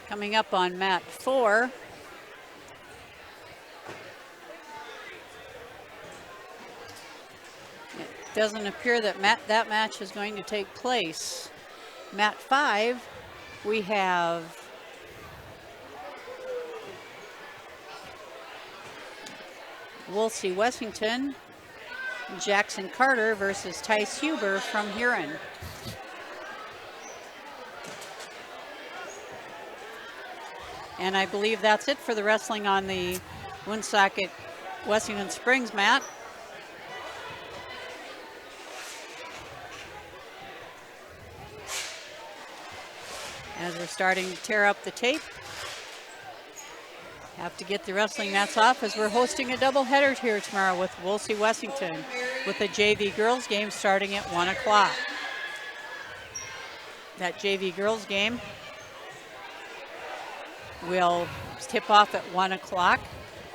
Coming up on mat 4. It doesn't appear that that match is going to take place. Mat 5, we have Woolsey Wessington, Jackson Carter versus Tice Huber from Huron. And I believe that's it for the wrestling on the Woonsocket Wessington Springs mat. As we're starting to tear up the tape. Have to get the wrestling mats off as we're hosting a doubleheader here tomorrow with Woolsey Wessington with the JV girls game starting at 1 o'clock. That JV girls game will tip off at 1 o'clock,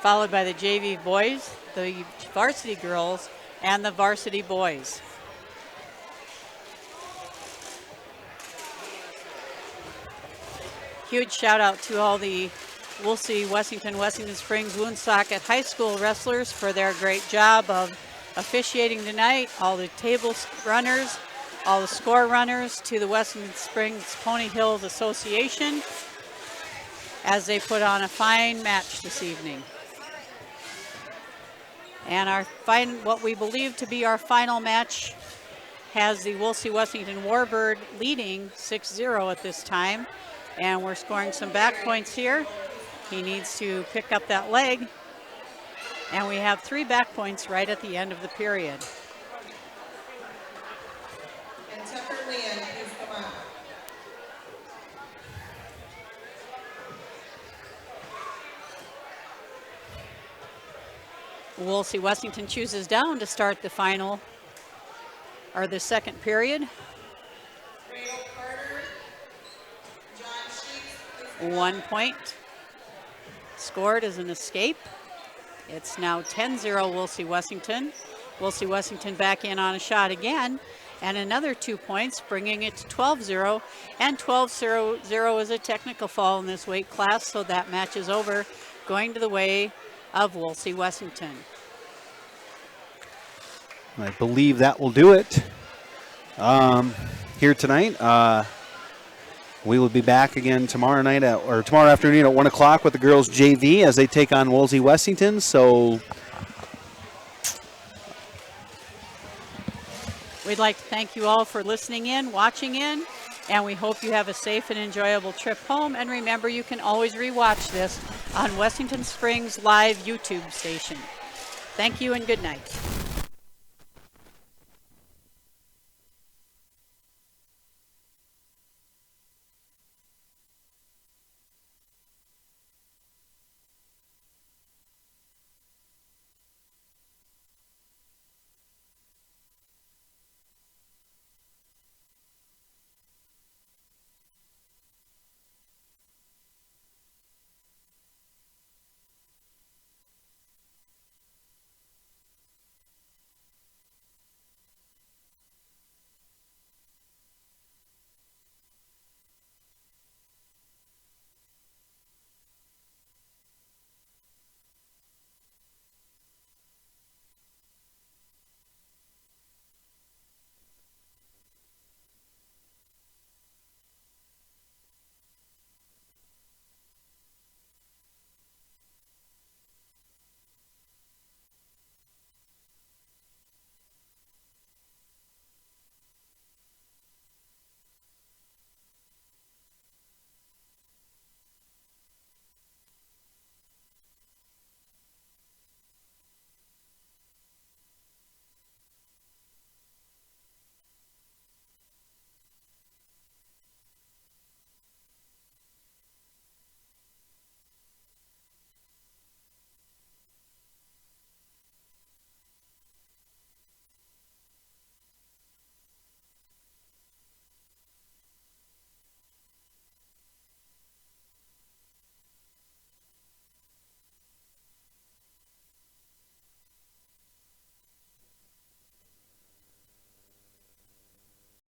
followed by the JV boys, the varsity girls, and the varsity boys. Huge shout out to all the Woolsey Wessington Springs Woonsocket High School wrestlers for their great job of officiating tonight, all the table runners, all the score runners, to the Wessington Springs Pony Hills Association as they put on a fine match this evening. And what we believe to be our final match has the Woolsey Wessington Warbird leading 6-0 at this time. And we're scoring some back points here. He needs to pick up that leg. And we have 3 back points right at the end of the period. And Tucker Leon, please come on. Woolsey Wessington chooses down to start the final, or the second period. 1 point scored as an escape. It's now 10-0 Woolsey Wessington. Woolsey Wessington back in on a shot again, and another 2 points, bringing it to 12-0. And 12-0 is a technical fall in this weight class, so that match is over, going to the way of Woolsey Wessington. I believe that will do it here tonight. We will be back again tomorrow night tomorrow afternoon at 1 o'clock with the girls JV as they take on Woolsey Wessington. So we'd like to thank you all for listening in, watching in, and we hope you have a safe and enjoyable trip home. And remember, you can always rewatch this on Wessington Springs Live YouTube station. Thank you and good night.